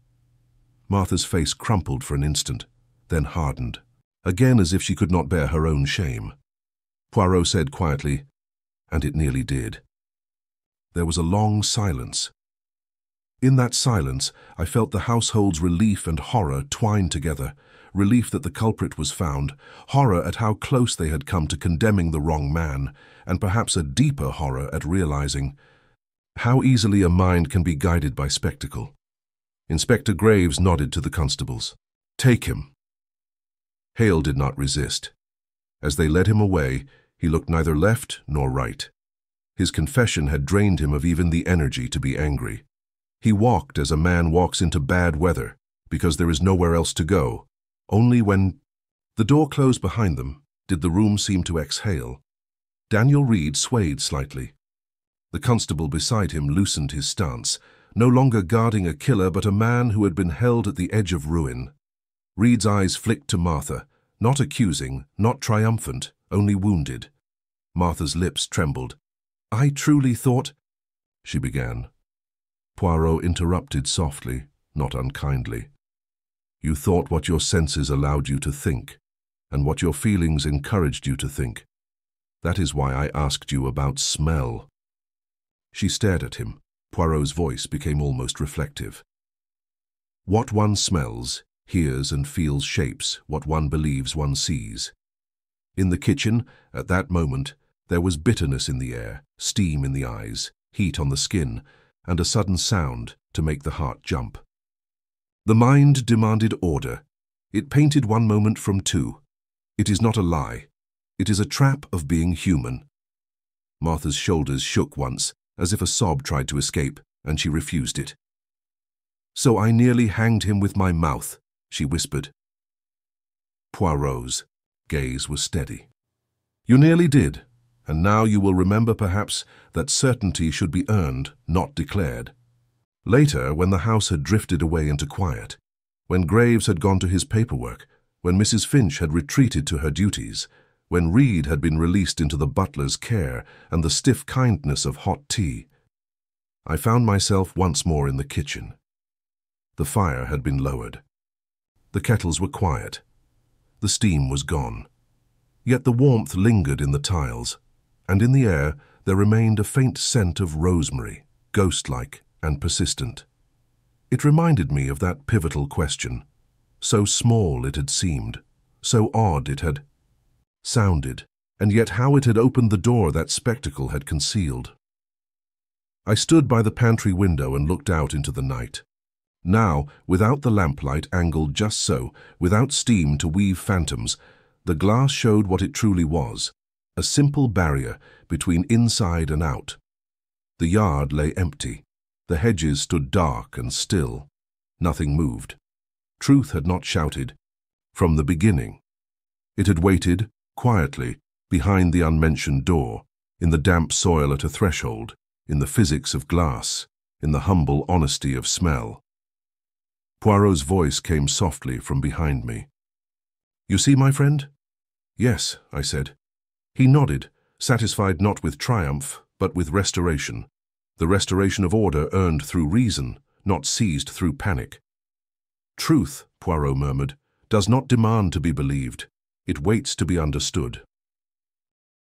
Martha's face crumpled for an instant, then hardened, again as if she could not bear her own shame. Poirot said quietly, "And it nearly did." There was a long silence. In that silence, I felt the household's relief and horror twined together. Relief that the culprit was found, horror at how close they had come to condemning the wrong man, and perhaps a deeper horror at realizing how easily a mind can be guided by spectacle. Inspector Graves nodded to the constables. "Take him." Hale did not resist. As they led him away, he looked neither left nor right. His confession had drained him of even the energy to be angry. He walked as a man walks into bad weather, because there is nowhere else to go. Only when the door closed behind them did the room seem to exhale. Daniel Reed swayed slightly. The constable beside him loosened his stance, no longer guarding a killer but a man who had been held at the edge of ruin. Reed's eyes flicked to Martha, not accusing, not triumphant, only wounded. Martha's lips trembled. "I truly thought—" she began. Poirot interrupted softly, not unkindly. "You thought what your senses allowed you to think, and what your feelings encouraged you to think. That is why I asked you about smell." She stared at him. Poirot's voice became almost reflective. "What one smells, hears and feels shapes what one believes one sees." In the kitchen, at that moment, there was bitterness in the air, steam in the eyes, heat on the skin, and a sudden sound to make the heart jump. The mind demanded order. It painted one moment from two. It is not a lie. It is a trap of being human. Martha's shoulders shook once, as if a sob tried to escape, and she refused it. "So I nearly hanged him with my mouth," she whispered. Poirot's gaze was steady. "You nearly did, and now you will remember perhaps that certainty should be earned, not declared." Later, when the house had drifted away into quiet, when Graves had gone to his paperwork, when Mrs. Finch had retreated to her duties, when Reed had been released into the butler's care and the stiff kindness of hot tea, I found myself once more in the kitchen. The fire had been lowered. The kettles were quiet. The steam was gone. Yet the warmth lingered in the tiles, and in the air there remained a faint scent of rosemary, ghost-like and persistent. It reminded me of that pivotal question. So small it had seemed, so odd it had sounded, and yet how it had opened the door that spectacle had concealed. I stood by the pantry window and looked out into the night. Now, without the lamplight angled just so, without steam to weave phantoms, the glass showed what it truly was, a simple barrier between inside and out. The yard lay empty. The hedges stood dark and still. Nothing moved. Truth had not shouted. From the beginning. It had waited, quietly, behind the unmentioned door, in the damp soil at a threshold, in the physics of glass, in the humble honesty of smell. Poirot's voice came softly from behind me. "You see, my friend?" "Yes," I said. He nodded, satisfied not with triumph, but with restoration. The restoration of order earned through reason, not seized through panic. Truth, Poirot murmured, does not demand to be believed. It waits to be understood.